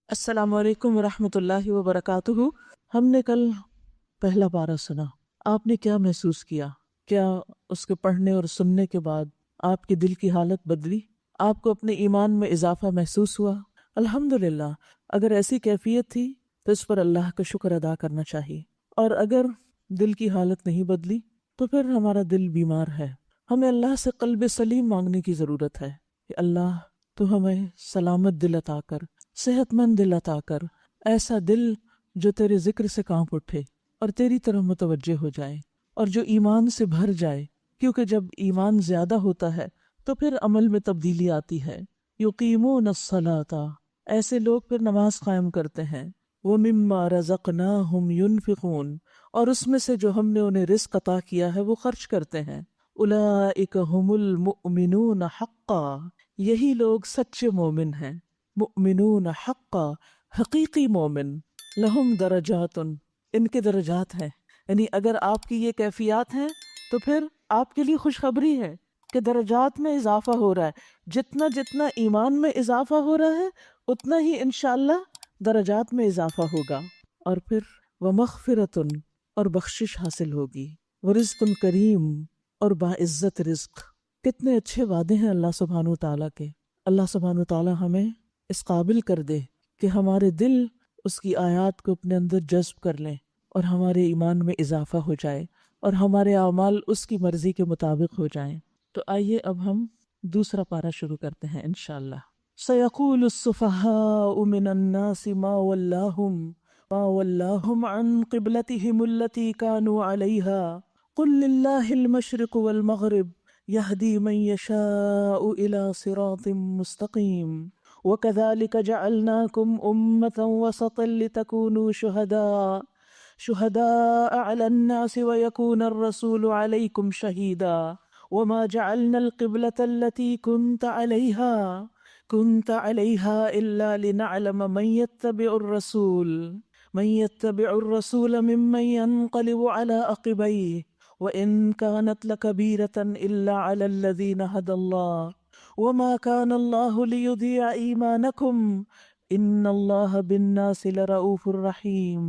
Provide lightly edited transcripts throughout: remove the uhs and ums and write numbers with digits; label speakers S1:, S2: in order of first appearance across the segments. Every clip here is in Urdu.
S1: السلام علیکم ورحمۃ اللہ وبرکاتہ۔ ہم نے کل پہلا پارہ سنا، آپ نے کیا محسوس کیا؟ کیا اس کے پڑھنے اور سننے کے بعد آپ کے دل کی حالت بدلی؟ آپ کو اپنے ایمان میں اضافہ محسوس ہوا؟ الحمدللہ، اگر ایسی کیفیت تھی تو اس پر اللہ کا شکر ادا کرنا چاہیے، اور اگر دل کی حالت نہیں بدلی تو پھر ہمارا دل بیمار ہے۔ ہمیں اللہ سے قلب سلیم مانگنے کی ضرورت ہے کہ اللہ تو ہمیں سلامت دل عطا کر، صحت مند دل عطا کر، ایسا دل جو تیرے ذکر سے کانپ اٹھے اور تیری طرف متوجہ ہو جائے اور جو ایمان سے بھر جائے، کیونکہ جب ایمان زیادہ ہوتا ہے تو پھر عمل میں تبدیلی آتی ہے۔ یقیمون الصلاۃ، ایسے لوگ پھر نماز قائم کرتے ہیں۔ ومما رزقناہم ینفقون، اور اس میں سے جو ہم نے انہیں رزق عطا کیا ہے وہ خرچ کرتے ہیں۔ اولئک ھم المؤمنون حقا، یہی لوگ سچے مومن ہیں۔ مؤمنون حقا، حقیقی مومن۔ لہم درجات، ان کے درجات ہیں، یعنی اگر آپ کی یہ کیفیات ہیں تو پھر آپ کے لیے خوشخبری ہے کہ درجات میں اضافہ ہو رہا ہے۔ جتنا جتنا ایمان میں اضافہ ہو رہا ہے اتنا ہی انشاءاللہ درجات میں اضافہ ہوگا، اور پھر ومغفرۃ، اور بخشش حاصل ہوگی، ورزق کریم، اور باعزت رزق۔ کتنے اچھے وعدے ہیں اللہ سبحانہ و تعالیٰ کے۔ اللہ سبحانہ و تعالیٰ ہمیں اس قابل کر دے کہ ہمارے دل اس کی آیات کو اپنے اندر جذب کر لیں اور ہمارے ایمان میں اضافہ ہو جائے اور ہمارے اعمال اس کی مرضی کے مطابق ہو جائیں۔ تو آئیے اب ہم دوسرا پارہ شروع کرتے ہیں انشاءاللہ۔ سَيَقُولُ السُّفَهَاءُ مِنَ النَّاسِ مَا وَلَّاهُمْ عَنْ قِبْلَتِهِمُ الَّتِي كَانُوا عَلَيْهَا قُلْ لِلَّهِ الْمَشْرِقُ وَالْمَغْرِبُ يَهْدِي مَن يَشَاءُ إِلَى صِرَاطٍ مُّسْتَقِيمٍ وَكَذَلِكَ جَعَلْنَاكُمْ أُمَّةً وَسَطًا لِتَكُونُوا شُهَدَاءَ عَلَى النَّاسِ وَيَكُونَ الرَّسُولُ عَلَيْكُمْ شَهِيدًا وَمَا جَعَلْنَا الْقِبْلَةَ الَّتِي كُنْتَ عَلَيْهَا إِلَّا لِنَعْلَمَ من يتبع الرسول ممن ينقلب على عقبيه وإن كانت لكبيرة إلا على الذين هدى الله وما كان الله ليضيع إيمانكم إن الله بالناس لرؤوف رحيم۔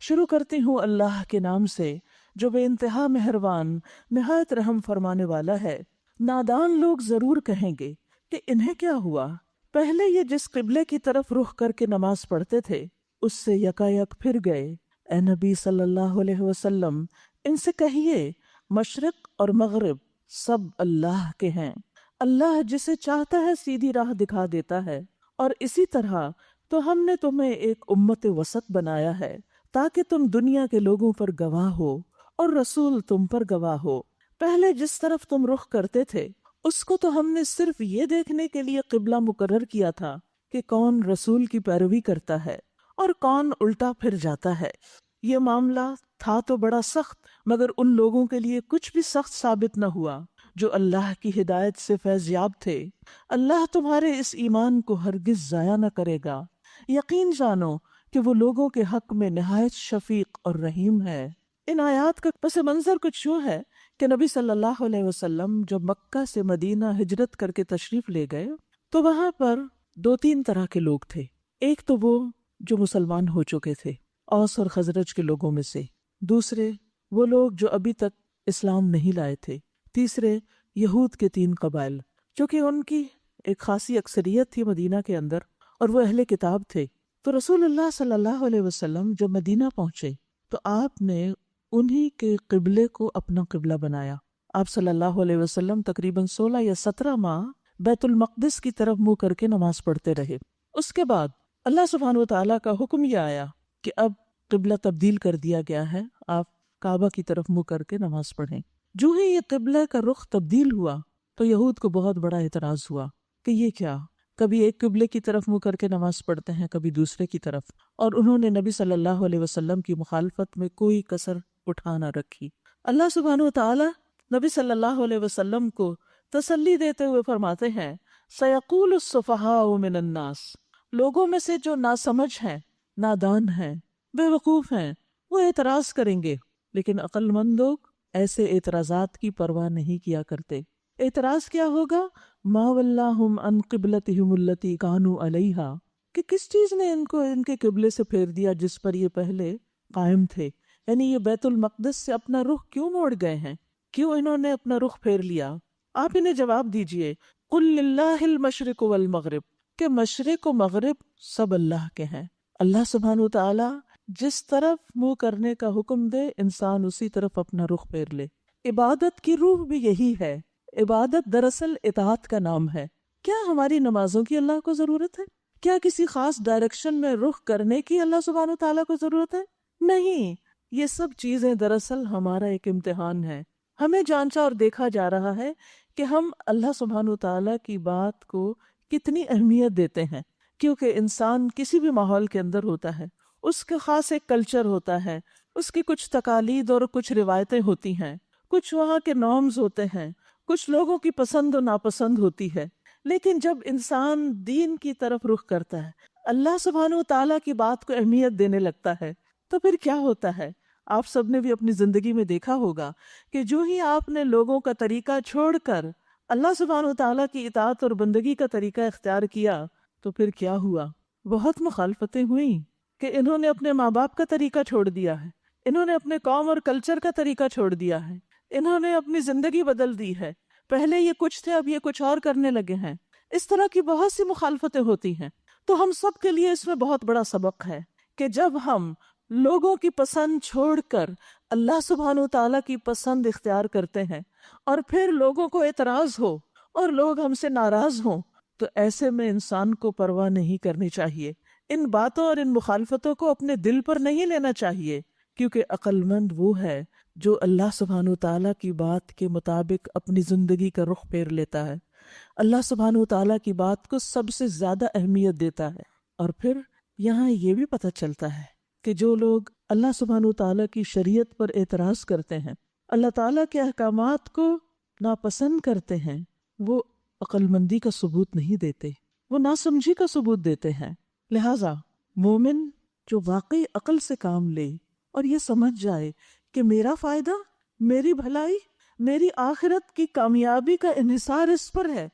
S1: شروع کرتی ہوں اللہ کے نام سے جو بے انتہا مہربان نہایت رحم فرمانے والا ہے۔ نادان لوگ ضرور کہیں گے کہ انہیں کیا ہوا؟ پہلے یہ جس قبلے کی طرف رخ کر کے نماز پڑھتے تھے اس سے یکایک پھر گئے۔ اے نبی صلی اللہ علیہ وسلم، ان سے کہیے مشرق اور مغرب سب اللہ کے ہیں، اللہ جسے چاہتا ہے سیدھی راہ دکھا دیتا ہے، اور اسی طرح تو ہم نے تمہیں ایک امت وسط بنایا ہے تاکہ تم دنیا کے لوگوں پر گواہ ہو اور رسول تم پر گواہ ہو۔ پہلے جس طرف تم رخ کرتے تھے اس کو تو ہم نے صرف یہ دیکھنے کے لیے قبلہ مقرر کیا تھا کہ کون رسول کی پیروی کرتا ہے اور کون الٹا پھر جاتا ہے۔ یہ معاملہ تھا تو بڑا سخت، مگر ان لوگوں کے لیے کچھ بھی سخت ثابت نہ ہوا جو اللہ کی ہدایت سے فیض یاب تھے۔ اللہ تمہارے اس ایمان کو ہرگز ضائع نہ کرے گا۔ یقین جانو کہ وہ لوگوں کے حق میں نہایت شفیق اور رحیم ہے۔ ان آیات کا پس منظر کچھ یوں ہے کہ نبی صلی اللہ علیہ وسلم جب مکہ سے مدینہ ہجرت کر کے تشریف لے گئے تو وہاں پر دو تین طرح کے لوگ تھے۔ ایک تو وہ جو مسلمان ہو چکے تھے، اوس اور خزرج کے لوگوں میں سے، دوسرے وہ لوگ جو ابھی تک اسلام نہیں لائے تھے، تیسرے یہود کے 3 قبائل، چونکہ ان کی ایک خاصی اکثریت تھی مدینہ کے اندر اور وہ اہل کتاب تھے۔ تو رسول اللہ صلی اللہ علیہ وسلم جب مدینہ پہنچے تو آپ نے انہی کے قبلے کو اپنا قبلہ بنایا۔ آپ صلی اللہ علیہ وسلم تقریباً 16 یا 17 ماہ بیت المقدس کی طرف منہ کر کے نماز پڑھتے رہے۔ اس کے بعد اللہ سبحانہ وتعالیٰ کا حکم یہ آیا کہ اب قبلہ تبدیل کر دیا گیا ہے، آپ کعبہ کی طرف منہ کر کے نماز پڑھیں۔ جو ہی یہ قبلہ کا رخ تبدیل ہوا تو یہود کو بہت بڑا اعتراض ہوا کہ یہ کیا، کبھی ایک قبلے کی طرف منہ کر کے نماز پڑھتے ہیں، کبھی دوسرے کی طرف، اور انہوں نے نبی صلی اللہ علیہ وسلم کی مخالفت میں کوئی کسر اٹھا نہ رکھی۔ اللہ سبحانہ وتعالیٰ نبی صلی اللہ علیہ وسلم کو تسلی دیتے ہوئے فرماتے ہیں سَيَقُولُ السُّفَهَاءُ مِنَ النَّاسِ، لوگوں میں سے جو ناسمجھ ہیں، نادان ہیں، بے وقوف ہیں، وہ اعتراض کریں گے، لیکن عقل مند لوگ ایسے اعتراضات کی پرواہ نہیں کیا کرتے۔ اعتراض کیا ہوگا؟ مَا وَلَّاهُمْ عَنْ قِبْلَتِهِمُ الَّتِي كَانُوا عَلَيْهَا، کہ کس چیز نے ان کو ان کے قبلے سے پھیر دیا جس پر یہ پہلے قائم تھے، یعنی یہ بیت المقدس سے اپنا رخ کیوں موڑ گئے ہیں، کیوں انہوں نے اپنا رخ پھیر لیا؟ آپ انہیں جواب دیجئے، قل للہ المشرق والمغرب، کہ مشرق و مغرب سب اللہ کے ہیں۔ اللہ سبحانہ و تعالی جس طرف منہ کرنے کا حکم دے انسان اسی طرف اپنا رخ پھیر لے۔ عبادت کی روح بھی یہی ہے، عبادت دراصل اطاعت کا نام ہے۔ کیا ہماری نمازوں کی اللہ کو ضرورت ہے؟ کیا کسی خاص ڈائریکشن میں رخ کرنے کی اللہ سبحانہ و تعالیٰ کو ضرورت ہے؟ نہیں، یہ سب چیزیں دراصل ہمارا ایک امتحان ہے۔ ہمیں جانچا اور دیکھا جا رہا ہے کہ ہم اللہ سبحانہ و تعالیٰ کی بات کو کتنی اہمیت دیتے ہیں، کیونکہ انسان کسی بھی ماحول کے اندر ہوتا ہے، اس کا خاص ایک کلچر ہوتا ہے، اس کی کچھ تقالید اور کچھ روایتیں ہوتی ہیں، کچھ وہاں کے نارمز ہوتے ہیں، کچھ لوگوں کی پسند و ناپسند ہوتی ہے۔ لیکن جب انسان دین کی طرف رخ کرتا ہے، اللہ سبحانہ و تعالیٰ کی بات کو اہمیت دینے لگتا ہے، تو پھر کیا ہوتا ہے؟ آپ سب نے بھی اپنی زندگی میں دیکھا ہوگا کہ جو ہی آپ نے لوگوں کا طریقہ چھوڑ کر اللہ سبحانہ و تعالیٰ کی اطاعت اور بندگی کا طریقہ اختیار کیا تو پھر کیا ہوا؟ بہت مخالفتیں ہوئیں کہ انہوں نے اپنے ماں باپ کا طریقہ چھوڑ دیا ہے، انہوں نے اپنے قوم اور کلچر کا طریقہ چھوڑ دیا ہے، انہوں نے اپنی زندگی بدل دی ہے، پہلے یہ کچھ تھے اب یہ کچھ اور کرنے لگے ہیں۔ اس طرح کی بہت سی مخالفتیں ہوتی ہیں۔ تو ہم سب کے لیے اس میں بہت بڑا سبق ہے کہ جب ہم لوگوں کی پسند چھوڑ کر اللہ سبحانہ و تعالیٰ کی پسند اختیار کرتے ہیں اور پھر لوگوں کو اعتراض ہو اور لوگ ہم سے ناراض ہوں، تو ایسے میں انسان کو پرواہ نہیں کرنی چاہیے، ان باتوں اور ان مخالفتوں کو اپنے دل پر نہیں لینا چاہیے، کیونکہ عقل مند وہ ہے جو اللہ سبحانہ و تعالیٰ کی بات کے مطابق اپنی زندگی کا رخ پھیر لیتا ہے، اللہ سبحانہ و تعالیٰ کی بات کو سب سے زیادہ اہمیت دیتا ہے۔ اور پھر یہاں یہ بھی پتہ چلتا ہے کہ جو لوگ اللہ سبحانہ و تعالیٰ کی شریعت پر اعتراض کرتے ہیں، اللہ تعالیٰ کے احکامات کو ناپسند کرتے ہیں، وہ عقل مندی کا ثبوت نہیں دیتے، وہ ناسمجھی کا ثبوت دیتے ہیں۔ لہٰذا مومن جو واقعی عقل سے کام لے اور یہ سمجھ جائے کہ میرا فائدہ، میری بھلائی، میری آخرت کی کامیابی کا انحصار اس پر ہے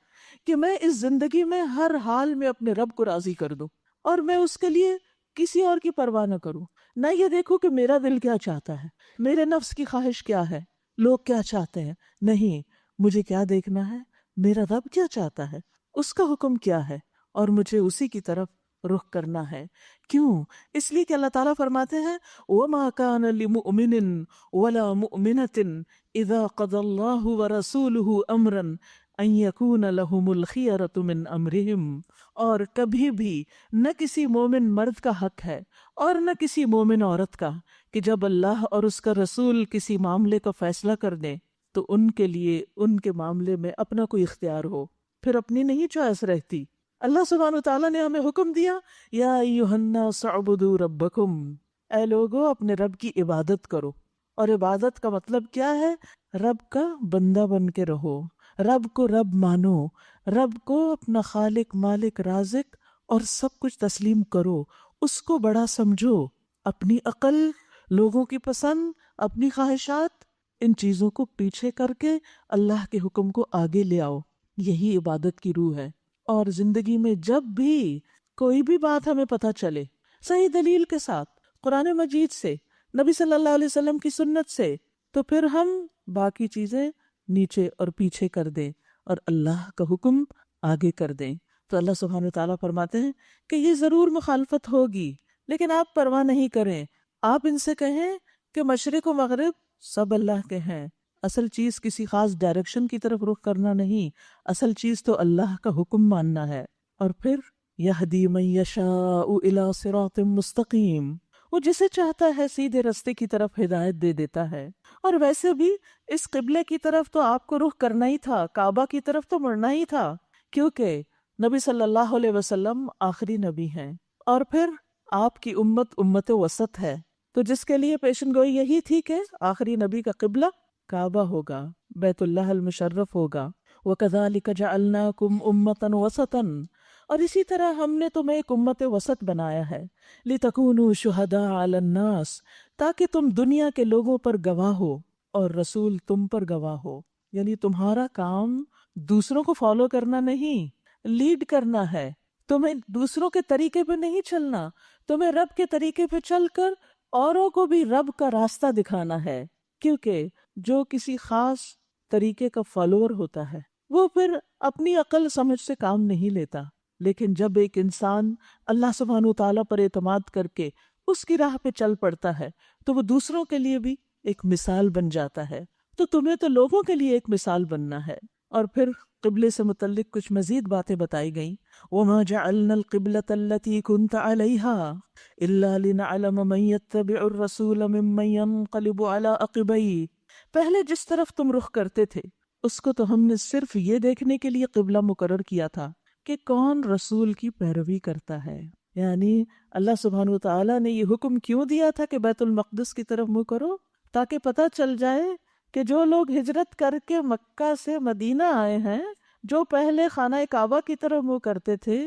S1: کہ میں اس زندگی میں ہر حال میں اپنے رب کو راضی کر دوں اور میں اس کے لیے کسی اور کی پرواہ نہ کروں، نہ یہ دیکھوں کہ میرا دل کیا چاہتا ہے، میرے نفس کی خواہش کیا ہے، لوگ کیا چاہتے ہیں۔ نہیں، مجھے کیا دیکھنا ہے؟ میرا رب کیا چاہتا ہے، اس کا حکم کیا ہے، اور مجھے اسی کی طرف رخ کرنا ہے۔ کیوں؟ اس لیے کہ اللہ تعالیٰ فرماتے ہیں وَمَا كَانَ لِمُؤْمِنٍ وَلَا مُؤْمِنَةٍ إِذَا قَضَى اللَّهُ وَرَسُولُهُ أَمْرًا أَن يَكُونَ لَهُمُ الْخِيَرَةُ مِنْ أَمْرِهِمْ، اور کبھی بھی نہ کسی مومن مرد کا حق ہے اور نہ کسی مومن عورت کا کہ جب اللہ اور اس کا رسول کسی معاملے کا فیصلہ کر دیں تو ان کے لیے ان کے معاملے میں اپنا کوئی اختیار ہو، پھر اپنی نہیں چوائس رہتی۔ اللہ سبحانہ وتعالیٰ نے ہمیں حکم دیا یا ایھا الناس اعبدوا ربکم، اے لوگو اپنے رب کی عبادت کرو۔ اور عبادت کا مطلب کیا ہے؟ رب کا بندہ بن کے رہو، رب کو رب مانو، رب کو اپنا خالق، مالک، رازق اور سب کچھ تسلیم کرو، اس کو بڑا سمجھو، اپنی عقل، لوگوں کی پسند، اپنی خواہشات، ان چیزوں کو پیچھے کر کے اللہ کے حکم کو آگے لے آؤ۔ یہی عبادت کی روح ہے۔ اور زندگی میں جب بھی کوئی بھی بات ہمیں پتہ چلے صحیح دلیل کے ساتھ، قرآن مجید سے، نبی صلی اللہ علیہ وسلم کی سنت سے، تو پھر ہم باقی چیزیں نیچے اور پیچھے کر دیں اور اللہ کا حکم آگے کر دیں۔ تو اللہ سبحانہ وتعالیٰ فرماتے ہیں کہ یہ ضرور مخالفت ہوگی، لیکن آپ پرواہ نہیں کریں، آپ ان سے کہیں کہ مشرق و مغرب سب اللہ کے ہیں۔ اصل چیز کسی خاص ڈائریکشن کی طرف رخ کرنا نہیں، اصل چیز تو اللہ کا حکم ماننا ہے۔ اور پھر یہدی من یشاء الی صراط مستقیم، وہ جسے چاہتا ہے سیدھے رستے کی طرف ہدایت دے دیتا ہے۔ اور ویسے بھی اس قبلے کی طرف تو آپ کو رخ کرنا ہی تھا، کعبہ کی طرف تو مڑنا ہی تھا، کیونکہ نبی صلی اللہ علیہ وسلم آخری نبی ہیں، اور پھر آپ کی امت وسط ہے، تو جس کے لیے پیشن گوئی یہی تھی کہ آخری نبی کا قبلہ کعبہ ہوگا، بیت اللہ المشرف ہوگا۔ وَكَذَلِكَ جَعَلْنَاكُمْ أُمَّةً وَسَطًا، اور اسی طرح ہم نے تمہیں ایک امت وسط بنایا ہے، لِتَكُونُوا شُهَدَاءَ عَلَى النَّاسِ، تاکہ تم دنیا کے لوگوں پر گواہ ہو اور رسول تم پر گواہ ہو۔ یعنی تمہارا کام دوسروں کو فالو کرنا نہیں، لیڈ کرنا ہے، تمہیں دوسروں کے طریقے پہ نہیں چلنا، تمہیں رب کے طریقے پہ چل کر اوروں کو بھی رب کا راستہ دکھانا ہے، کیونکہ جو کسی خاص طریقے کا فالوور ہوتا ہے وہ پھر اپنی عقل سمجھ سے کام نہیں لیتا، لیکن جب ایک انسان اللہ سبحانہ و تعالیٰ پر اعتماد کر کے اس کی راہ پہ چل پڑتا ہے تو وہ دوسروں کے لیے بھی ایک مثال بن جاتا ہے۔ تو تمہیں تو لوگوں کے لیے ایک مثال بننا ہے۔ اور پھر قبلے سے متعلق کچھ مزید باتیں بتائی گئیں، وَمَا جَعَلْنَا الْقِبْلَةَ الَّتِي كُنْتَ عَلَيْهَا إِلَّا لِنَعْلَمَ مَن يَتَّبِعُ الرَّسُولَ مِمَّن يَنقَلِبُ عَلَى عَقِبَيْهِ۔ پہلے جس طرف تم رخ کرتے تھے اس کو تو ہم نے صرف یہ دیکھنے کے لیے قبلہ مقرر کیا تھا کہ کون رسول کی پیروی کرتا ہے، یعنی اللہ سبحانہ وتعالیٰ نے یہ حکم کیوں دیا تھا کہ بیت المقدس کی طرف منہ کرو، تاکہ پتہ چل جائے کہ جو لوگ ہجرت کر کے مکہ سے مدینہ آئے ہیں، جو پہلے خانہ کعبہ کی طرف منہ کرتے تھے،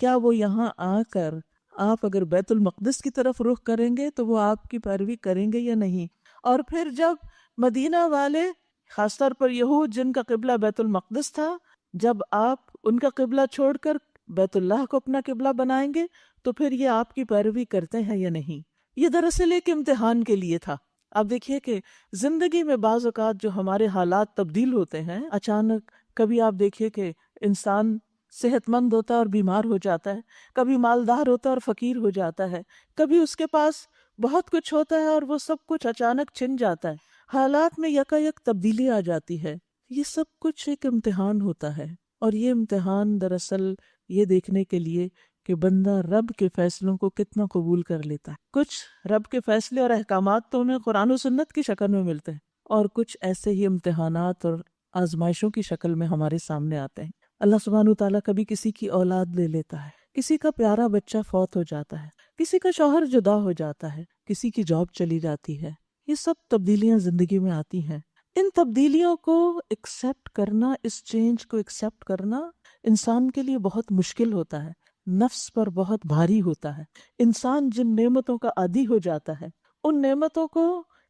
S1: کیا وہ یہاں آ کر آپ اگر بیت المقدس کی طرف رخ کریں گے تو وہ آپ کی پیروی کریں گے یا نہیں۔ اور پھر جب مدینہ والے، خاص طور پر یہود جن کا قبلہ بیت المقدس تھا، جب آپ ان کا قبلہ چھوڑ کر بیت اللہ کو اپنا قبلہ بنائیں گے تو پھر یہ آپ کی پیروی کرتے ہیں یا نہیں۔ یہ دراصل ایک امتحان کے لیے تھا۔ آپ دیکھیے کہ زندگی میں بعض اوقات جو ہمارے حالات تبدیل ہوتے ہیں اچانک، کبھی آپ دیکھیے کہ انسان صحت مند ہوتا ہے اور بیمار ہو جاتا ہے، کبھی مالدار ہوتا ہے اور فقیر ہو جاتا ہے، کبھی اس کے پاس بہت کچھ ہوتا ہے اور وہ سب کچھ اچانک چھن جاتا ہے، حالات میں یکایک تبدیلی آ جاتی ہے۔ یہ سب کچھ ایک امتحان ہوتا ہے، اور یہ امتحان دراصل یہ دیکھنے کے لیے کہ بندہ رب کے فیصلوں کو کتنا قبول کر لیتا ہے۔ کچھ رب کے فیصلے اور احکامات تو ہمیں قرآن و سنت کی شکل میں ملتے ہیں، اور کچھ ایسے ہی امتحانات اور آزمائشوں کی شکل میں ہمارے سامنے آتے ہیں۔ اللہ سبحانہ و تعالیٰ کبھی کسی کی اولاد لے لیتا ہے، کسی کا پیارا بچہ فوت ہو جاتا ہے، کسی کا شوہر جدا ہو جاتا ہے، کسی کی جاب چلی جاتی ہے۔ یہ سب تبدیلیاں زندگی میں آتی ہیں۔ ان تبدیلیوں کو ایکسیپٹ کرنا، اس چینج کو ایکسیپٹ کرنا انسان کے لیے بہت مشکل ہوتا ہے، نفس پر بہت بھاری ہوتا ہے۔ انسان جن نعمتوں کا عادی ہو جاتا ہے ان نعمتوں کو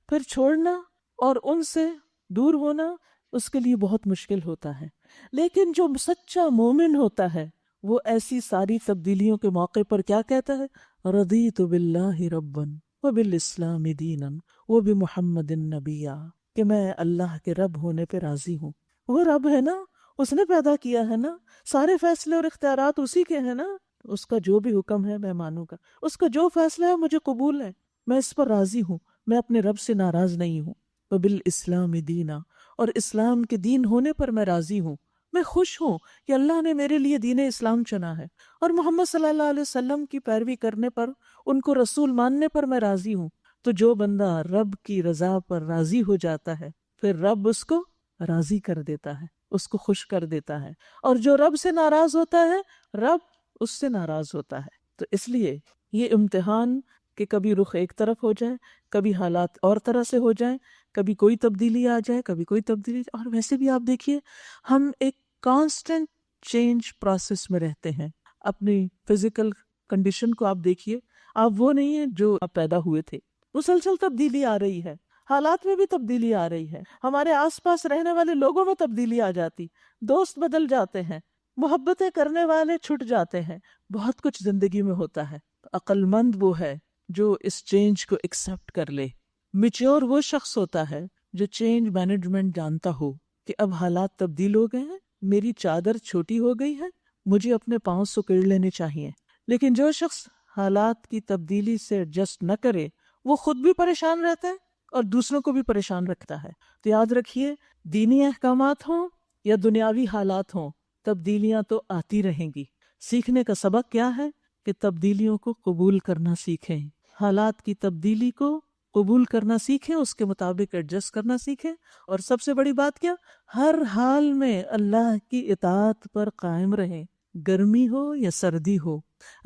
S1: پھر چھوڑنا اور ان سے دور ہونا اس کے لیے بہت مشکل ہوتا ہے۔ لیکن جو سچا مومن ہوتا ہے وہ ایسی ساری تبدیلیوں کے موقع پر کیا کہتا ہے؟ رضیت باللہ ربا وبالاسلام دینا وبمحمد نبیا، کہ میں اللہ کے رب ہونے پہ راضی ہوں۔ وہ رب ہے نا، اس نے پیدا کیا ہے نا، سارے فیصلے اور اختیارات اسی کے ہیں نا، اس کا جو بھی حکم ہے میں مانوں گا، اس کا جو فیصلہ ہے مجھے قبول ہے، میں اس پر راضی ہوں، میں اپنے رب سے ناراض نہیں ہوں۔ وبالاسلام دینا، اور اسلام کے دین ہونے پر میں راضی ہوں، میں خوش ہوں کہ اللہ نے میرے لیے دین اسلام چنا ہے، اور محمد صلی اللہ علیہ وسلم کی پیروی کرنے پر، ان کو رسول ماننے پر میں راضی ہوں۔ تو جو بندہ رب کی رضا پر راضی ہو جاتا ہے پھر رب اس کو راضی کر دیتا ہے، اس کو خوش کر دیتا ہے، اور جو رب سے ناراض ہوتا ہے رب اس سے ناراض ہوتا ہے۔ تو اس لیے یہ امتحان کہ کبھی رخ ایک طرف ہو جائے، کبھی حالات اور طرح سے ہو جائیں، کبھی کوئی تبدیلی آ جائے، کبھی کوئی تبدیلی، اور ویسے بھی آپ دیکھیے ہم ایک کانسٹنٹ چینج پروسیس میں رہتے ہیں۔ اپنی فزیکل کنڈیشن کو آپ دیکھیے، آپ وہ نہیں ہیں جو آپ پیدا ہوئے تھے، مسلسل تبدیلی آ رہی ہے، حالات میں بھی تبدیلی آ رہی ہے، ہمارے آس پاس رہنے والے لوگوں میں تبدیلی آ جاتی، دوست بدل جاتے ہیں، محبتیں کرنے والے چھٹ جاتے ہیں، بہت کچھ زندگی میں ہوتا ہے۔ عقل مند وہ ہے جو اس چینج کو ایکسیپٹ کر لے۔ میچور وہ شخص ہوتا ہے جو چینج مینجمنٹ جانتا ہو کہ اب حالات تبدیل ہو گئے ہیں، میری چادر چھوٹی ہو گئی ہے، مجھے اپنے پاؤں سکیڑ لینے چاہیے۔ لیکن جو شخص حالات کی تبدیلی سے ایڈجسٹ نہ کرے وہ خود بھی پریشان رہتا ہے اور دوسروں کو بھی پریشان رکھتا ہے۔ تو یاد رکھیے، دینی احکامات ہوں یا دنیاوی حالات ہوں، تبدیلیاں تو آتی رہیں گی۔ سیکھنے کا سبق کیا ہے کہ تبدیلیوں کو قبول کرنا سیکھیں، حالات کی تبدیلی کو قبول کرنا سیکھیں، اس کے مطابق ایڈجسٹ کرنا سیکھیں، اور سب سے بڑی بات کیا، ہر حال میں اللہ کی اطاعت پر قائم رہیں، گرمی ہو یا سردی ہو،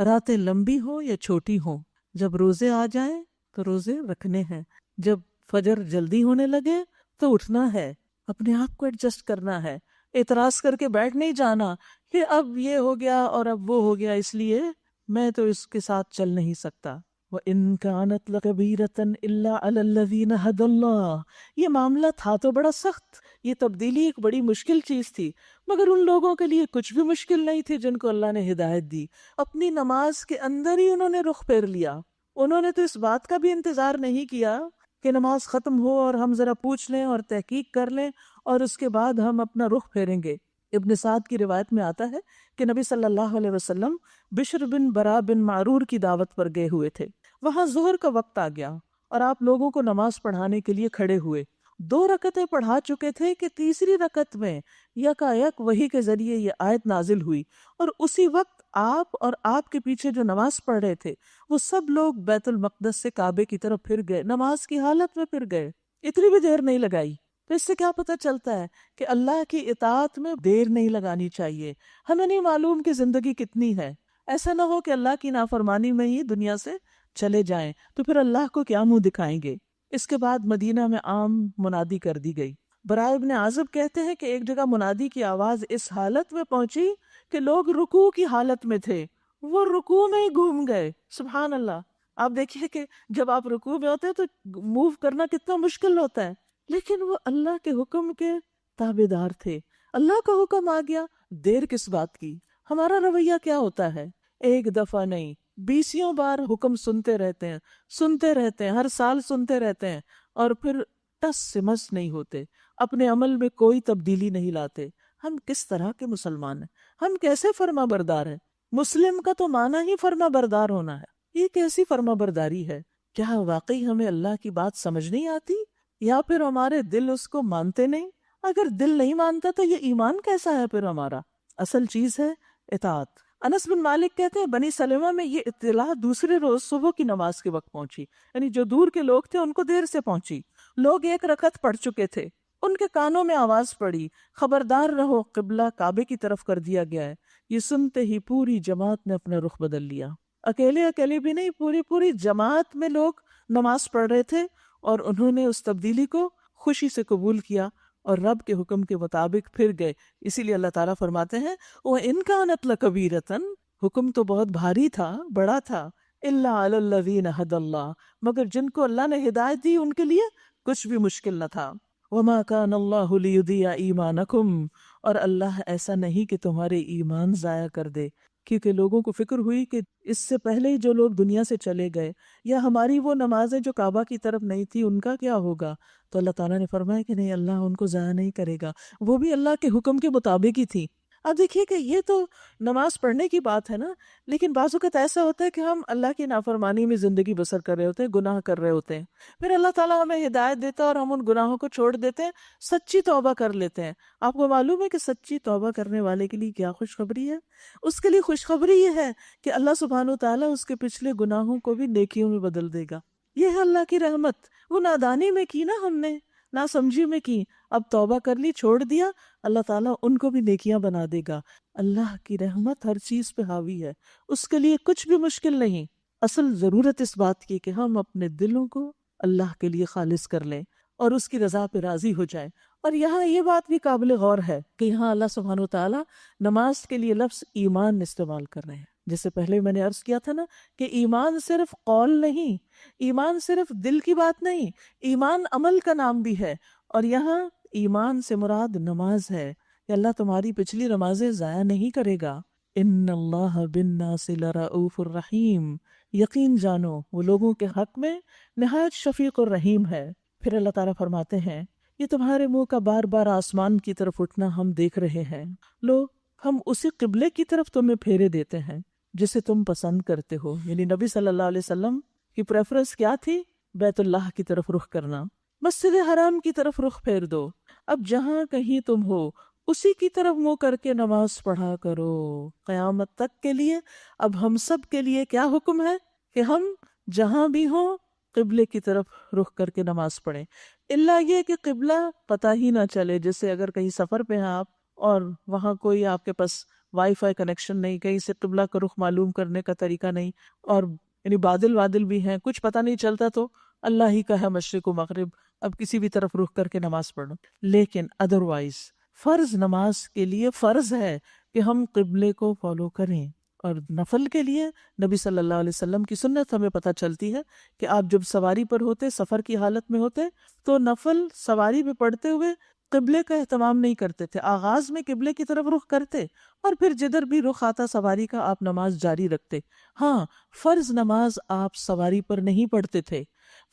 S1: راتیں لمبی ہو یا چھوٹی ہو۔ جب روزے آ جائیں تو روزے رکھنے ہیں، جب فجر جلدی ہونے لگے تو اٹھنا ہے، اپنے آپ کو ایڈجسٹ کرنا ہے، اعتراض کر کے بیٹھ نہیں جانا کہ اب یہ ہو گیا اور اب وہ ہو گیا، اس لیے میں تو اس کے ساتھ چل نہیں سکتا۔ وَإِن كَانَتْ لَكَبِيرَةً إِلَّا عَلَى الَّذِينَ هَدَى اللَّهُ، یہ معاملہ تھا تو بڑا سخت، یہ تبدیلی ایک بڑی مشکل چیز تھی، مگر ان لوگوں کے لیے کچھ بھی مشکل نہیں تھی جن کو اللہ نے ہدایت دی۔ اپنی نماز کے اندر ہی انہوں نے رخ پھیر لیا۔ انہوں نے تو اس بات کا بھی انتظار نہیں کیا کہ نماز ختم ہو اور ہم ذرا پوچھ لیں اور تحقیق کر لیں اور اس کے بعد ہم اپنا رخ پھیریں گے۔ ابن سعد کی روایت میں آتا ہے کہ نبی صلی اللہ علیہ وسلم بشر بن برا بن معرور کی دعوت پر گئے ہوئے تھے۔ وہاں ظہر کا وقت آ گیا اور آپ لوگوں کو نماز پڑھانے کے لیے کھڑے ہوئے۔ 2 رکعتیں پڑھا چکے تھے کہ تیسری رکعت میں یکایک وحی کے ذریعے یہ آیت نازل ہوئی، اور اسی وقت آپ اور آپ کے پیچھے جو نماز پڑھ رہے تھے وہ سب لوگ بیت المقدس سے کعبے کی طرف پھر گئے، نماز کی حالت میں پھر گئے۔ اتنی بھی دیر نہیں لگائی۔ تو اس سے کیا پتہ چلتا ہے کہ اللہ کی اطاعت میں دیر نہیں لگانی چاہیے۔ ہمیں نہیں معلوم کہ زندگی کتنی ہے، ایسا نہ ہو کہ اللہ کی نافرمانی میں ہی دنیا سے چلے جائیں تو پھر اللہ کو کیا منہ دکھائیں گے۔ اس کے بعد مدینہ میں عام منادی کر دی گئی۔ براء ابن عازب کہتے ہیں کہ ایک جگہ منادی کی آواز اس حالت میں پہنچی کہ لوگ رکوع کی حالت میں تھے، وہ رکوع میں ہی گھوم گئے۔ سبحان اللہ! آپ دیکھیے کہ جب آپ رکوع میں ہوتے ہیں تو موو کرنا کتنا مشکل ہوتا ہے، لیکن وہ اللہ کے حکم کے تابع دار تھے۔ اللہ کا حکم آ گیا، دیر کس بات کی؟ ہمارا رویہ کیا ہوتا ہے؟ ایک دفعہ نہیں، 20 بار حکم سنتے رہتے ہیں، ہر سال سنتے رہتے ہیں، اور پھر ٹس سے مس نہیں ہوتے، اپنے عمل میں کوئی تبدیلی نہیں لاتے۔ ہم کس طرح کے مسلمان ہیں؟ ہم کیسے فرما بردار ہیں؟ مسلم کا تو معنی ہی فرما بردار ہونا ہے۔ یہ کیسی فرما برداری ہے؟ کیا واقعی ہمیں اللہ کی بات سمجھ نہیں آتی، یا پھر ہمارے دل اس کو مانتے نہیں؟ اگر دل نہیں مانتا تو یہ ایمان کیسا ہے پھر ہمارا؟ اصل چیز ہے اطاعت۔ انس بن مالک کہتے ہیں بنی سلمہ میں یہ اطلاع دوسرے روز صبح کی نماز کے وقت پہنچی، یعنی جو دور کے لوگ تھے ان کو دیر سے پہنچی۔ لوگ 1 رکعت پڑھ چکے تھے، ان کے کانوں میں آواز پڑی، خبردار رہو، قبلہ کعبے کی طرف کر دیا گیا ہے۔ یہ سنتے ہی پوری جماعت نے اپنا رخ بدل لیا۔ اکیلے بھی نہیں، پوری جماعت میں لوگ نماز پڑھ رہے تھے، اور انہوں نے اس تبدیلی کو خوشی سے قبول کیا اور رب کے حکم کے مطابق پھر گئے۔ اسی لیے اللہ تعالیٰ فرماتے ہیں وَإِن كَانَتْ لَكَبِيرَةً، حکم تو بہت بھاری تھا، بڑا تھا، إِلَّا عَلَى الَّذِينَ هَدَى اللَّهُ، مگر جن کو اللہ نے ہدایت دی ان کے لیے کچھ بھی مشکل نہ تھا۔ وَمَا كَانَ اللَّهُ لِيُضِيعَ إِيمَانَكُمْ، اور اللہ ایسا نہیں کہ تمہارے ایمان ضائع کر دے، کیونکہ لوگوں کو فکر ہوئی کہ اس سے پہلے جو لوگ دنیا سے چلے گئے، یا ہماری وہ نمازیں جو کعبہ کی طرف نہیں تھی ان کا کیا ہوگا؟ تو اللہ تعالیٰ نے فرمایا کہ نہیں، اللہ ان کو ضائع نہیں کرے گا، وہ بھی اللہ کے حکم کے مطابق ہی تھی۔ اب دیکھیے کہ یہ تو نماز پڑھنے کی بات ہے نا، لیکن بعض اوقات ایسا ہوتا ہے کہ ہم اللہ کی نافرمانی میں زندگی بسر کر رہے ہوتے ہیں، گناہ کر رہے ہوتے ہیں، پھر اللہ تعالیٰ ہمیں ہدایت دیتا ہے اور ہم ان گناہوں کو چھوڑ دیتے ہیں، سچی توبہ کر لیتے ہیں۔ آپ کو معلوم ہے کہ سچی توبہ کرنے والے کے لیے کیا خوشخبری ہے؟ اس کے لیے خوشخبری یہ ہے کہ اللہ سبحانہ وتعالیٰ اس کے پچھلے گناہوں کو بھی نیکیوں میں بدل دے گا۔ یہ ہے اللہ کی رحمت۔ وہ نادانی میں کی نا، ہم نے نہ سمجھی میں کی، اب توبہ کر لی، چھوڑ دیا، اللہ تعالیٰ ان کو بھی نیکیاں بنا دے گا۔ اللہ کی رحمت ہر چیز پہ حاوی ہے، اس کے لیے کچھ بھی مشکل نہیں۔ اصل ضرورت اس بات کی کہ ہم اپنے دلوں کو اللہ کے لیے خالص کر لیں اور اس کی رضا پہ راضی ہو جائیں۔ اور یہاں یہ بات بھی قابل غور ہے کہ یہاں اللہ سبحانہ وتعالیٰ نماز کے لیے لفظ ایمان استعمال کر رہے ہیں۔ جیسے پہلے میں نے عرض کیا تھا نا کہ ایمان صرف قول نہیں، ایمان صرف دل کی بات نہیں، ایمان عمل کا نام بھی ہے۔ اور یہاں ایمان سے مراد نماز ہے کہ اللہ تمہاری پچھلی نمازیں ضائع نہیں کرے گا۔ ان اللہ بالناس لرؤوف الرحیم، یقین جانو وہ لوگوں کے حق میں نہایت شفیق الرحیم ہے۔ پھر اللہ تعالیٰ فرماتے ہیں یہ تمہارے منہ کا بار بار آسمان کی طرف اٹھنا ہم دیکھ رہے ہیں، لو ہم اسی قبلے کی طرف تمہیں پھیرے دیتے ہیں جسے تم پسند کرتے ہو۔ یعنی نبی صلی اللہ علیہ وسلم کی پریفرنس کیا تھی؟ بیت اللہ کی طرف رخ کرنا، مسجد حرام کی طرف رخ پھیر دو۔ اب جہاں کہیں تم ہو اسی کی طرف منہ کر کے نماز پڑھا کرو قیامت تک کے لیے۔ اب ہم سب کے لیے کیا حکم ہے کہ ہم جہاں بھی ہوں قبلے کی طرف رخ کر کے نماز پڑھیں، الا یہ کہ قبلہ پتہ ہی نہ چلے۔ جیسے اگر کہیں سفر پہ ہیں آپ اور وہاں کوئی آپ کے پاس وائی فائی کنیکشن نہیں، کہیں سے قبلہ کا رخ معلوم کرنے کا طریقہ نہیں، اور یعنی بادل بھی ہیں، کچھ پتہ نہیں چلتا، تو اللہ ہی کا ہے مشرق و مغرب، اب کسی بھی طرف رخ کر کے نماز پڑھو۔ لیکن ادروائز فرض نماز کے لیے فرض ہے کہ ہم قبلے کو فالو کریں۔ اور نفل کے لیے نبی صلی اللہ علیہ وسلم کی سنت ہمیں پتہ چلتی ہے کہ آپ جب سواری پر ہوتے، سفر کی حالت میں ہوتے، تو نفل سواری میں پڑھتے ہوئے قبلے کا اہتمام نہیں کرتے تھے، آغاز میں قبلے کی طرف رخ کرتے اور پھر جدھر بھی رخ آتا سواری کا آپ نماز جاری رکھتے۔ ہاں، فرض نماز آپ سواری پر نہیں پڑھتے تھے،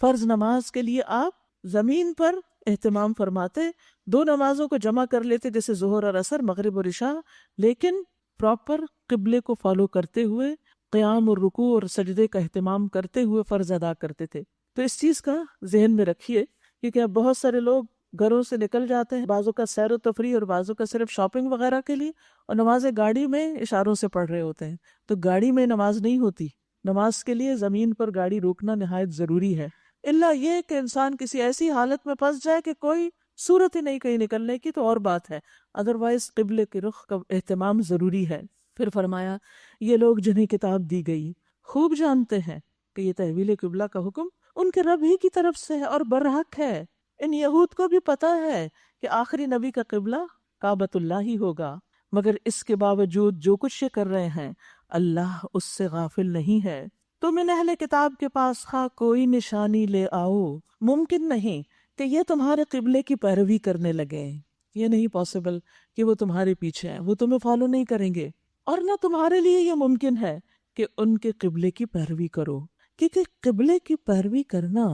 S1: فرض نماز کے لیے آپ زمین پر اہتمام فرماتے، 2 نمازوں کو جمع کر لیتے جیسے ظہر اور عصر، مغرب اور عشاء، لیکن پراپر قبلے کو فالو کرتے ہوئے قیام اور رکوع اور سجدے کا اہتمام کرتے ہوئے فرض ادا کرتے تھے۔ تو اس چیز کا ذہن میں رکھیے، کیونکہ اب بہت سارے لوگ گھروں سے نکل جاتے ہیں، بعضوں کا سیر و تفریح اور بعضوں کا صرف شاپنگ وغیرہ کے لیے، اور نمازیں گاڑی میں اشاروں سے پڑھ رہے ہوتے ہیں۔ تو گاڑی میں نماز نہیں ہوتی، نماز کے لیے زمین پر گاڑی روکنا نہایت ضروری ہے، الا یہ کہ انسان کسی ایسی حالت میں پھنس جائے کہ کوئی صورت ہی نہیں کہیں نکلنے کی، تو اور بات ہے، ادروائز قبلے کے رخ کا اہتمام ضروری ہے۔ پھر فرمایا یہ لوگ جنہیں کتاب دی گئی خوب جانتے ہیں کہ یہ تحویل قبلہ کا حکم ان کے رب ہی کی طرف سے ہے اور برحق ہے۔ ان یہود کو بھی پتہ ہے کہ آخری نبی کا قبلہ کعبۃ اللہ ہی ہوگا، مگر اس کے باوجود جو کچھ یہ کر رہے ہیں اللہ اس سے غافل نہیں ہے۔ تم ان اہل کتاب کے پاس خواہ کوئی نشانی لے آؤ، ممکن نہیں کہ یہ تمہارے قبلے کی پیروی کرنے لگے، یہ نہیں پاسبل کہ وہ تمہارے پیچھے ہیں، وہ تمہیں فالو نہیں کریں گے، اور نہ تمہارے لیے یہ ممکن ہے کہ ان کے قبلے کی پیروی کرو، کیونکہ قبلے کی پیروی کرنا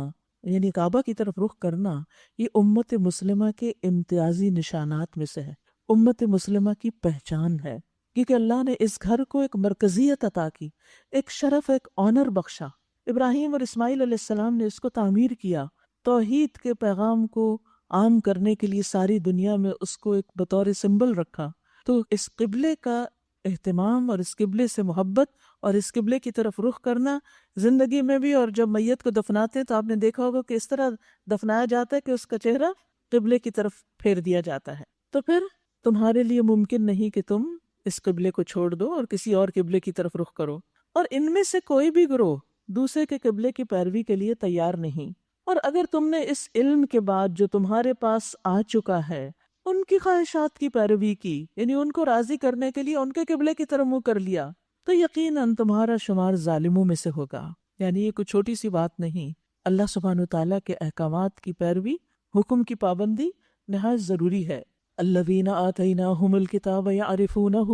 S1: یعنی کعبہ کی طرف رخ کرنا یہ امت مسلمہ کے امتیازی نشانات میں سے ہے، امت مسلمہ کی پہچان ہے، کیونکہ اللہ نے اس گھر کو ایک مرکزیت عطا کی، ایک شرف، ایک آنر بخشا۔ ابراہیم اور اسماعیل علیہ السلام نے اس کو تعمیر کیا، توحید کے پیغام کو عام کرنے کے لیے ساری دنیا میں اس کو ایک بطور سمبل رکھا۔ تو اس قبلے کا اہتمام اور اس قبلے سے محبت اور اس قبلے کی طرف رخ کرنا زندگی میں بھی، اور جب میت کو دفناتے ہیں تو آپ نے دیکھا ہوگا کہ اس طرح دفنایا جاتا ہے کہ اس کا چہرہ قبلے کی طرف پھیر دیا جاتا ہے۔ تو پھر تمہارے لیے ممکن نہیں کہ تم اس قبلے کو چھوڑ دو اور کسی اور قبلے کی طرف رخ کرو، اور ان میں سے کوئی بھی گروہ دوسرے کے قبلے کی پیروی کے لیے تیار نہیں، اور اگر تم نے اس علم کے بعد جو تمہارے پاس آ چکا ہے ان کی خواہشات کی پیروی کی، یعنی ان کو راضی کرنے کے لیے ان کے قبلے کی طرف منہ کر لیا، تو یقیناً تمہارا شمار ظالموں میں سے ہوگا۔ یعنی یہ کوئی چھوٹی سی بات نہیں، اللہ سبحانہ وتعالیٰ کے احکامات کی پیروی، حکم کی پابندی نہایت ضروری ہے۔ الذین آتیناہم الکتاب یعرفونہ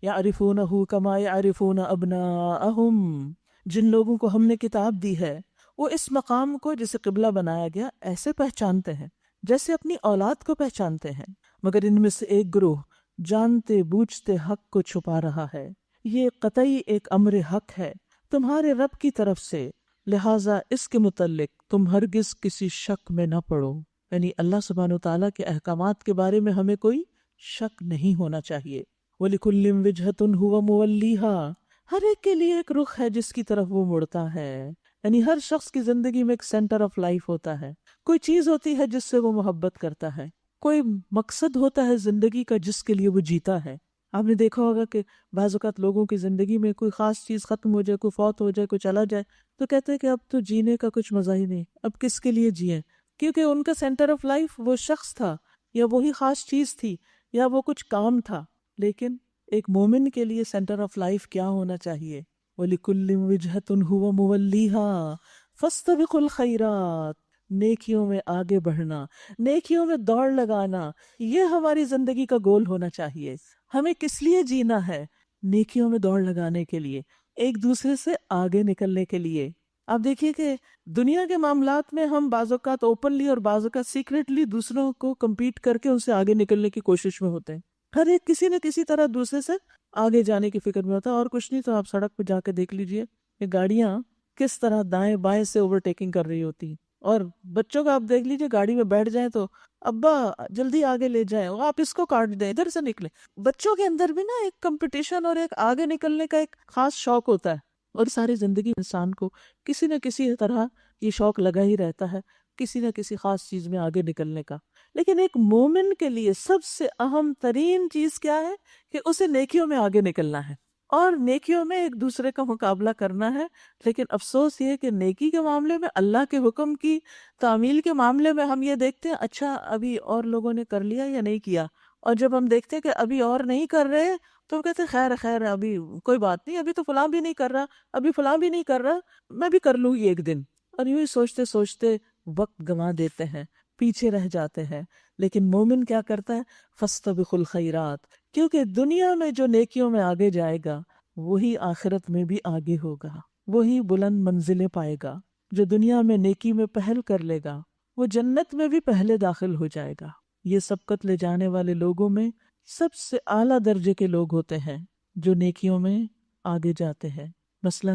S1: یعرفونہ کما یعرفون ابناءہم، جن لوگوں کو ہم نے کتاب دی ہے وہ اس مقام کو جسے قبلہ بنایا گیا ایسے پہچانتے ہیں جیسے اپنی اولاد کو پہچانتے ہیں، مگر ان میں سے ایک گروہ جانتے بوجھتے حق کو چھپا رہا ہے۔ یہ قطعی ایک امر حق ہے تمہارے رب کی طرف سے، لہٰذا اس کے متعلق تم ہرگز کسی شک میں نہ پڑو، یعنی اللہ سبحانہ وتعالیٰ کے احکامات کے بارے میں ہمیں کوئی شک نہیں ہونا چاہیے۔ وَلِكُلٍّ وِجْهَةٌ هُوَ مُوَلِّيهَا، ہر ایک کے لیے ایک رخ ہے جس کی طرف وہ مڑتا ہے، یعنی ہر شخص کی زندگی میں ایک سینٹر آف لائف ہوتا ہے، کوئی چیز ہوتی ہے جس سے وہ محبت کرتا ہے، کوئی مقصد ہوتا ہے زندگی کا جس کے لیے وہ جیتا ہے۔ آپ نے دیکھا ہوگا کہ بعض اوقات لوگوں کی زندگی میں کوئی خاص چیز ختم ہو جائے، کوئی فوت ہو جائے، کوئی چلا جائے، تو کہتے ہیں کہ اب تو جینے کا کچھ مزہ ہی نہیں، اب کس کے لیے جئیں، کیونکہ ان کا سینٹر آف لائف وہ شخص تھا، یا وہی خاص چیز تھی، یا وہ کچھ کام تھا۔ لیکن ایک مومن کے لیے سینٹر آف لائف کیا ہونا چاہیے؟ وَلِكُلٍّ وِجْهَةٌ هُوَ مُوَلِّيهَا فَاسْتَبِقُوا الْخَيْرَاتِ، نیکیوں میں آگے بڑھنا، نیکیوں میں دوڑ لگانا، یہ ہماری زندگی کا گول ہونا چاہیے۔ ہمیں کس لیے جینا ہے؟ نیکیوں میں دوڑ لگانے کے لیے، ایک دوسرے سے آگے نکلنے کے لیے۔ آپ دیکھیے کہ دنیا کے معاملات میں ہم بعض اوقات اوپنلی اور بعض اوقات سیکریٹلی دوسروں کو کمپیٹ کر کے ان سے آگے نکلنے کی کوشش میں ہوتے ہیں، ہر ایک کسی نہ کسی طرح دوسرے سے آگے جانے کی فکر میں ہوتا ہے، اور کچھ نہیں تو آپ سڑک پہ جا کے دیکھ لیجئے کہ گاڑیاں کس طرح دائیں بائیں سے اوورٹیکنگ کر رہی ہوتی ہیں، اور بچوں کا آپ دیکھ لیجئے گاڑی میں بیٹھ جائیں تو ابا جلدی آگے لے جائیں، آپ اس کو کاٹ دیں، ادھر سے نکلیں۔ بچوں کے اندر بھی نا ایک کمپٹیشن اور ایک آگے نکلنے کا ایک خاص شوق ہوتا ہے، اور ساری زندگی انسان کو کسی نہ کسی طرح یہ شوق لگا ہی رہتا ہے، کسی نہ کسی خاص چیز میں آگے نکلنے کا۔ لیکن ایک مومن کے لیے سب سے اہم ترین چیز کیا ہے کہ اسے نیکیوں میں آگے نکلنا ہے، اور نیکیوں میں ایک دوسرے کا مقابلہ کرنا ہے۔ لیکن افسوس یہ کہ نیکی کے معاملے میں، اللہ کے حکم کی تعمیل کے معاملے میں ہم یہ دیکھتے ہیں اچھا ابھی اور لوگوں نے کر لیا یا نہیں کیا، اور جب ہم دیکھتے ہیں کہ ابھی اور نہیں کر رہے تو ہم کہتے ہیں خیر خیر ابھی کوئی بات نہیں، ابھی تو فلاں بھی نہیں کر رہا، ابھی فلاں بھی نہیں کر رہا، میں بھی کر لوں گی ایک دن. اور یوں ہی سوچتے سوچتے وقت گنوا دیتے ہیں، پیچھے رہ جاتے ہیں. لیکن مومن کیا کرتا ہے؟ فاستبقوا الخیرات، کیونکہ دنیا میں جو نیکیوں میں آگے جائے گا وہی آخرت میں بھی آگے ہوگا، وہی بلند منزلیں پائے گا. جو دنیا میں نیکی میں پہل کر لے گا وہ جنت میں بھی پہلے داخل ہو جائے گا. یہ سبقت لے جانے والے لوگوں میں سب سے اعلیٰ درجے کے لوگ ہوتے ہیں جو نیکیوں میں آگے جاتے ہیں. مثلا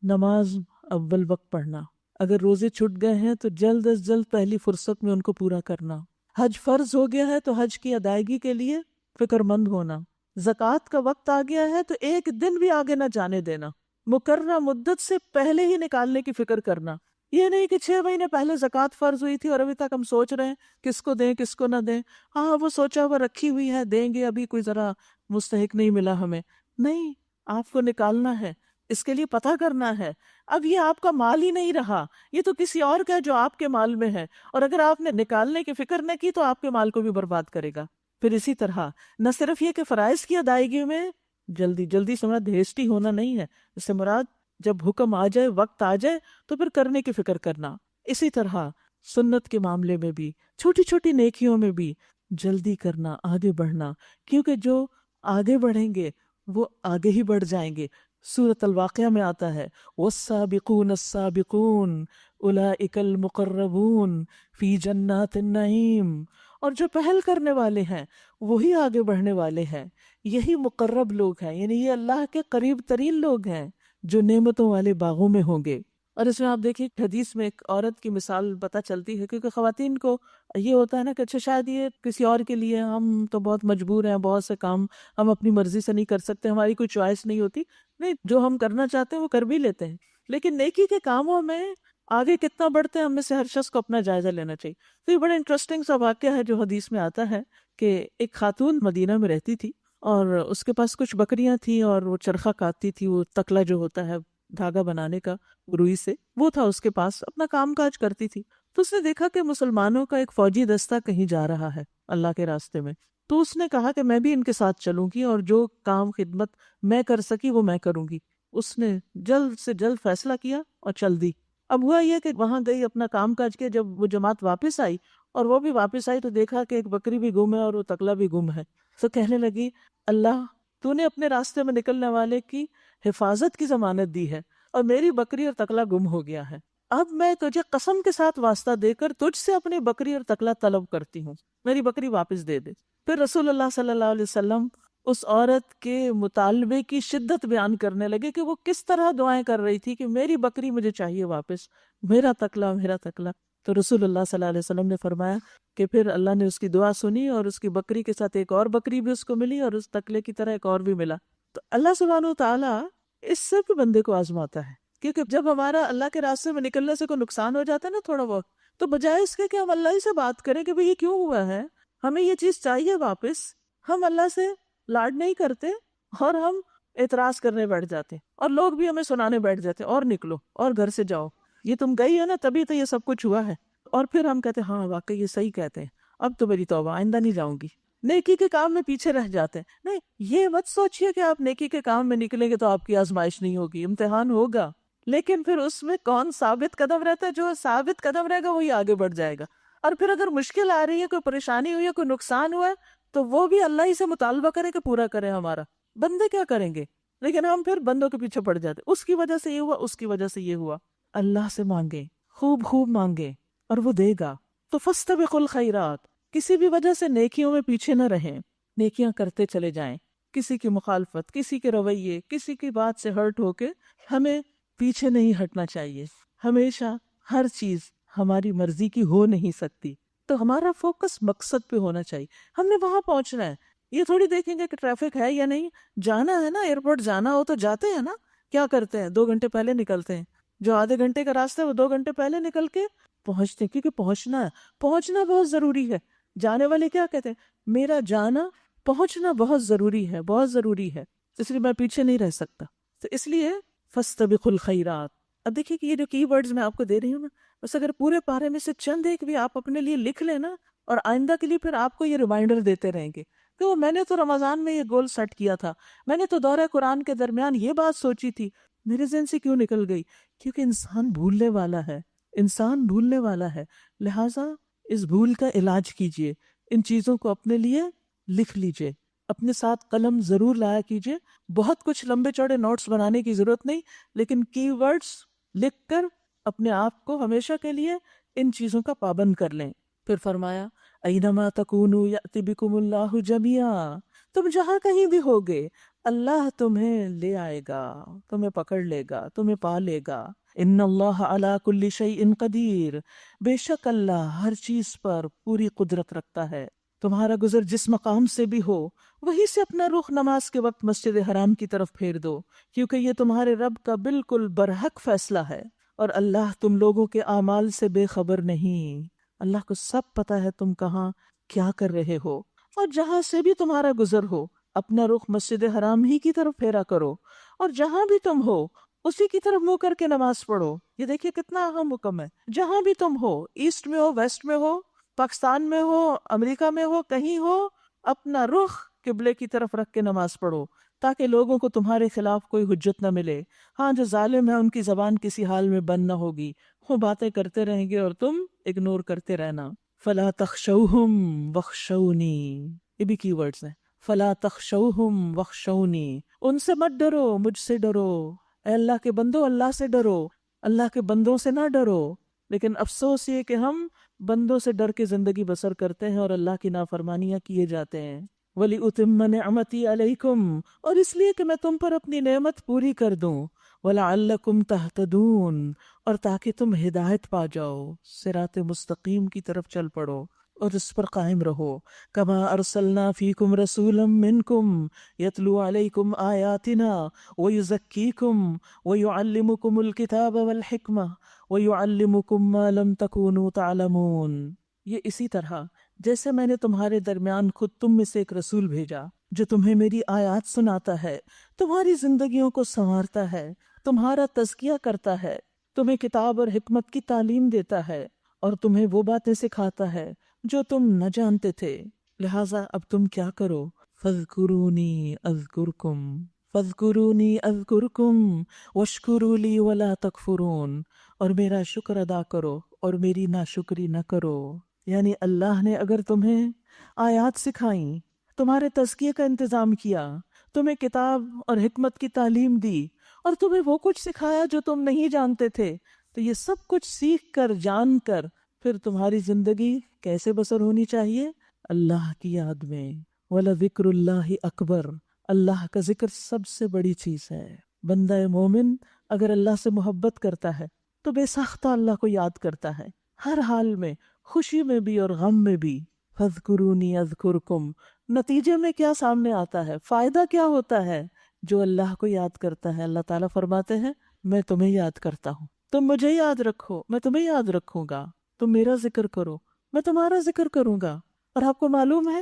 S1: نماز اول وقت پڑھنا، اگر روزے چھٹ گئے ہیں تو جلد از جلد پہلی فرصت میں ان کو پورا کرنا. حج فرض ہو گیا ہے تو حج کی ادائیگی کے لیے فکر مند ہونا. زکوٰۃ کا وقت آ گیا ہے تو ایک دن بھی آگے نہ جانے دینا، مقررہ مدت سے پہلے ہی نکالنے کی فکر کرنا. یہ نہیں کہ 6 مہینے پہلے زکوٰۃ فرض ہوئی تھی اور ابھی تک ہم سوچ رہے ہیں کس کو دیں کس کو نہ دیں. ہاں وہ سوچا ہوا رکھی ہوئی ہے، دیں گے، ابھی کوئی ذرا مستحق نہیں ملا ہمیں. نہیں، آپ کو نکالنا ہے، اس کے لیے پتہ کرنا ہے. اب یہ آپ کا مال ہی نہیں رہا، یہ تو کسی اور کا ہے جو آپ کے مال میں ہے، اور اگر آپ نے نکالنے کی فکر نہ کی تو آپ کے مال کو بھی برباد کرے گا. پھر اسی طرح نہ صرف یہ کہ فرائض کی ادائیگی میں جلدی جلدی سے مراد ہیسٹی ہونا نہیں ہے، اس سے مراد جب حکم آ جائے، وقت آ جائے تو پھر کرنے کی فکر کرنا. اسی طرح سنت کے معاملے میں بھی، چھوٹی چھوٹی نیکیوں میں بھی جلدی کرنا، آگے بڑھنا، کیونکہ جو آگے بڑھیں گے وہ آگے ہی بڑھ جائیں گے. سورۃ الواقعہ میں آتا ہے والسابقون السابقون اولئک المقربون فی جنات النعیم. اور جو پہل کرنے والے ہیں وہی آگے بڑھنے والے ہیں، یہی مقرب لوگ ہیں، یعنی یہ اللہ کے قریب ترین لوگ ہیں جو نعمتوں والے باغوں میں ہوں گے. اور اس میں آپ دیکھیں حدیث میں ایک عورت کی مثال پتہ چلتی ہے، کیونکہ خواتین کو یہ ہوتا ہے نا کہ اچھا شاید یہ کسی اور کے لیے، ہم تو بہت مجبور ہیں، بہت سے کام ہم اپنی مرضی سے نہیں کر سکتے، ہماری کوئی چوائس نہیں ہوتی. نہیں، جو ہم کرنا چاہتے ہیں وہ کر بھی لیتے ہیں، لیکن نیکی کے کاموں میں آگے کتنا بڑھتے ہیں ہم میں سے ہر شخص کو اپنا جائزہ لینا چاہیے. تو یہ بڑا انٹرسٹنگ سا واقعہ ہے جو حدیث میں آتا ہے کہ ایک خاتون مدینہ میں رہتی تھی اور اس کے پاس کچھ بکریاں تھیں اور وہ چرخہ کاٹتی تھی، وہ تکلا جو ہوتا ہے دھاگا بنانے کا روئی سے، وہ تھا اس کے پاس، اپنا کام کاج کرتی تھی. تو اس نے دیکھا کہ مسلمانوں کا ایک فوجی دستہ کہیں جا رہا ہے اللہ کے راستے میں. تو اس نے کہا کہ میں بھی ان کے ساتھ چلوں گی اور جو کام خدمت میں کر سکی وہ میں کروں گی. اس نے جلد سے جلد فیصلہ کیا اور چل دی. اب ہوا یہ کہ وہاں گئی، اپنا کام کاج کیا. جب وہ جماعت واپس آئی اور وہ بھی واپس آئی تو دیکھا کہ ایک بکری بھی گم ہے اور وہ تکلا بھی گم ہے. تو کہنے لگی اللہ تو نے اپنے راستے میں نکلنے والے کی حفاظت کی ضمانت دی ہے اور میری بکری اور تکلا گم ہو گیا ہے. اب میں تجھے قسم کے ساتھ واسطہ دے کر تجھ سے اپنی بکری اور تکلا طلب کرتی ہوں، میری بکری واپس دے دے. پھر رسول اللہ صلی اللہ علیہ وسلم اس عورت کے مطالبے کی شدت بیان کرنے لگے کہ وہ کس طرح دعائیں کر رہی تھی کہ میری بکری مجھے چاہیے واپس، میرا تکلا میرا تکلا. تو رسول اللہ صلی اللہ علیہ وسلم نے فرمایا کہ پھر اللہ نے اس کی دعا سنی اور اس کی بکری کے ساتھ ایک اور بکری بھی اس کو ملی اور اس تکلے کی طرح ایک اور بھی ملا. تو اللہ سبحانہ و تعالیٰ اس سے بھی بندے کو آزماتا ہے، کیونکہ جب ہمارا اللہ کے راستے میں نکلنے سے کوئی نقصان ہو جاتا ہے نا تھوڑا بہت، تو بجائے اس کے کہ ہم اللہ ہی سے بات کریں کہ بھئی یہ کیوں ہوا ہے، ہمیں یہ چیز چاہیے واپس، ہم اللہ سے لاڈ نہیں کرتے اور ہم اعتراض کرنے بیٹھ جاتے ہیں اور لوگ بھی ہمیں سنانے بیٹھ جاتے ہیں اور نکلو اور گھر سے جاؤ، یہ تم گئی ہو نا تبھی تو یہ سب کچھ ہوا ہے. اور پھر ہم کہتے ہیں ہاں واقعی یہ صحیح کہتے ہیں، اب تو میری توبہ، آئندہ نہیں جاؤں گی. نیکی کے کام میں پیچھے رہ جاتے ہیں. نہیں، یہ مت سوچئے کہ آپ نیکی کے کام میں نکلیں گے تو آپ کی آزمائش نہیں ہوگی، امتحان ہوگا، لیکن پھر اس میں کون ثابت قدم رہتا ہے؟ جو ثابت قدم رہے گا وہی آگے بڑھ جائے گا. اور پھر اگر مشکل آ رہی ہے، کوئی پریشانی ہوئی ہے، کوئی نقصان ہوا ہے، تو وہ بھی اللہ ہی سے مطالبہ کرے کہ پورا کرے ہمارا. بندے کیا کریں گے؟ لیکن ہم پھر بندوں کے پیچھے پڑ جاتے، اس کی وجہ سے یہ ہوا، اس کی وجہ سے یہ ہوا. اللہ سے مانگیں، خوب خوب مانگیں اور وہ دے گا. تو فاستبقوا الخیرات، کسی بھی وجہ سے نیکیوں میں پیچھے نہ رہیں، نیکیاں کرتے چلے جائیں. کسی کی مخالفت، کسی کے رویے، کسی کی بات سے ہرٹ ہو کے ہمیں پیچھے نہیں ہٹنا چاہیے. ہمیشہ ہر چیز ہماری مرضی کی ہو نہیں سکتی، تو ہمارا فوکس مقصد پہ ہونا چاہیے. ہم نے وہاں پہنچنا ہے، یہ تھوڑی دیکھیں گے کہ ٹریفک ہے یا نہیں. جانا ہے نا، ایئرپورٹ جانا ہو تو جاتے ہیں نا. کیا کرتے ہیں؟ 2 گھنٹے پہلے نکلتے ہیں. جو آدھے گھنٹے کا راستہ ہے وہ 2 گھنٹے پہلے نکل کے پہنچتے ہیں، کیونکہ پہنچنا ہے، پہنچنا بہت ضروری ہے. جانے والے کیا کہتے ہیں؟ میرا جانا، پہنچنا بہت ضروری ہے، بہت ضروری ہے، اس لیے میں پیچھے نہیں رہ سکتا. تو اس لیے فاستبقوا الخیرات. اب دیکھیے کہ یہ جو کی ورڈز میں آپ کو دے رہی ہوں نا، بس اگر پورے پارے میں سے چند ایک بھی آپ اپنے لیے لکھ لیں نا، اور آئندہ کے لیے پھر آپ کو یہ ریمائنڈر دیتے رہیں گے. کہ میں نے تو رمضان میں یہ گول سیٹ کیا تھا، میں نے تو دورہ قرآن کے درمیان یہ بات سوچی تھی، میرے ذہن سے کیوں نکل گئی؟ کیونکہ انسان بھولنے والا ہے، انسان بھولنے والا ہے، لہٰذا اس بھول کا علاج کیجئے، ان چیزوں کو اپنے لیے لکھ لیجئے، اپنے ساتھ قلم ضرور لایا کیجئے، بہت کچھ لمبے چوڑے نوٹس بنانے کی ضرورت نہیں، لیکن کی ورڈز لکھ کر اپنے آپ کو ہمیشہ کے لیے ان چیزوں کا پابند کر لیں۔ پھر فرمایا اینما تکونوا یأتی بکم اللہ جمیعا، تم جہاں کہیں بھی ہوگے اللہ تمہیں لے آئے گا، تمہیں پکڑ لے گا، تمہیں پا لے گا۔ ان اللہ علی کل شیء قدیر، بے شک اللہ ہر چیز پر پوری قدرت رکھتا ہے۔ تمہارا گزر جس مقام سے بھی ہو وہیں سے اپنا رخ نماز کے وقت مسجد حرام کی طرف پھیر دو، کیونکہ یہ تمہارے رب کا بالکل برحق فیصلہ ہے، اور اللہ تم لوگوں کے اعمال سے بے خبر نہیں۔ اللہ کو سب پتا ہے تم کہاں کیا کر رہے ہو، اور جہاں سے بھی تمہارا گزر ہو اپنا رخ مسجد حرام ہی کی طرف پھیرا کرو، اور جہاں بھی تم ہو اسی کی طرف منہ کر کے نماز پڑھو۔ یہ دیکھیے کتنا اہم حکم ہے، جہاں بھی تم ہو، ایسٹ میں ہو، ویسٹ میں ہو، پاکستان میں ہو، امریکہ میں ہو، کہیں ہو، اپنا رخ قبلے کی طرف رکھ کے نماز پڑھو، تاکہ لوگوں کو تمہارے خلاف کوئی حجت نہ ملے۔ ہاں جو ظالم ہے ان کی زبان کسی حال میں بند نہ ہوگی، وہ باتیں کرتے رہیں گے اور تم اگنور کرتے رہنا۔ فلا تخشوہم وخشونی، یہ بھی کی ورڈز ہیں، فلا تخشوہم وخشونی، ان سے مت ڈرو، مجھ سے ڈرو۔ اے اللہ کے بندو اللہ سے ڈرو، اللہ کے بندوں سے نہ ڈرو۔ لیکن افسوس یہ کہ ہم بندوں سے ڈر کے زندگی بسر کرتے ہیں اور اللہ کی نافرمانیاں کیے جاتے ہیں۔ وَلِأُتِمَّ نِعْمَتِي عَلَيْكُمْ، اور اس لیے کہ میں تم پر اپنی نعمت پوری کر دوں، وَلَعَلَّكُمْ تَهْتَدُونَ، اور تاکہ تم ہدایت پا جاؤ، صراط مستقیم کی طرف چل پڑو اور اس پر قائم رہو۔ کما ارسلنا فیکم رسولا منکم یتلو علیکم آیاتنا ویزکیکم ویعلمکم الکتاب والحکمہ ویعلمکم ما لم تکونوا تعلمون۔ یہ اسی طرح جیسے میں نے تمہارے درمیان خود تم میں سے ایک رسول بھیجا جو تمہیں میری آیات سناتا ہے، تمہاری زندگیوں کو سنوارتا ہے، تمہارا تزکیہ کرتا ہے، تمہیں کتاب اور حکمت کی تعلیم دیتا ہے، اور تمہیں وہ باتیں سکھاتا ہے جو تم نہ جانتے تھے۔ لہٰذا اب تم کیا کرو؟ فَاذْكُرُونِي أَذْكُرْكُمْ فَاذْكُرُونِي أَذْكُرْكُمْ وَاشْكُرُوا لِي وَلَا تَكْفُرُونَ، اور میرا شکر ادا کرو اور میری ناشکری نہ کرو۔ یعنی اللہ نے اگر تمہیں آیات سکھائیں، تمہارے تزکیے کا انتظام کیا، تمہیں کتاب اور حکمت کی تعلیم دی، اور تمہیں وہ کچھ سکھایا جو تم نہیں جانتے تھے، تو یہ سب کچھ سیکھ کر جان کر پھر تمہاری زندگی کیسے بسر ہونی چاہیے؟ اللہ کی یاد میں۔ وَلَذِكْرُ اللَّهِ أَكْبَرُ، اللہ کا ذکر سب سے بڑی چیز ہے۔ بندہ مومن اگر اللہ سے محبت کرتا ہے تو بے ساختہ اللہ کو یاد کرتا ہے، ہر حال میں، خوشی میں بھی اور غم میں بھی۔ فَاذْكُرُونِي أَذْكُرْكُمْ، نتیجے میں کیا سامنے آتا ہے، فائدہ کیا ہوتا ہے؟ جو اللہ کو یاد کرتا ہے اللہ تعالیٰ فرماتے ہیں میں تمہیں یاد کرتا ہوں، تم مجھے یاد رکھو میں تمہیں یاد رکھوں گا، تم میرا ذکر کرو میں تمہارا ذکر کروں گا۔ اور آپ کو معلوم ہے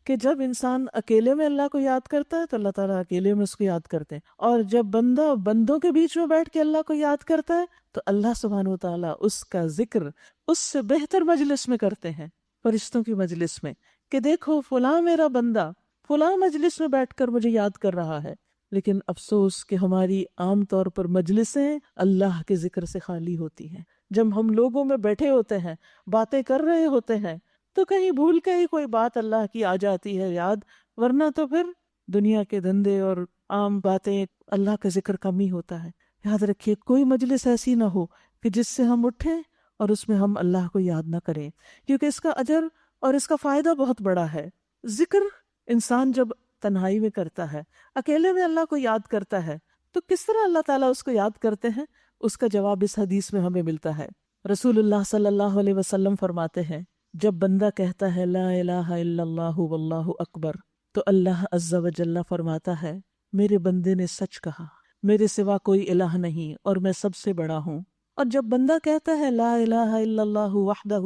S1: کہ جب انسان اکیلے میں اللہ کو یاد کرتا ہے تو اللہ تعالیٰ اکیلے میں اس کو یاد کرتے ہیں، اور جب بندہ بندوں کے بیچ میں بیٹھ کے اللہ کو یاد کرتا ہے تو اللہ سبحانہ و تعالیٰ اس کا ذکر اس سے بہتر مجلس میں کرتے ہیں، فرشتوں کی مجلس میں، کہ دیکھو فلاں میرا بندہ فلاں مجلس میں بیٹھ کر مجھے یاد کر رہا ہے۔ لیکن افسوس کہ ہماری عام طور پر مجلسیں اللہ کے ذکر سے خالی ہوتی ہیں۔ جب ہم لوگوں میں بیٹھے ہوتے ہیں، باتیں کر رہے ہوتے ہیں، تو کہیں بھول کے ہی کوئی بات اللہ کی آ جاتی ہے یاد، ورنہ تو پھر دنیا کے دھندے اور عام باتیں، اللہ کا ذکر کم ہی ہوتا ہے۔ یاد رکھیے کوئی مجلس ایسی نہ ہو کہ جس سے ہم اٹھیں اور اس میں ہم اللہ کو یاد نہ کریں، کیونکہ اس کا اجر اور اس کا فائدہ بہت بڑا ہے۔ ذکر انسان جب تنہائی میں کرتا ہے، اکیلے میں اللہ کو یاد کرتا ہے، تو کس طرح اللہ تعالیٰ اس کو یاد کرتے ہیں؟ اس کا جواب اس حدیث میں ہمیں ملتا ہے۔ رسول اللہ صلی اللہ علیہ وسلم فرماتے ہیں جب بندہ کہتا ہے لا الہ الا اللہ واللہ اکبر، تو اللہ عز و جل فرماتا ہے میرے بندے نے سچ کہا، میرے سوا کوئی الہ نہیں اور میں سب سے بڑا ہوں۔ اور جب بندہ کہتا ہے لا الہ الا اللہ وحدہ،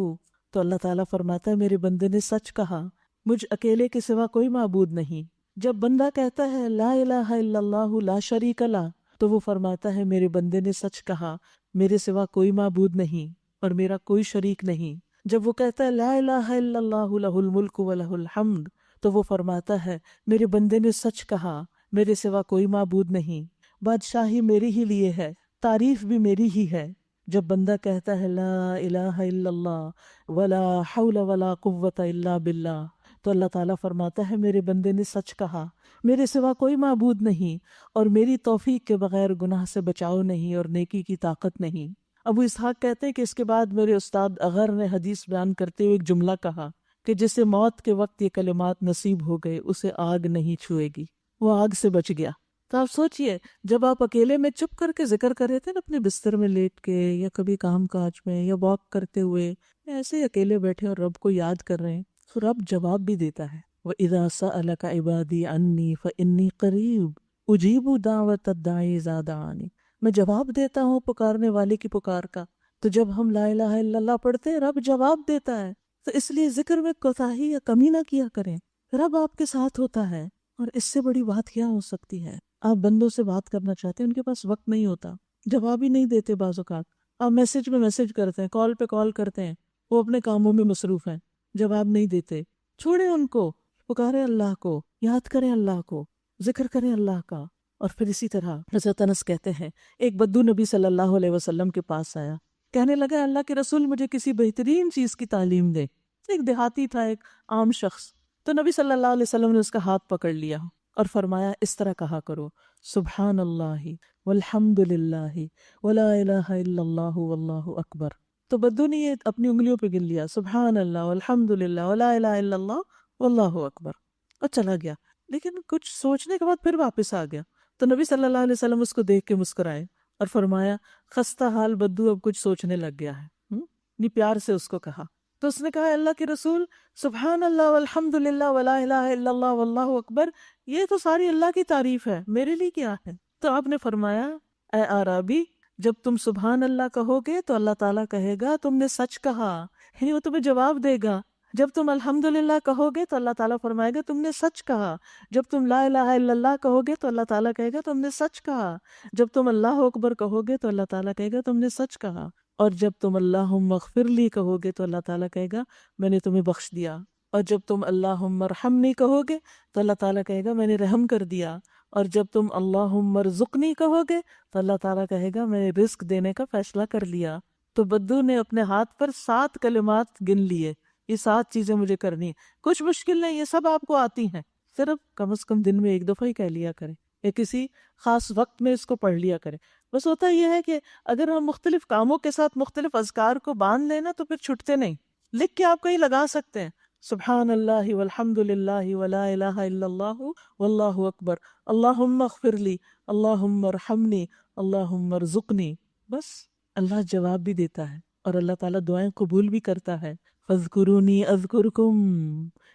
S1: تو اللہ تعالیٰ فرماتا ہے میرے بندے نے سچ کہا، مجھ اکیلے کے سوا کوئی معبود نہیں۔ جب بندہ کہتا ہے لا الہ الا اللہ لا شریک لہ، تو وہ فرماتا ہے میرے بندے نے سچ کہا، میرے سوا کوئی معبود نہیں اور میرا کوئی شریک نہیں۔ جب وہ کہتا ہے لا الہ الا اللہ لہ الملک و لہ الحمد، تو وہ فرماتا ہے میرے بندے نے سچ کہا، میرے سوا کوئی معبود نہیں، بادشاہی میری ہی لیے ہے، تعریف بھی میری ہی ہے۔ جب بندہ کہتا ہے لا الہ الا اللہ ولا حول ولا قوت الا باللہ، تو اللہ تعالیٰ فرماتا ہے میرے بندے نے سچ کہا، میرے سوا کوئی معبود نہیں، اور میری توفیق کے بغیر گناہ سے بچاؤ نہیں اور نیکی کی طاقت نہیں۔ ابو اسحاق کہتے ہیں کہ اس کے بعد میرے استاد اغر نے حدیث بیان کرتے ہوئے ایک جملہ کہا کہ جسے موت کے وقت یہ کلمات نصیب ہو گئے اسے آگ نہیں چھوئے گی، وہ آگ سے بچ گیا۔ تو آپ سوچئے جب آپ اکیلے میں چپ کر کے ذکر کر رہے تھے نا، اپنے بستر میں لیٹ کے یا کبھی کام کاج میں یا واک کرتے ہوئے، ایسے ہی اکیلے بیٹھے اور رب کو یاد کر رہے ہیں، تو رب جواب بھی دیتا ہے۔ وَإِذَا سَأَلَكَ عِبَادِي عَنِّي فَإِنِّي قَرِيبٌ أُجِيبُ دَعْوَةَ الدَّاعِ إِذَا دَعَانِ، میں جواب دیتا ہوں پکارنے والے کی پکار کا۔ تو جب ہم لا الہ الا اللہ پڑھتے ہیں رب جواب دیتا ہے، تو اس لیے ذکر میں کوتاہی یا کمی نہ کیا کریں، رب آپ کے ساتھ ہوتا ہے۔ اور اس سے بڑی بات کیا ہو سکتی ہے؟ آپ بندوں سے بات کرنا چاہتے ہیں، ان کے پاس وقت نہیں ہوتا، جواب ہی نہیں دیتے، بعض اوقات آپ میسج میں میسج کرتے ہیں، کال پہ کال کرتے ہیں، وہ اپنے کاموں میں مصروف ہیں، جواب نہیں دیتے، چھوڑیں ان کو، پکاریں اللہ کو، یاد کریں اللہ کو، ذکر کریں اللہ کا۔ اور پھر اسی طرح حضرت انس کہتے ہیں ایک بدو نبی صلی اللہ علیہ وسلم کے پاس آیا، کہنے لگا اللہ کے رسول مجھے کسی بہترین چیز کی تعلیم دے۔ ایک دیہاتی تھا، ایک عام شخص، تو نبی صلی اللہ علیہ وسلم نے اس کا ہاتھ پکڑ لیا اور فرمایا اس طرح کہا کرو سبحان اللہ والحمد للہ ولا الہ الا اللہ واللہ اکبر۔ تو بدو نے یہ اپنی انگلیوں پہ گن لیا، سبحان اللہ والحمد للہ ولا الہ الا اللہ واللہ اکبر، اور چلا گیا۔ لیکن کچھ سوچنے کے بعد پھر واپس آ گیا، تو نبی صلی اللہ علیہ وسلم اس کو دیکھ کے مسکرائے اور فرمایا خستہ حال بدو اب کچھ سوچنے لگ گیا ہے، نہیں پیار سے اس کو کہا۔ تو اس نے کہا اللہ کے رسول سبحان اللہ والحمد للہ ولا الہ الا اللہ واللہ اکبر، یہ تو ساری اللہ کی تعریف ہے، میرے لیے کیا ہے؟ تو آپ نے فرمایا اے آرابی، جب تم سبحان اللہ کہو گے تو اللہ تعالیٰ کہے گا تم نے سچ کہا، یعنی وہ تمہیں جواب دے گا۔ جب تم الحمدللہ کہو گے تو اللہ تعالیٰ فرمائے گا تم نے سچ کہا۔ جب تم لا الہ الا اللہ کہو گے تو اللہ تعالیٰ کہے گا تم نے سچ کہا۔ جب تم اللہ اکبر کہو گے تو اللہ تعالیٰ کہے گا تم نے سچ کہا۔ اور جب تم اللہم اغفر لی کہو گے تو اللہ تعالیٰ کہے گا میں نے تمہیں بخش دیا۔ اور جب تم اللہم ارحمنی کہو گے تو اللہ تعالیٰ کہے گا میں نے رحم کر دیا۔ اور جب تم اللہم ارزقنی کہو گے تو اللہ تعالیٰ کہے گا میں نے رزق دینے کا فیصلہ کر لیا۔ تو بدو نے اپنے ہاتھ پر 7 کلمات گن لیے، یہ 7 چیزیں مجھے کرنی ہیں، کچھ مشکل نہیں، یہ سب آپ کو آتی ہیں، صرف کم از کم دن میں 1 دفعہ ہی کہہ لیا کریں یا کسی خاص وقت میں اس کو پڑھ لیا کریں۔ بس ہوتا یہ ہے کہ اگر ہم مختلف کاموں کے ساتھ مختلف اذکار کو باندھ لینا تو پھر چھٹتے نہیں، لکھ کے آپ کہیں لگا سکتے ہیں سبحان اللہ والحمد للہ ولا الہ الا اللہ واللہ اکبر، اللہم اغفر لی، اللہم ارحمنی، اللہم ارزقنی، بس اللہ جواب بھی دیتا ہے اور اللہ تعالیٰ دعائیں قبول بھی کرتا ہے۔ فاذکرونی اذکرکم،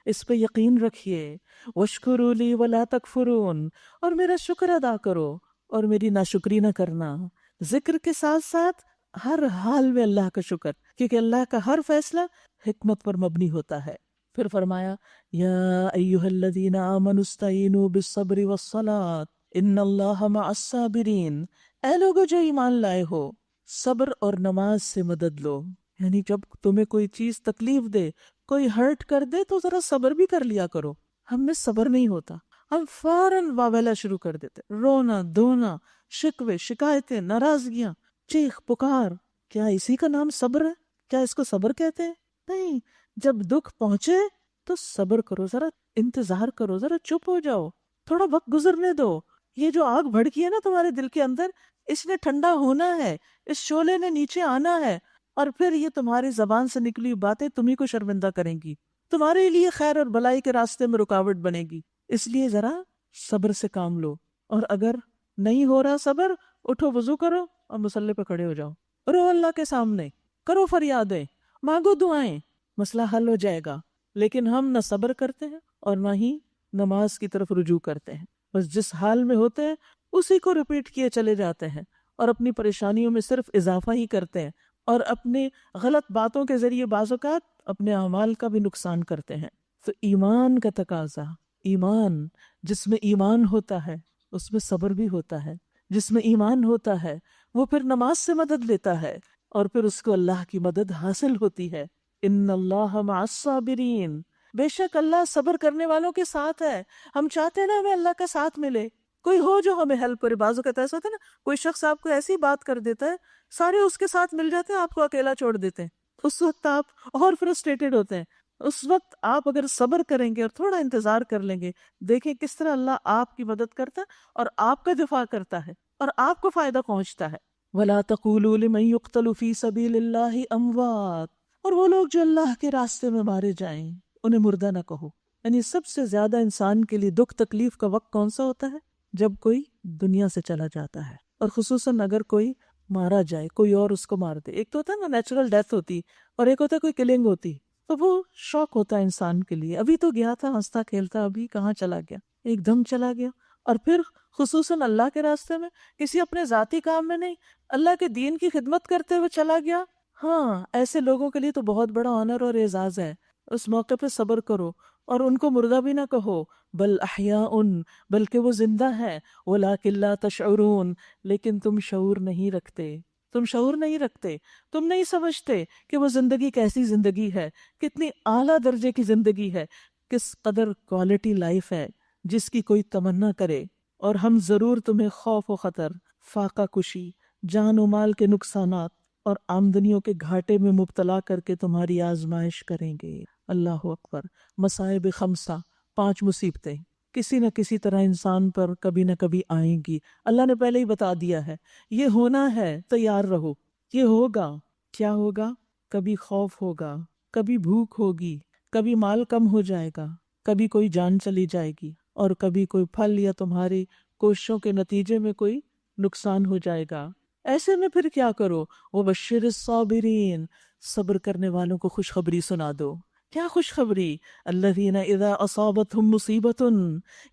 S1: اس پہ یقین رکھیے، واشکروا لی ولا تکفرون، اور میرا شکر ادا کرو اور میری ناشکری نہ کرنا۔ ذکر کے ساتھ ساتھ ہر حال میں اللہ کا شکر، کیونکہ اللہ کا ہر فیصلہ حکمت پر مبنی ہوتا ہے۔ پھر فرمایا یا ایہا الذین آمنوا استعینوا بالصبر والصلاۃ ان اللہ مع الصابرین، اے لوگو جو ایمان لائے ہو، صبر اور نماز سے مدد لو، یعنی جب تمہیں کوئی چیز تکلیف دے، کوئی ہرٹ کر دے تو ذرا صبر بھی کر لیا کرو۔ ہم میں صبر نہیں ہوتا، ہم فوراً واویلا شروع کر دیتے، رونا دھونا، شکوے شکایتیں ناراضگیاں، چیخ پکار۔ کیا اسی کا نام صبر ہے؟ کیا اس کو صبر کہتے ہیں؟ نہیں، جب دکھ پہنچے تو صبر کرو، ذرا انتظار کرو، ذرا چپ ہو جاؤ، تھوڑا وقت گزرنے دو۔ یہ جو آگ بھڑکی ہے نا تمہارے دل کے اندر، اس نے ٹھنڈا ہونا ہے، اس شعلے نے نیچے آنا ہے، اور پھر یہ تمہاری زبان سے نکلی ہوئی باتیں تمہیں کو شرمندہ کریں گی، تمہارے لیے خیر اور بھلائی کے راستے میں رکاوٹ بنے گی۔ اس لیے ذرا صبر سے کام لو، اور اگر نہیں ہو رہا صبر، اٹھو وضو کرو اور مصلی پہ کھڑے ہو جاؤ، رو اللہ کے سامنے، کرو فریادیں، مانگو دعائیں، مسئلہ حل ہو جائے گا۔ لیکن ہم نہ صبر کرتے ہیں اور نہ ہی نماز کی طرف رجوع کرتے ہیں، بس جس حال میں ہوتے ہیں اسی کو ریپیٹ کیے چلے جاتے ہیں اور اپنی پریشانیوں میں صرف اضافہ ہی کرتے ہیں، اور اپنے غلط باتوں کے ذریعے بعض اوقات اپنے اعمال کا بھی نقصان کرتے ہیں۔ تو ایمان کا تقاضا، ایمان، جس میں ایمان ہوتا ہے اس میں صبر بھی ہوتا ہے، جس میں ایمان ہوتا ہے وہ پھر نماز سے مدد لیتا ہے اور پھر اس کو اللہ کی مدد حاصل ہوتی ہے۔ ان اللہ مع الصابرین، بے شک اللہ صبر کرنے والوں کے ساتھ ہے. ہم چاہتے ہیں نا ہمیں اللہ کا ساتھ ملے، کوئی ہو جو ہمیں ہیلپ کرے. بعض اوقات ایسا ہوتا ہے نا، کوئی شخص آپ کو ایسی بات کر دیتا ہے، سارے اس کے ساتھ مل جاتے ہیں، آپ کو اکیلا چھوڑ دیتے ہیں. اس وقت آپ اور فرسٹریٹڈ ہوتے ہیں. اس وقت آپ اگر صبر کریں گے اور تھوڑا انتظار کر لیں گے، دیکھیں کس طرح اللہ آپ کی مدد کرتا ہے اور آپ کا دفاع کرتا ہے اور آپ کو فائدہ پہنچتا ہے. وَلَا تَقُولُوا لِمَن يُقْتَلُ فِي سَبِيلِ اللَّهِ أَمْوَاتٌ، اور وہ لوگ جو اللہ کے راستے میں مارے جائیں انہیں مردہ نہ کہو. یعنی سب سے زیادہ انسان کے لیے دکھ تکلیف کا وقت کون سا ہوتا ہے؟ جب کوئی دنیا سے چلا جاتا ہے، اور خصوصاً اگر کوئی مارا جائے، کوئی اور اس کو مار دے. ایک تو ہوتا ہے نا نیچرل ڈیتھ ہوتی، اور ایک ہوتا ہے کوئی کلنگ ہوتی. تو وہ شوق ہوتا ہے انسان کے لیے. ابھی تو گیا تھا ہنستا کھیلتا، ابھی کہاں چلا گیا، ایک دم چلا گیا. اور پھر خصوصاً اللہ کے راستے میں، کسی اپنے ذاتی کام میں نہیں، اللہ کے دین کی خدمت کرتے ہوئے چلا گیا. ہاں، ایسے لوگوں کے لیے تو بہت بڑا آنر اور اعزاز ہے. اس موقع پہ صبر کرو اور ان کو مردہ بھی نہ کہو. بل احیاء، بلکہ وہ زندہ ہے. ولیکن لا تشعرون، لیکن تم شعور نہیں رکھتے. تم شعور نہیں رکھتے، تم نہیں سمجھتے کہ وہ زندگی کیسی زندگی ہے، کتنی اعلیٰ درجے کی زندگی ہے، کس قدر کوالٹی لائف ہے جس کی کوئی تمنا کرے. اور ہم ضرور تمہیں خوف و خطر، فاقہ کشی، جان و مال کے نقصانات اور آمدنیوں کے گھاٹے میں مبتلا کر کے تمہاری آزمائش کریں گے. اللہ اکبر. مصائب خمسہ، 5 مصیبتیں کسی نہ کسی طرح انسان پر کبھی نہ کبھی آئیں گی. اللہ نے پہلے ہی بتا دیا ہے، یہ ہونا ہے، تیار رہو. یہ ہوگا. کیا ہوگا؟ کبھی خوف ہوگا، کبھی بھوک ہوگی، کبھی مال کم ہو جائے گا، کبھی کوئی جان چلی جائے گی، اور کبھی کوئی پھل یا تمہاری کوششوں کے نتیجے میں کوئی نقصان ہو جائے گا. ایسے میں پھر کیا کرو؟ وَبَشِّرِ الصَّابِرِينَ، صبر کرنے والوں کو خوشخبری سنا دو. کیا خوشخبری؟ الذین اذا اصابتہم مصیبت،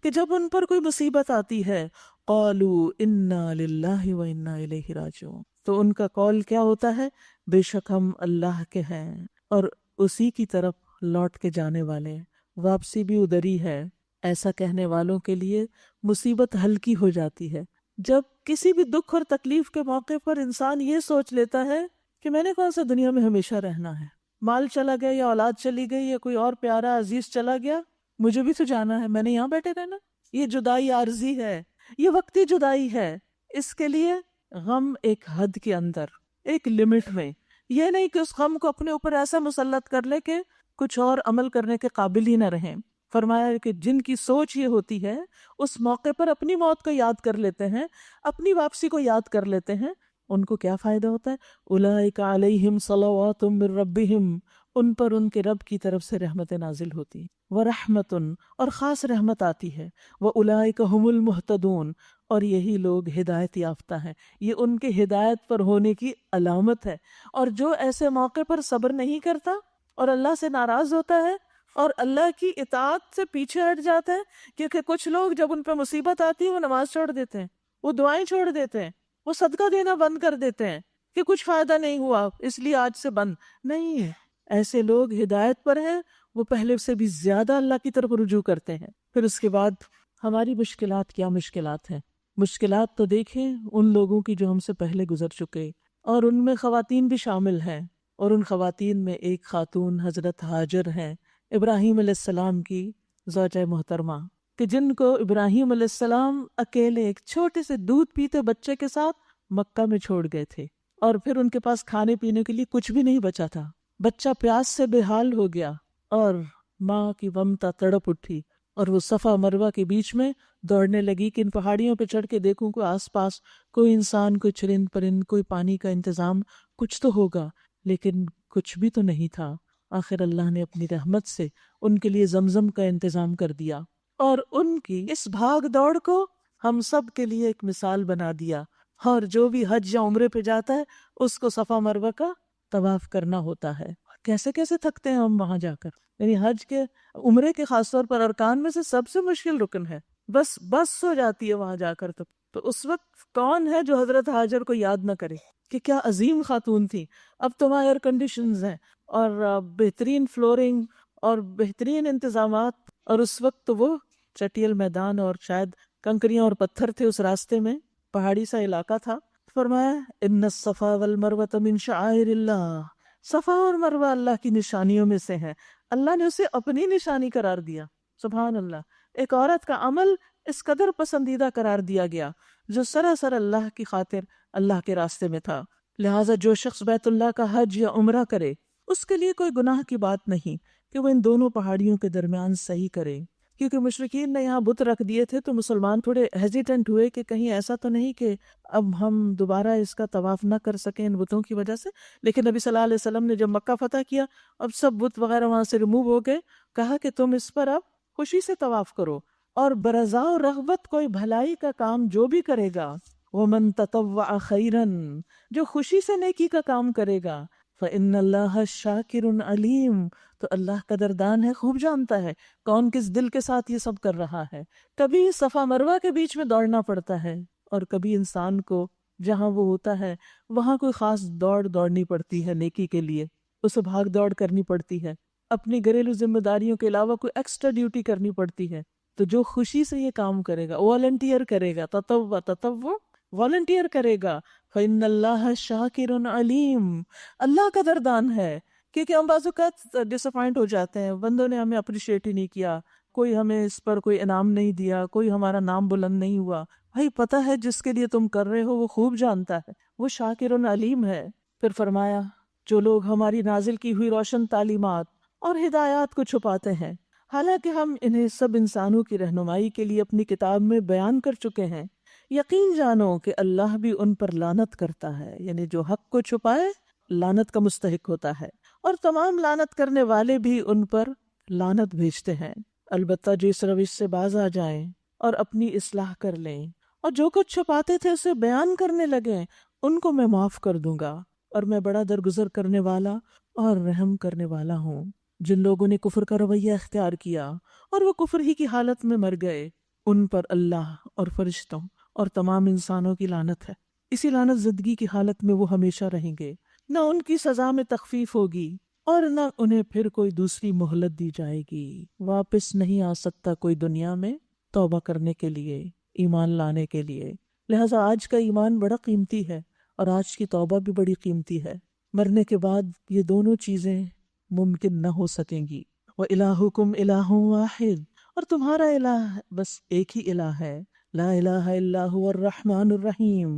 S1: کہ جب ان پر کوئی مصیبت آتی ہے، قالوا انا للہ و انا الیہ راجعون، تو ان کا قول کیا ہوتا ہے؟ بے شک ہم اللہ کے ہیں اور اسی کی طرف لوٹ کے جانے والے ہیں، واپسی بھی ادھر ہی ہے. ایسا کہنے والوں کے لیے مصیبت ہلکی ہو جاتی ہے. جب کسی بھی دکھ اور تکلیف کے موقع پر انسان یہ سوچ لیتا ہے کہ میں نے کون سا دنیا میں ہمیشہ رہنا ہے، مال چلا گیا یا اولاد چلی گئی یا کوئی اور پیارا عزیز چلا گیا، مجھے بھی تو جانا ہے، میں نے یہاں بیٹھے رہنا. یہ جدائی عارضی ہے، یہ وقتی جدائی ہے. اس کے لیے غم ایک حد کے اندر، ایک لمٹ میں. یہ نہیں کہ اس غم کو اپنے اوپر ایسا مسلط کر لے کہ کچھ اور عمل کرنے کے قابل ہی نہ رہیں. فرمایا کہ جن کی سوچ یہ ہوتی ہے اس موقع پر اپنی موت کو یاد کر لیتے ہیں، اپنی واپسی کو یاد کر لیتے ہیں. ان کو کیا فائدہ ہوتا ہے؟ اولئک علیہم صلوات من ربہم، ان پر ان کے رب کی طرف سے رحمت نازل ہوتی، ورحمت، اور خاص رحمت آتی ہے، واولئک هم المہتدون، اور یہی لوگ ہدایت یافتہ ہیں. یہ ان کے ہدایت پر ہونے کی علامت ہے. اور جو ایسے موقع پر صبر نہیں کرتا اور اللہ سے ناراض ہوتا ہے اور اللہ کی اطاعت سے پیچھے ہٹ جاتا ہے، کیونکہ کچھ لوگ جب ان پہ مصیبت آتی ہے وہ نماز چھوڑ دیتے ہیں، وہ دعائیں چھوڑ دیتے ہیں، وہ صدقہ دینا بند کر دیتے ہیں کہ کچھ فائدہ نہیں ہوا اس لیے آج سے بند. نہیں ہے، ایسے لوگ ہدایت پر ہیں، وہ پہلے سے بھی زیادہ اللہ کی طرف رجوع کرتے ہیں. پھر اس کے بعد ہماری مشکلات کیا مشکلات ہیں؟ مشکلات تو دیکھیں ان لوگوں کی جو ہم سے پہلے گزر چکے، اور ان میں خواتین بھی شامل ہیں. اور ان خواتین میں ایک خاتون حضرت ہاجر ہیں، ابراہیم علیہ السلام کی زوجہ محترمہ، کہ جن کو ابراہیم علیہ السلام اکیلے ایک چھوٹے سے دودھ پیتے بچے کے ساتھ مکہ میں چھوڑ گئے تھے، اور پھر ان کے پاس کھانے پینے کے لیے کچھ بھی نہیں بچا تھا. بچہ پیاس سے بے حال ہو گیا اور ماں کی ممتا تڑپ اٹھی، اور وہ صفا مروہ کے بیچ میں دوڑنے لگی کہ ان پہاڑیوں پہ چڑھ کے دیکھوں کوئی آس پاس کوئی انسان، کوئی چرند پرند، کوئی پانی کا انتظام کچھ تو ہوگا. لیکن کچھ بھی تو نہیں تھا. آخر اللہ نے اپنی رحمت سے ان کے لیے زمزم کا انتظام کر دیا، اور ان کی اس بھاگ دوڑ کو ہم سب کے لیے ایک مثال بنا دیا. اور جو بھی حج یا عمرے پہ جاتا ہے اس کو صفا مروہ کا طواف کرنا ہوتا ہے. کیسے کیسے تھکتے ہیں ہم وہاں جا کر. یعنی حج کے، عمرے کے خاص طور پر ارکان میں سے سب سے مشکل رکن ہے. بس ہو جاتی ہے وہاں جا کر. تو اس وقت کون ہے جو حضرت ہاجر کو یاد نہ کرے کہ کیا عظیم خاتون تھی. اب تو وہاں ایئر کنڈیشنز ہیں اور بہترین فلورنگ اور بہترین انتظامات، اور اس وقت تو وہ چٹیل میدان اور شاید کنکریاں اور پتھر تھے اس راستے میں، پہاڑی سا علاقہ تھا. فرمایا ان الصفا والمروہ من شعائر اللہ، صفا اور مروہ اللہ کی نشانیوں میں سے ہیں، اللہ نے اسے اپنی نشانی قرار دیا. سبحان اللہ. ایک عورت کا عمل اس قدر پسندیدہ قرار دیا گیا جو سراسر اللہ کی خاطر اللہ کے راستے میں تھا. لہٰذا جو شخص بیت اللہ کا حج یا عمرہ کرے اس کے لیے کوئی گناہ کی بات نہیں کہ وہ ان دونوں پہاڑیوں کے درمیان صحیح کرے. کیونکہ مشرکین نے یہاں بت رکھ دیے تھے تو مسلمان تھوڑے ہیزیٹنٹ ہوئے کہ کہیں ایسا تو نہیں کہ اب ہم دوبارہ اس کا طواف نہ کر سکیں ان بتوں کی وجہ سے. لیکن نبی صلی اللہ علیہ وسلم نے جب مکہ فتح کیا اب سب بت وغیرہ وہاں سے ریموو ہو گئے. کہا کہ تم اس پر اب خوشی سے طواف کرو اور برضا و رغبت کوئی بھلائی کا کام جو بھی کرے گا وَمَن تَطَوَّعَ خَيْرًا جو خوشی سے نیکی کا کام کرے گا فَإِنَّ اللَّهَ شَاكِرٌ عَلِيمٌ تو اللہ قدردان ہے، خوب جانتا ہے کون کس دل کے ساتھ یہ سب کر رہا ہے. کبھی صفا مروہ کے بیچ میں دوڑنا پڑتا ہے اور کبھی انسان کو جہاں وہ ہوتا ہے وہاں کوئی خاص دوڑنی پڑتی ہے نیکی کے لیے، اسے بھاگ دوڑ کرنی پڑتی ہے، اپنی گھریلو ذمہ داریوں کے علاوہ کوئی ایکسٹرا ڈیوٹی کرنی پڑتی ہے. تو جو خوشی سے یہ کام کرے گا، والنٹیئر کرے گا، تطوع والنٹیئر کرے گا، فَإِنَّ اللَّهَ شَاكِرٌ عَلِيمٌ اللہ قدردان ہے. کیونکہ ہم بعض اوقات ڈس اپوائنٹ ہو جاتے ہیں، بندوں نے ہمیں اپریشیٹ ہی نہیں کیا، کوئی ہمیں اس پر کوئی انعام نہیں دیا، کوئی ہمارا نام بلند نہیں ہوا. بھائی پتہ ہے جس کے لیے تم کر رہے ہو وہ خوب جانتا ہے، وہ شاکر علیم ہے. پھر فرمایا جو لوگ ہماری نازل کی ہوئی روشن تعلیمات اور ہدایات کو چھپاتے ہیں حالانکہ ہم انہیں سب انسانوں کی رہنمائی کے لیے اپنی کتاب میں بیان کر چکے ہیں، یقین جانو کہ اللہ بھی ان پر لعنت کرتا ہے. یعنی جو حق کو چھپائے لعنت کا مستحق ہوتا ہے، اور تمام لعنت کرنے والے بھی ان پر لعنت بھیجتے ہیں. البتہ جو اس روش سے باز آ جائیں اور اپنی اصلاح کر لیں اور جو کچھ چھپاتے تھے اسے بیان کرنے لگیں ان کو میں معاف کر دوں گا، اور میں بڑا درگزر کرنے والا اور رحم کرنے والا ہوں. جن لوگوں نے کفر کا رویہ اختیار کیا اور وہ کفر ہی کی حالت میں مر گئے ان پر اللہ اور فرشتوں اور تمام انسانوں کی لعنت ہے. اسی لعنت زدگی کی حالت میں وہ ہمیشہ رہیں گے، نہ ان کی سزا میں تخفیف ہوگی اور نہ انہیں پھر کوئی دوسری مہلت دی جائے گی. واپس نہیں آ سکتا کوئی دنیا میں توبہ کرنے کے لیے، ایمان لانے کے لیے. لہٰذا آج کا ایمان بڑا قیمتی ہے اور آج کی توبہ بھی بڑی قیمتی ہے. مرنے کے بعد یہ دونوں چیزیں ممکن نہ ہو سکیں گی. وَإِلَٰهُكُمْ إِلَٰهٌ وَاحِدٌ اور تمہارا الہ بس ایک ہی الہ ہے. لا الہ الا هو الرحمن الرحیم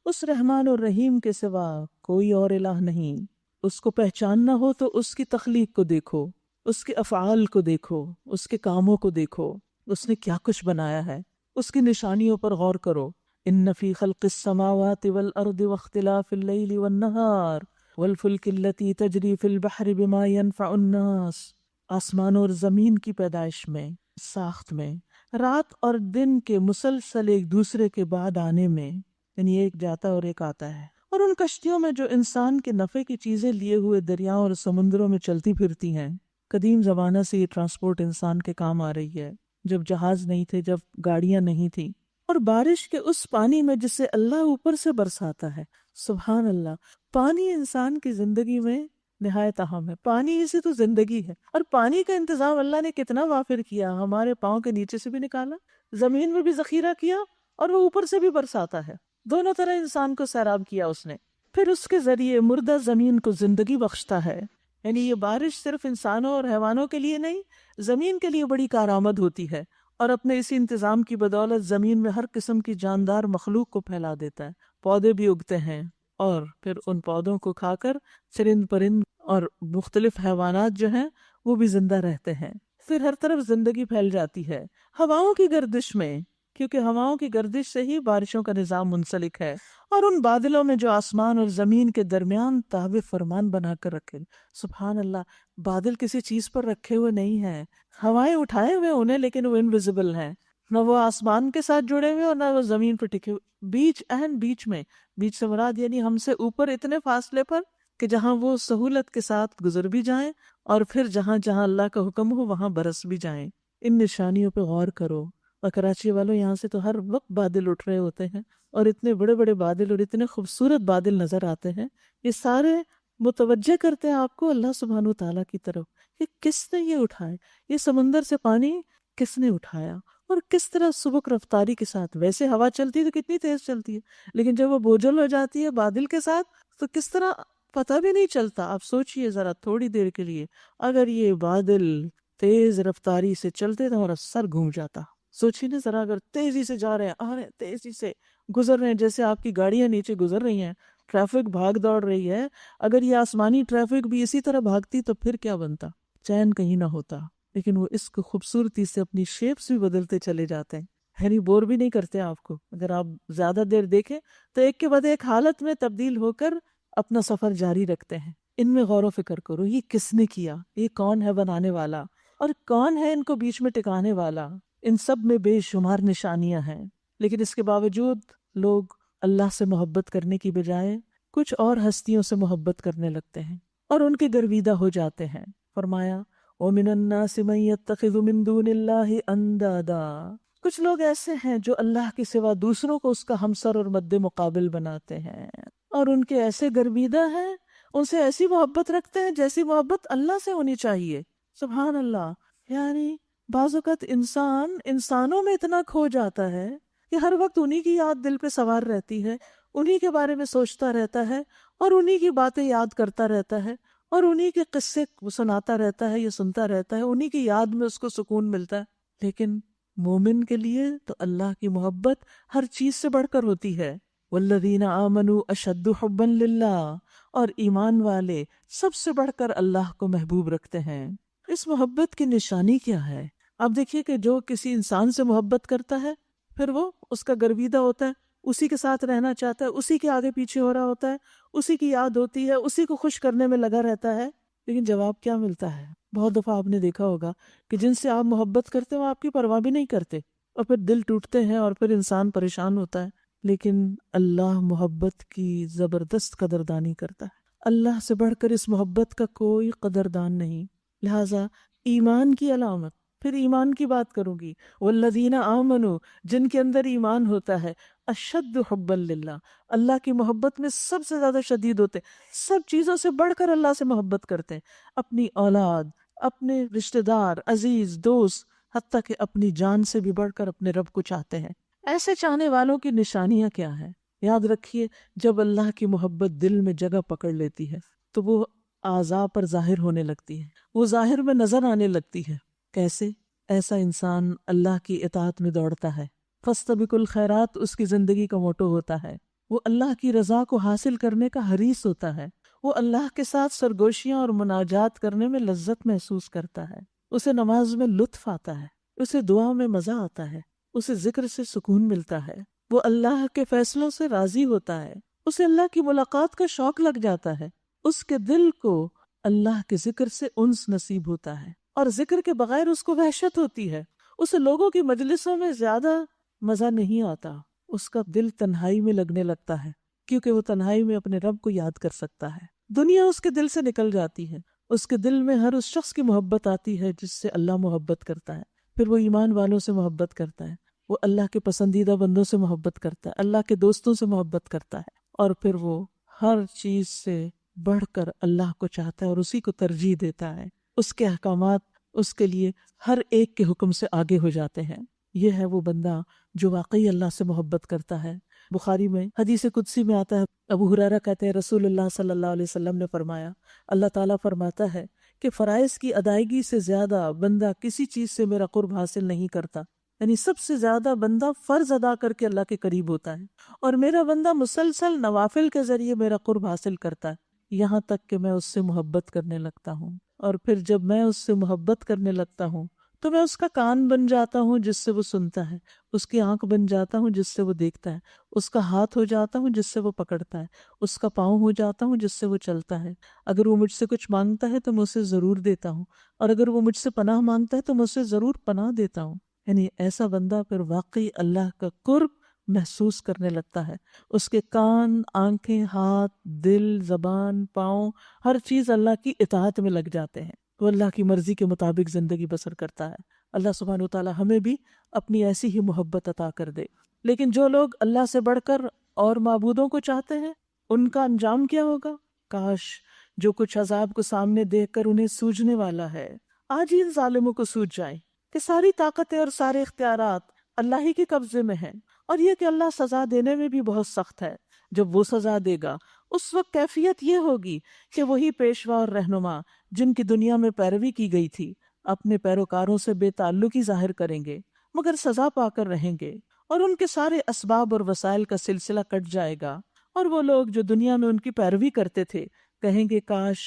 S1: اس رحمان الرحیم کے سوا کوئی اور الہ نہیں. اس کو پہچاننا ہو تو اس کی تخلیق کو دیکھو، اس کے افعال کو دیکھو، اس کے کاموں کو دیکھو، اس نے کیا کچھ بنایا ہے، اس کی نشانیوں پر غور کرو. ان فی خلق السماوات والارض واختلاف اللیل والنہار والفلک التی تجری فی البحر بما ینفع الناس آسمان اور زمین کی پیدائش میں، ساخت میں، رات اور دن کے مسلسل ایک دوسرے کے بعد آنے میں، یعنی ایک جاتا اور ایک آتا ہے، اور ان کشتیوں میں جو انسان کے نفع کی چیزیں لیے ہوئے دریاؤں اور سمندروں میں چلتی پھرتی ہیں. قدیم زمانہ سے یہ ٹرانسپورٹ انسان کے کام آ رہی ہے، جب جہاز نہیں تھے، جب گاڑیاں نہیں تھی. اور بارش کے اس پانی میں جسے اللہ اوپر سے برساتا ہے. سبحان اللہ، پانی انسان کی زندگی میں نہایت اہم ہے. پانی ہی سے تو زندگی ہے، اور پانی کا انتظام اللہ نے کتنا وافر کیا. ہمارے پاؤں کے نیچے سے بھی نکالا، زمین میں بھی ذخیرہ کیا، اور وہ اوپر سے بھی برساتا ہے. دونوں طرح انسان کو سیراب کیا اس نے. پھر اس کے ذریعے مردہ زمین کو زندگی بخشتا ہے. یعنی یہ بارش صرف انسانوں اور حیوانوں کے لیے نہیں، زمین کے لیے بڑی کارآمد ہوتی ہے، اور اپنے اسی انتظام کی بدولت زمین میں ہر قسم کی جاندار مخلوق کو پھیلا دیتا ہے. پودے بھی اگتے ہیں، اور پھر ان پودوں کو کھا کر چرند پرند اور مختلف حیوانات جو ہیں وہ بھی زندہ رہتے ہیں. پھر ہر طرف زندگی پھیل جاتی ہے ہواؤں کی گردش میں، کیونکہ ہواؤں کی گردش سے ہی بارشوں کا نظام منسلک ہے، اور ان بادلوں میں جو آسمان اور زمین کے درمیان تابع فرمان بنا کر رکھے. سبحان اللہ، بادل کسی چیز پر رکھے ہوئے نہیں ہیں، ہوائیں اٹھائے ہوئے انہیں، لیکن وہ انویزیبل ہیں، نہ وہ آسمان کے ساتھ جڑے ہوئے اور نہ وہ زمین پر ٹکے ہوئے. بیچ میں، بیچ سے مراد یعنی ہم سے اوپر اتنے فاصلے پر کہ جہاں وہ سہولت کے ساتھ گزر بھی جائیں، اور پھر جہاں جہاں اللہ کا حکم ہو وہاں برس بھی جائیں. ان نشانیوں پہ غور کرو. اور کراچی والوں، یہاں سے تو ہر وقت بادل اٹھ رہے ہوتے ہیں، اور اتنے بڑے بڑے بادل اور اتنے خوبصورت بادل نظر آتے ہیں. یہ سارے متوجہ کرتے ہیں آپ کو اللہ سبحانہ و تعالیٰ کی طرف کہ کس نے یہ اٹھائے، یہ سمندر سے پانی کس نے اٹھایا، اور کس طرح سبک رفتاری کے ساتھ. ویسے ہوا چلتی ہے تو کتنی تیز چلتی ہے، لیکن جب وہ بوجھل ہو جاتی ہے بادل کے ساتھ تو کس طرح پتہ بھی نہیں چلتا. آپ سوچئے ذرا تھوڑی دیر کے لیے اگر یہ بادل تیز رفتاری سے چلتے تو ہمارا سر گھوم جاتا. سوچیے نا ذرا، اگر تیزی سے جا رہے ہیں، آ رہے ہیں، تیزی سے گزر رہے ہیں، جیسے آپ کی گاڑیاں نیچے گزر رہی ہیں، ٹریفک بھاگ دوڑ رہی ہے، اگر یہ آسمانی ٹریفک بھی اسی طرح بھاگتی تو پھر کیا بنتا؟ چین کہیں نہ ہوتا. لیکن وہ اس کو خوبصورتی سے اپنی شیپس بھی بدلتے چلے جاتے ہیں، یعنی بور بھی نہیں کرتے آپ کو. اگر آپ زیادہ دیر دیکھیں تو ایک کے بعد ایک حالت میں تبدیل ہو کر اپنا سفر جاری رکھتے ہیں. ان میں غور و فکر کرو، یہ کس نے کیا؟ یہ کون ہے بنانے والا، اور کون ہے ان کو بیچ میں ٹکانے والا؟ ان سب میں بے شمار نشانیاں ہیں، لیکن اس کے باوجود لوگ اللہ سے محبت کرنے کی بجائے کچھ اور ہستیوں سے محبت کرنے لگتے ہیں اور ان کے گرویدہ ہو جاتے ہیں. فرمایا وَمِنَ النَّاسِ مَن يَتَّخِذُ مِن دُونِ اللَّهِ أَندَادًا، کچھ لوگ ایسے ہیں جو اللہ کے سوا دوسروں کو اس کا ہمسر اور مد مقابل بناتے ہیں، اور ان کے ایسے گرویدہ ہیں، ان سے ایسی محبت رکھتے ہیں جیسی محبت اللہ سے ہونی چاہیے. سبحان اللہ. یعنی بعض اوقات انسان انسانوں میں اتنا کھو جاتا ہے کہ ہر وقت انہی کی یاد دل پہ سوار رہتی ہے، انہی کے بارے میں سوچتا رہتا ہے اور انہی کی باتیں یاد کرتا رہتا ہے اور انہی کے قصے سناتا رہتا ہے یا سنتا رہتا ہے، انہی کی یاد میں اس کو سکون ملتا ہے. لیکن مومن کے لیے تو اللہ کی محبت ہر چیز سے بڑھ کر ہوتی ہے. والذین آمنوا اشد حبا للہ، اور ایمان والے سب سے بڑھ کر اللہ کو محبوب رکھتے ہیں. اس محبت کی نشانی کیا ہے؟ آپ دیکھیے کہ جو کسی انسان سے محبت کرتا ہے پھر وہ اس کا گرویدہ ہوتا ہے، اسی کے ساتھ رہنا چاہتا ہے، اسی کے آگے پیچھے ہو رہا ہوتا ہے، اسی کی یاد ہوتی ہے، اسی کو خوش کرنے میں لگا رہتا ہے. لیکن جواب کیا ملتا ہے؟ بہت دفعہ آپ نے دیکھا ہوگا کہ جن سے آپ محبت کرتے ہیں وہ آپ کی پرواہ بھی نہیں کرتے، اور پھر دل ٹوٹتے ہیں اور پھر انسان پریشان ہوتا ہے. لیکن اللہ محبت کی زبردست قدردانی کرتا ہے. اللہ سے بڑھ کر اس محبت کا کوئی قدردان نہیں. لہٰذا ایمان کی علامت، پھر ایمان کی بات کروں گی، والذین آمنوا، جن کے اندر ایمان ہوتا ہے، اشد حبا للہ، اللہ کی محبت میں سب سے زیادہ شدید ہوتے ہیں، سب چیزوں سے بڑھ کر اللہ سے محبت کرتے ہیں، اپنی اولاد، اپنے رشتہ دار، عزیز، دوست، حتیٰ کہ اپنی جان سے بھی بڑھ کر اپنے رب کو چاہتے ہیں. ایسے چاہنے والوں کی نشانیاں کیا ہیں؟ یاد رکھیے، جب اللہ کی محبت دل میں جگہ پکڑ لیتی ہے تو وہ اعضاء پر ظاہر ہونے لگتی ہے، وہ ظاہر میں نظر آنے لگتی ہے. کیسے؟ ایسا انسان اللہ کی اطاعت میں دوڑتا ہے، فاستبقوا الخیرات اس کی زندگی کا موٹو ہوتا ہے. وہ اللہ کی رضا کو حاصل کرنے کا حریص ہوتا ہے، وہ اللہ کے ساتھ سرگوشیاں اور مناجات کرنے میں لذت محسوس کرتا ہے، اسے نماز میں لطف آتا ہے، اسے دعا میں مزہ آتا ہے، اسے ذکر سے سکون ملتا ہے، وہ اللہ کے فیصلوں سے راضی ہوتا ہے، اسے اللہ کی ملاقات کا شوق لگ جاتا ہے، اس کے دل کو اللہ کے ذکر سے انس نصیب ہوتا ہے، اور ذکر کے بغیر اس کو وحشت ہوتی ہے. اسے لوگوں کی مجلسوں میں زیادہ مزہ نہیں آتا، اس کا دل تنہائی میں لگنے لگتا ہے، کیونکہ وہ تنہائی میں اپنے رب کو یاد کر سکتا ہے. دنیا اس کے دل سے نکل جاتی ہے، اس کے دل میں ہر اس شخص کی محبت آتی ہے جس سے اللہ محبت کرتا ہے. پھر وہ ایمان والوں سے محبت کرتا ہے، وہ اللہ کے پسندیدہ بندوں سے محبت کرتا ہے، اللہ کے دوستوں سے محبت کرتا ہے، اور پھر وہ ہر چیز سے بڑھ کر اللہ کو چاہتا ہے اور اسی کو ترجیح دیتا ہے. اس کے احکامات اس کے لیے ہر ایک کے حکم سے آگے ہو جاتے ہیں. یہ ہے وہ بندہ جو واقعی اللہ سے محبت کرتا ہے. بخاری میں حدیث قدسی میں آتا ہے، ابو ہریرہ کہتے ہیں رسول اللہ صلی اللہ علیہ وسلم نے فرمایا، اللہ تعالیٰ فرماتا ہے کہ فرائض کی ادائیگی سے زیادہ بندہ کسی چیز سے میرا قرب حاصل نہیں کرتا. یعنی سب سے زیادہ بندہ فرض ادا کر کے اللہ کے قریب ہوتا ہے، اور میرا بندہ مسلسل نوافل کے ذریعے میرا قرب حاصل کرتا ہے، یہاں تک کہ میں اس سے محبت کرنے لگتا ہوں. اور پھر جب میں اس سے محبت کرنے لگتا ہوں تو میں اس کا کان بن جاتا ہوں جس سے وہ سنتا ہے، اس کی آنکھ بن جاتا ہوں جس سے وہ دیکھتا ہے، اس کا ہاتھ ہو جاتا ہوں جس سے وہ پکڑتا ہے، اس کا پاؤں ہو جاتا ہوں جس سے وہ چلتا ہے. اگر وہ مجھ سے کچھ مانگتا ہے تو میں اسے ضرور دیتا ہوں، اور اگر وہ مجھ سے پناہ مانگتا ہے تو میں اسے ضرور پناہ دیتا ہوں. یعنی ایسا بندہ پھر واقعی اللہ کا قرب محسوس کرنے لگتا ہے. اس کے کان، آنکھیں، ہاتھ، دل، زبان، پاؤں، ہر چیز اللہ کی اطاعت میں لگ جاتے ہیں. وہ اللہ کی مرضی کے مطابق زندگی بسر کرتا ہے. اللہ سبحانہ وتعالی ہمیں بھی اپنی ایسی ہی محبت عطا کر دے. لیکن جو لوگ اللہ سے بڑھ کر اور معبودوں کو چاہتے ہیں، ان کا انجام کیا ہوگا؟ کاش جو کچھ عذاب کو سامنے دیکھ کر انہیں سوجنے والا ہے آج ہی ان ظالموں کو سوج جائیں کہ ساری طاقتیں اور سارے اختیارات اللہ ہی کے قبضے میں ہیں، اور یہ کہ اللہ سزا دینے میں بھی بہت سخت ہے. جب وہ سزا دے گا اس وقت کیفیت یہ ہوگی کہ وہی پیشوا اور رہنما جن کی دنیا میں پیروی کی گئی تھی اپنے پیروکاروں سے بے تعلقی ظاہر کریں گے مگر سزا پا کر رہیں گے، اور ان کے سارے اسباب اور وسائل کا سلسلہ کٹ جائے گا، اور وہ لوگ جو دنیا میں ان کی پیروی کرتے تھے کہیں گے کاش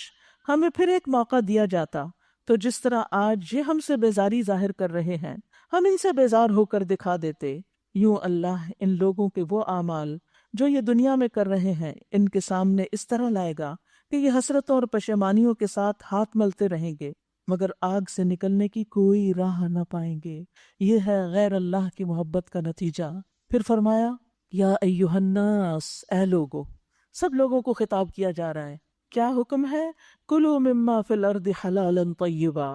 S1: ہمیں پھر ایک موقع دیا جاتا، تو جس طرح آج یہ ہم سے بیزاری ظاہر کر رہے ہیں ہم ان سے بیزار ہو کر دکھا دیتے۔ یوں اللہ ان لوگوں کے وہ اعمال جو یہ دنیا میں کر رہے ہیں ان کے سامنے اس طرح لائے گا کہ یہ حسرتوں اور پشیمانیوں کے ساتھ ہاتھ ملتے رہیں گے مگر آگ سے نکلنے کی کوئی راہ نہ پائیں گے۔ یہ ہے غیر اللہ کی محبت کا نتیجہ۔ پھر فرمایا یا ایھا الناس، اے لوگو، سب لوگوں کو خطاب کیا جا رہا ہے۔ کیا حکم ہے؟ کلوا مما فی الارض حلالا طیبا،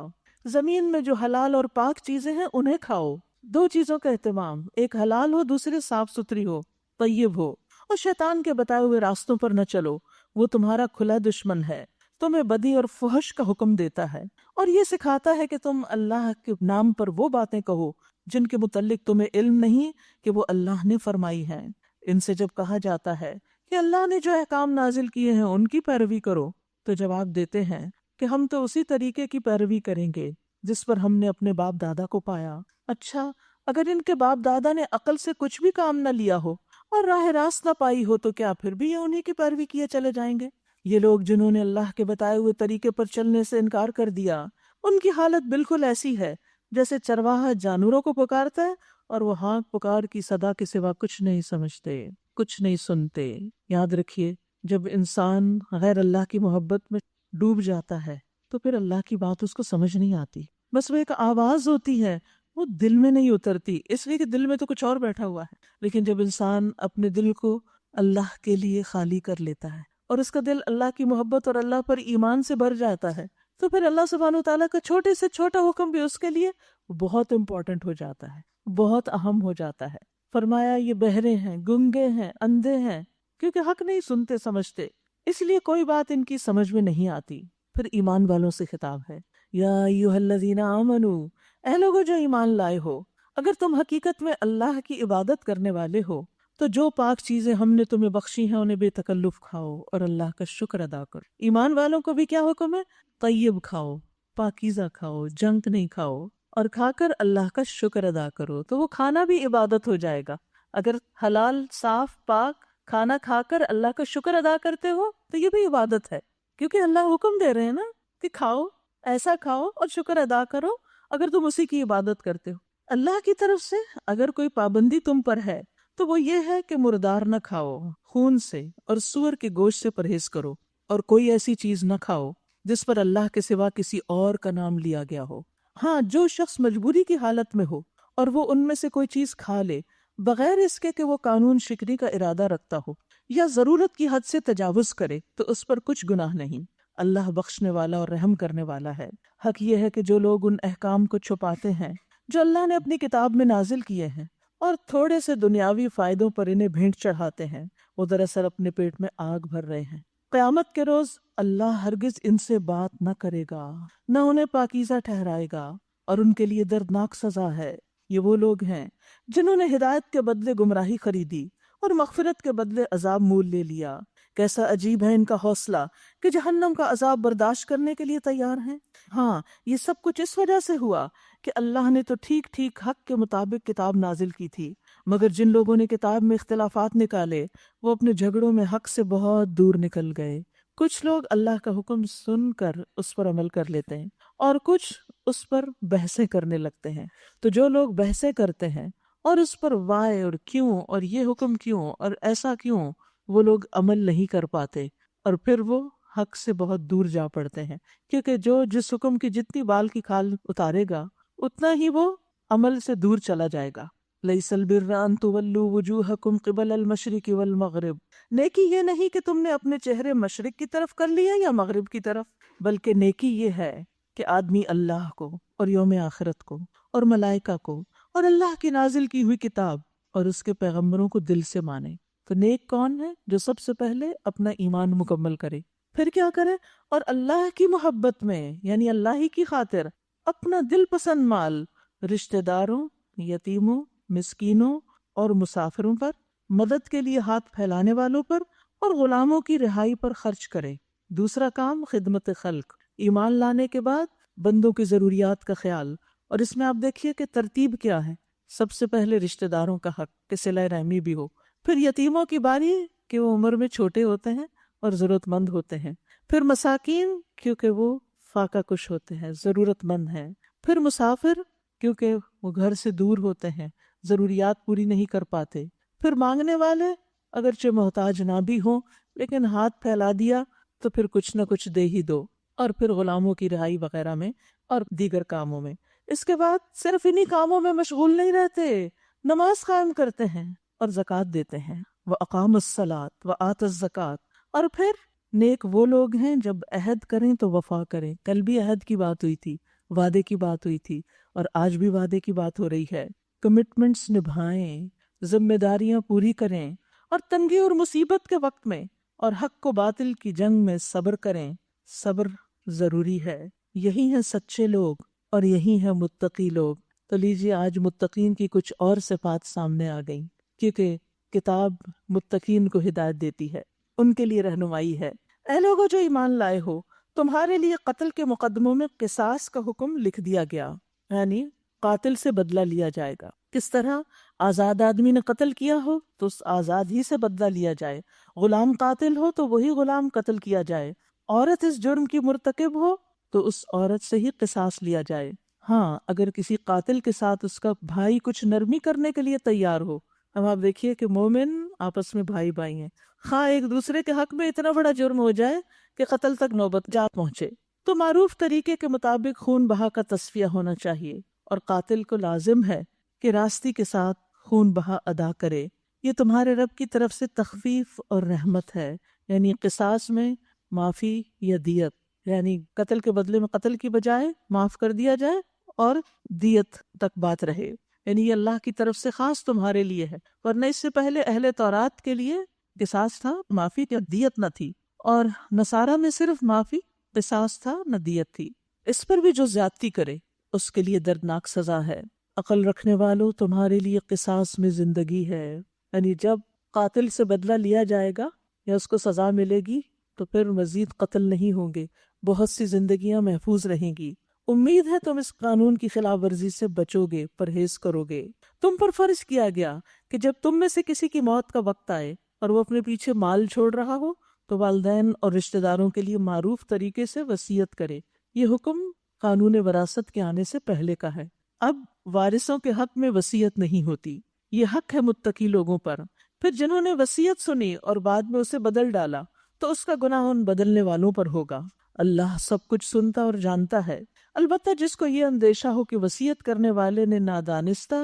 S1: زمین میں جو حلال اور پاک چیزیں ہیں انہیں کھاؤ۔ دو چیزوں کا اہتمام، ایک حلال ہو، دوسری صاف ستھری ہو، طیب ہو، اور شیطان کے بتائے ہوئے راستوں پر نہ چلو، وہ تمہارا کھلا دشمن ہے، تمہیں بدی اور فحش کا حکم دیتا ہے اور یہ سکھاتا ہے کہ تم اللہ کے نام پر وہ باتیں کہو جن کے متعلق تمہیں علم نہیں کہ وہ اللہ نے فرمائی ہیں۔ ان سے جب کہا جاتا ہے کہ اللہ نے جو احکام نازل کیے ہیں ان کی پیروی کرو تو جواب دیتے ہیں کہ ہم تو اسی طریقے کی پیروی کریں گے جس پر ہم نے اپنے باپ دادا کو پایا۔ اچھا، اگر ان کے باپ دادا نے عقل سے کچھ بھی کام نہ لیا ہو اور راہ راست نہ پائی ہو تو کیا پھر بھی یہ انہی کی پیروی کیے چلے جائیں گے؟ یہ لوگ جنہوں نے اللہ کے بتائے ہوئے طریقے پر چلنے سے انکار کر دیا ان کی حالت بالکل ایسی ہے جیسے چرواہا جانوروں کو پکارتا ہے اور وہ ہانک پکار کی صدا کے سوا کچھ نہیں سمجھتے، کچھ نہیں سنتے۔ یاد رکھیے، جب انسان غیر اللہ کی محبت میں ڈوب جاتا ہے تو پھر اللہ کی بات اس کو سمجھ نہیں آتی، بس وہ ایک آواز ہوتی ہے، وہ دل میں نہیں اترتی، اس لیے کہ دل میں تو کچھ اور بیٹھا ہوا ہے۔ لیکن جب انسان اپنے دل کو اللہ کے لیے خالی کر لیتا ہے اور اس کا دل اللہ کی محبت اور اللہ پر ایمان سے بھر جاتا ہے تو پھر اللہ سبحانہ و تعالیٰ کا چھوٹے سے چھوٹا حکم بھی اس کے لیے بہت امپورٹنٹ ہو جاتا ہے، بہت اہم ہو جاتا ہے۔ فرمایا یہ بہرے ہیں، گنگے ہیں، اندھے ہیں، کیونکہ حق نہیں سنتے سمجھتے، اس لیے کوئی بات ان کی سمجھ میں نہیں آتی۔ پھر ایمان والوں سے خطاب ہے، یا ایھا الذین آمنوا، اے لوگو جو ایمان لائے ہو، اگر تم حقیقت میں اللہ کی عبادت کرنے والے ہو تو جو پاک چیزیں ہم نے تمہیں بخشی ہیں انہیں بے تکلف کھاؤ اور اللہ کا شکر ادا کرو۔ ایمان والوں کو بھی کیا حکم ہے؟ طیب کھاؤ، پاکیزہ کھاؤ، جنک نہیں کھاؤ، اور کھا کر اللہ کا شکر ادا کرو۔ تو وہ کھانا بھی عبادت ہو جائے گا۔ اگر حلال صاف پاک کھانا کھا کر اللہ کا شکر ادا کرتے ہو تو یہ بھی عبادت ہے، کیونکہ اللہ حکم دے رہے ہیں نا کہ کھاؤ، ایسا کھاؤ اور شکر ادا کرو اگر تم اسی کی عبادت کرتے ہو۔ اللہ کی طرف سے اگر کوئی پابندی تم پر ہے تو وہ یہ ہے کہ مردار نہ کھاؤ، خون سے اور سور کے گوشت سے پرہیز کرو، اور کوئی ایسی چیز نہ کھاؤ جس پر اللہ کے سوا کسی اور کا نام لیا گیا ہو۔ ہاں، جو شخص مجبوری کی حالت میں ہو اور وہ ان میں سے کوئی چیز کھا لے بغیر اس کے کہ وہ قانون شکنی کا ارادہ رکھتا ہو یا ضرورت کی حد سے تجاوز کرے تو اس پر کچھ گناہ نہیں۔ اللہ بخشنے والا اور رحم کرنے والا ہے۔ حق یہ ہے کہ جو لوگ ان احکام کو چھپاتے ہیں جو اللہ نے اپنی کتاب میں نازل کیے ہیں اور تھوڑے سے دنیاوی فائدوں پر انہیں بھینٹ چڑھاتے ہیں، وہ دراصل اپنے پیٹ میں آگ بھر رہے ہیں۔ قیامت کے روز اللہ ہرگز ان سے بات نہ کرے گا، نہ انہیں پاکیزہ ٹھہرائے گا، اور ان کے لیے دردناک سزا ہے۔ یہ وہ لوگ ہیں جنہوں نے ہدایت کے بدلے گمراہی خریدی اور مغفرت کے بدلے عذاب مول لے لیا۔ کیسا عجیب ہے ان کا حوصلہ کہ جہنم کا عذاب برداشت کرنے کے لیے تیار ہیں۔ ہاں، یہ سب کچھ اس وجہ سے ہوا کہ اللہ نے تو ٹھیک ٹھیک حق کے مطابق کتاب نازل کی تھی، مگر جن لوگوں نے کتاب میں اختلافات نکالے وہ اپنے جھگڑوں میں حق سے بہت دور نکل گئے۔ کچھ لوگ اللہ کا حکم سن کر اس پر عمل کر لیتے ہیں اور کچھ اس پر بحثیں کرنے لگتے ہیں۔ تو جو لوگ بحثیں کرتے ہیں اور اس پر وائے اور کیوں اور یہ حکم کیوں اور ایسا کیوں، وہ لوگ عمل نہیں کر پاتے اور پھر وہ حق سے بہت دور جا پڑتے ہیں، کیونکہ جو جس حکم کی جتنی بال کی کھال اتارے گا اتنا ہی وہ عمل سے دور چلا جائے گا۔ لیس البر ان تولوا وجوہکم قبل المشرق والمغرب، نیکی یہ نہیں کہ تم نے اپنے چہرے مشرق کی طرف کر لیا یا مغرب کی طرف، بلکہ نیکی یہ ہے کہ آدمی اللہ کو اور یوم آخرت کو اور ملائکہ کو اور اللہ کی نازل کی ہوئی کتاب اور اس کے پیغمبروں کو دل سے مانے۔ تو نیک کون ہے؟ جو سب سے پہلے اپنا ایمان مکمل کرے، پھر کیا کرے؟ اور اللہ کی محبت میں یعنی اللہ ہی کی خاطر اپنا دل پسند مال رشتہ داروں، یتیموں، مسکینوں اور مسافروں پر، مدد کے لیے ہاتھ پھیلانے والوں پر اور غلاموں کی رہائی پر خرچ کریں۔ دوسرا کام خدمت خلق، ایمان لانے کے بعد بندوں کی ضروریات کا خیال، اور اس میں آپ دیکھیے کہ ترتیب کیا ہے۔ سب سے پہلے رشتہ داروں کا حق کہ صلہ رحمی بھی ہو، پھر یتیموں کی باری کہ وہ عمر میں چھوٹے ہوتے ہیں اور ضرورت مند ہوتے ہیں، پھر مساکین کیونکہ وہ فاقہ کش ہوتے ہیں، ضرورت مند ہیں، پھر مسافر کیونکہ وہ گھر سے دور ہوتے ہیں، ضروریات پوری نہیں کر پاتے، پھر مانگنے والے اگرچہ محتاج نہ بھی ہوں لیکن ہاتھ پھیلا دیا تو پھر کچھ نہ کچھ دے ہی دو، اور پھر غلاموں کی رہائی وغیرہ میں اور دیگر کاموں میں۔ اس کے بعد صرف انہی کاموں میں مشغول نہیں رہتے، نماز قائم کرتے ہیں اور زکوٰۃ دیتے ہیں، وَأَقَامَ الصَّلَاةَ وَآتَى الزَّكَاةَ، اور پھر نیک وہ لوگ ہیں جب عہد کریں تو وفا کریں۔ کل بھی عہد کی بات ہوئی تھی، وعدے کی بات ہوئی تھی، اور آج بھی وعدے کی بات ہو رہی ہے۔ کمٹمنٹس نبھائیں، ذمہ داریاں پوری کریں، اور تنگی اور مصیبت کے وقت میں اور حق کو باطل کی جنگ میں صبر کریں۔ صبر ضروری ہے، یہی ہیں سچے لوگ اور یہی ہیں متقی لوگ۔ تو لیجیے آج متقین کی کچھ اور صفات سامنے آ گئیں، کیونکہ کتاب متقین کو ہدایت دیتی ہے، ان کے لیے رہنمائی ہے۔ اے لوگو جو ایمان لائے ہو، تمہارے لیے قتل کے مقدموں میں قصاص کا حکم لکھ دیا گیا، یعنی قاتل سے بدلہ لیا جائے گا۔ کس طرح؟ آزاد آدمی نے قتل کیا ہو تو اس آزاد ہی سے بدلہ لیا جائے، غلام قاتل ہو تو وہی غلام قتل کیا جائے، عورت اس جرم کی مرتکب ہو تو اس عورت سے ہی قصاص لیا جائے۔ ہاں، اگر کسی قاتل کے ساتھ اس کا بھائی کچھ نرمی کرنے کے لیے تیار ہو۔ اب آپ دیکھیے کہ مومن آپس میں بھائی بھائی ہیں، خواہ ایک دوسرے کے حق میں اتنا بڑا جرم ہو جائے کہ قتل تک نوبت جا پہنچے تو معروف طریقے کے مطابق خون بہا کا تصفیہ ہونا چاہیے، اور قاتل کو لازم ہے کہ راستی کے ساتھ خون بہا ادا کرے۔ یہ تمہارے رب کی طرف سے تخفیف اور رحمت ہے، یعنی قصاص میں معافی یا دیت، یعنی قتل کے بدلے میں قتل کی بجائے معاف کر دیا جائے اور دیت تک بات رہے، یعنی یہ اللہ کی طرف سے خاص تمہارے لیے ہے، ورنہ اس سے پہلے اہل تورات کے لیے قصاص تھا، معافی یا دیت نہ تھی، اور نصارہ میں صرف معافی، قصاص تھا، نہ دیت تھی۔ اس پر بھی جو زیادتی کرے اس کے لیے دردناک سزا ہے۔ عقل رکھنے والوں، تمہارے لیے قصاص میں زندگی ہے، یعنی جب قاتل سے بدلہ لیا جائے گا یا اس کو سزا ملے گی تو پھر مزید قتل نہیں ہوں گے، بہت سی زندگیاں محفوظ رہیں گی۔ امید ہے تم اس قانون کی خلاف ورزی سے بچو گے، پرہیز کرو گے۔ تم پر فرض کیا گیا کہ جب تم میں سے کسی کی موت کا وقت آئے اور وہ اپنے پیچھے مال چھوڑ رہا ہو تو والدین اور رشتہ داروں کے لیے معروف طریقے سے وصیت کرے۔ یہ حکم قانون وراثت کے آنے سے پہلے کا ہے۔ اب وارثوں کے حق میں وصیت نہیں ہوتی، یہ حق ہے متقی لوگوں پر۔ پھر جنہوں نے وصیت سنی اور بعد میں اسے بدل ڈالا تو اس کا گناہ ان بدلنے والوں پر ہوگا۔ اللہ سب کچھ سنتا اور جانتا ہے۔ البتہ جس کو یہ اندیشہ ہو کہ وصیت کرنے والے نے نادانستہ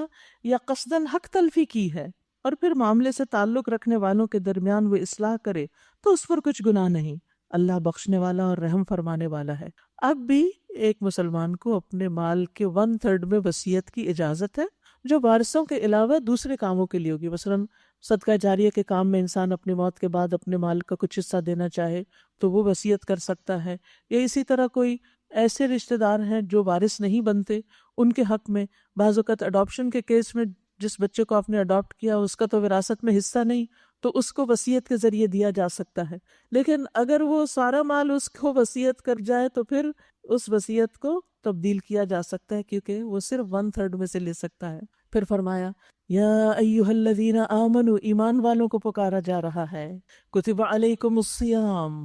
S1: یا قصداً حق تلفی کی ہے اور پھر معاملے سے تعلق رکھنے والوں کے درمیان وہ اصلاح کرے تو اس پر کچھ گناہ نہیں، اللہ بخشنے والا اور رحم فرمانے والا ہے۔ اب بھی ایک مسلمان کو اپنے مال کے 1/3 میں وصیت کی اجازت ہے، جو وارثوں کے علاوہ دوسرے کاموں کے لیے ہوگی۔ مثلاً صدقہ جاریہ کے کام میں انسان اپنی موت کے بعد اپنے مال کا کچھ حصہ دینا چاہے تو وہ وصیت کر سکتا ہے، یا اسی طرح کوئی ایسے رشتہ دار ہیں جو وارث نہیں بنتے، ان کے حق میں بعض اوقات اڈاپشن کے کیس میں جس بچے کو آپ نے اڈاپٹ کیا اس کا تو وراثت میں حصہ نہیں، تو اس کو وصیت کے ذریعے دیا جا سکتا ہے۔ لیکن اگر وہ سارا مال اس کو وصیت کر جائے تو پھر اس وصیت کو تبدیل کیا جا سکتا ہے، کیونکہ وہ صرف 1/3 میں سے لے سکتا ہے۔ پھر فرمایا یا ایھا الذین آمنوا، ایمان والوں کو پکارا جا رہا ہے، کتب علیکم الصیام،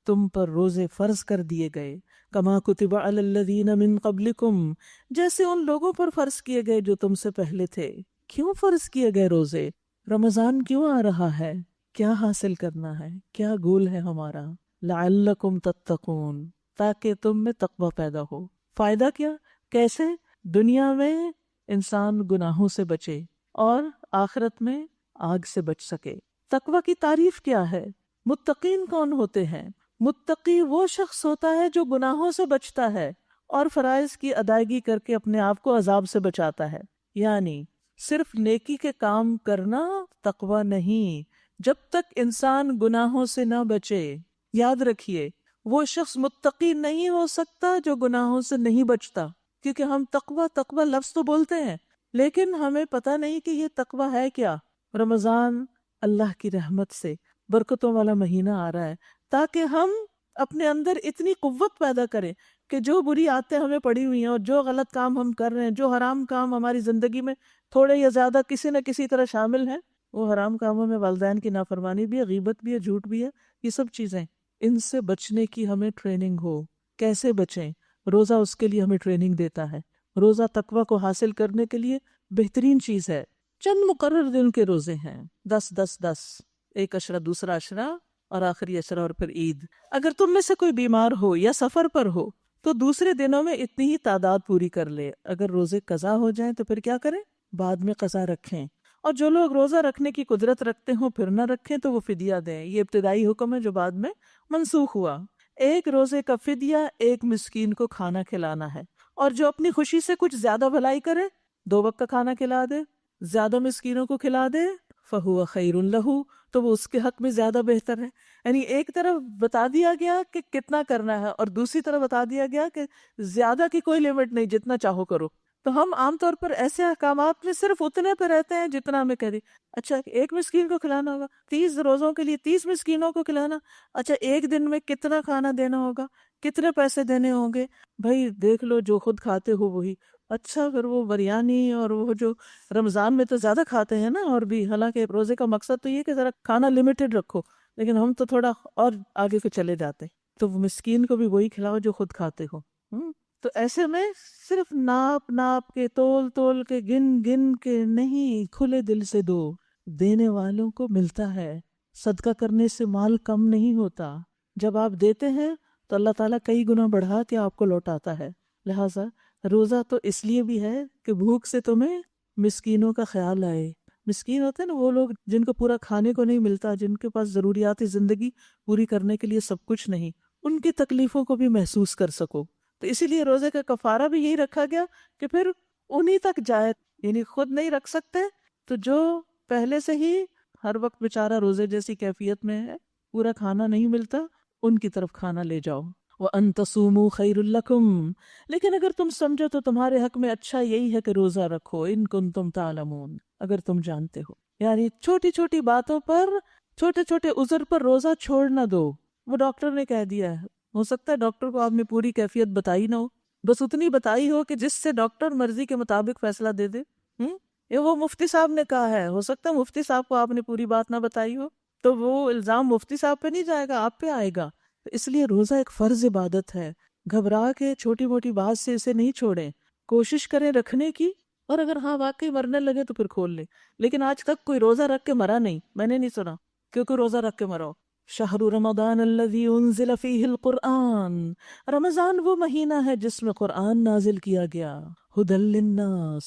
S1: تم پر روزے فرض کر دیے گئے، کما کتب علی الذین من قبلکم، جیسے ان لوگوں پر فرض کیے گئے جو تم سے پہلے تھے۔ کیوں فرض کیے گئے روزے؟ رمضان کیوں آ رہا ہے؟ کیا حاصل کرنا ہے؟ کیا گول ہے ہمارا؟ لعلکم تتقون، تاکہ تم میں تقوی پیدا ہو۔ فائدہ کیا؟ کیسے؟ دنیا میں انسان گناہوں سے بچے اور آخرت میں آگ سے بچ سکے۔ تقوی کی تعریف کیا ہے؟ متقین کون ہوتے ہیں؟ متقی وہ شخص ہوتا ہے جو گناہوں سے بچتا ہے اور فرائض کی ادائیگی کر کے اپنے آپ کو عذاب سے بچاتا ہے۔ یعنی صرف نیکی کے کام کرنا تقوی نہیں، جب تک انسان گناہوں سے نہ بچے، یاد رکھیے وہ شخص متقی نہیں ہو سکتا جو گناہوں سے نہیں بچتا، کیونکہ ہم تقوی لفظ تو بولتے ہیں لیکن ہمیں پتہ نہیں کہ یہ تقوی ہے کیا۔ رمضان اللہ کی رحمت سے برکتوں والا مہینہ آ رہا ہے، تاکہ ہم اپنے اندر اتنی قوت پیدا کریں کہ جو بری عادتیں ہمیں پڑی ہوئی ہیں اور جو غلط کام ہم کر رہے ہیں، جو حرام کام ہماری زندگی میں تھوڑے یا زیادہ کسی نہ کسی طرح شامل ہیں، وہ حرام کاموں میں والدین کی نافرمانی بھی ہے، غیبت بھی ہے، جھوٹ بھی ہے، یہ سب چیزیں ان سے بچنے کی ہمیں ٹریننگ ہو۔ کیسے بچیں؟ روزہ اس کے لیے ہمیں ٹریننگ دیتا ہے۔ روزہ تقوی کو حاصل کرنے کے لیے بہترین چیز ہے۔ چند مقرر دن کے روزے ہیں، 10 10 10، ایک اشرا، دوسرا اشرا اور آخری اشرا، اور پھر عید۔ اگر تم میں سے کوئی بیمار ہو یا سفر پر ہو تو دوسرے دنوں میں اتنی ہی تعداد پوری کر لے۔ اگر روزے قضا ہو جائیں تو پھر کیا کریں؟ بعد میں قضا رکھیں۔ اور جو لوگ روزہ رکھنے کی قدرت رکھتے ہوں پھر نہ رکھیں تو وہ فدیہ دیں۔ یہ ابتدائی حکم ہے جو بعد میں منسوخ ہوا۔ ایک روزے کا فدیہ ایک مسکین کو کھانا کھلانا ہے، اور جو اپنی خوشی سے کچھ زیادہ بھلائی کرے، 2 وقت کا کھانا کھلا دے، زیادہ مسکینوں کو کھلا دے، فَهُوَ خَيْرٌ لَهُ، تو وہ اس کے حق میں زیادہ بہتر ہے۔ یعنی ایک طرف بتا دیا گیا کہ کتنا کرنا ہے، اور دوسری طرف بتا دیا گیا کہ زیادہ کی کوئی لیمٹ نہیں، جتنا چاہو کرو۔ تو ہم عام طور پر ایسے احکامات میں صرف اتنے پہ رہتے ہیں جتنا ہمیں کہہ دی۔ اچھا ایک مسکین کو کھلانا ہوگا، 30 روزوں کے لیے 30 مسکینوں کو کھلانا، اچھا ایک دن میں کتنا کھانا دینا ہوگا، کتنے پیسے دینے ہوں گے، بھائی دیکھ لو، جو خود کھاتے ہو وہی۔ اچھا پھر وہ بریانی اور وہ جو رمضان میں تو زیادہ کھاتے ہیں نا، اور بھی حالانکہ روزے کا مقصد تو یہ کہ ذرا کھانا لمیٹڈ رکھو، لیکن ہم تو تھوڑا اور آگے کو چلے جاتے، تو وہ مسکین کو بھی وہی کھلاؤ جو خود کھاتے ہو۔ تو ایسے میں صرف ناپ ناپ کے، تول تول کے، گن گن کے نہیں، کھلے دل سے دو، دینے والوں کو ملتا ہے۔ صدقہ کرنے سے مال کم نہیں ہوتا، جب آپ دیتے ہیں تو اللہ تعالیٰ کئی گنا بڑھا کے آپ کو لوٹاتا ہے۔ لہٰذا روزہ تو اس لیے بھی ہے کہ بھوک سے تمہیں مسکینوں کا خیال آئے۔ مسکین ہوتے ہیں نا وہ لوگ جن کو پورا کھانے کو نہیں ملتا، جن کے پاس ضروریات زندگی پوری کرنے کے لیے سب کچھ نہیں، ان کی تکلیفوں کو بھی محسوس کر سکو۔ تو اسی لیے روزے کا کفارہ بھی یہی رکھا گیا کہ پھر انہی تک جائے، یعنی خود نہیں رکھ سکتے تو جو پہلے سے ہی ہر وقت بیچارہ روزے جیسی کیفیت میں ہے، پورا کھانا نہیں ملتا، ان کی طرف کھانا لے جاؤ۔ وَأَن تَصُومُوا خَيْرٌ لَكُمْ، لیکن اگر تم سمجھو تو تمہارے حق میں اچھا یہی ہے کہ روزہ رکھو، ان کنتم تعلمون، اگر تم جانتے ہو۔ یعنی چھوٹی چھوٹی باتوں پر، چھوٹے چھوٹے عذر پر روزہ چھوڑ نہ دو۔ وہ ڈاکٹر نے کہہ دیا ہے، ہو سکتا ہے ڈاکٹر کو آپ نے پوری کیفیت بتائی نہ ہو، بس اتنی بتائی ہو کہ جس سے ڈاکٹر مرضی کے مطابق فیصلہ دے دے۔ یہ وہ مفتی صاحب نے کہا ہے، ہو سکتا ہے مفتی صاحب کو آپ نے پوری بات نہ بتائی ہو، تو وہ الزام مفتی صاحب پہ نہیں جائے گا، آپ پہ آئے گا۔ اس لیے روزہ ایک فرض عبادت ہے، گھبرا کے چھوٹی موٹی بات سے اسے نہیں چھوڑیں، کوشش کریں رکھنے کی، اور اگر ہاں واقعی مرنے لگے تو پھر کھول لیں۔ لیکن آج تک کوئی روزہ رکھ کے مرا نہیں، میں نے نہیں سنا کہ کوئی روزہ رکھ کے مرا ہو۔ شہر رمضان الذی انزل فیہ القرآن، رمضان وہ مہینہ ہے جس میں قرآن نازل کیا گیا، ھدی للناس،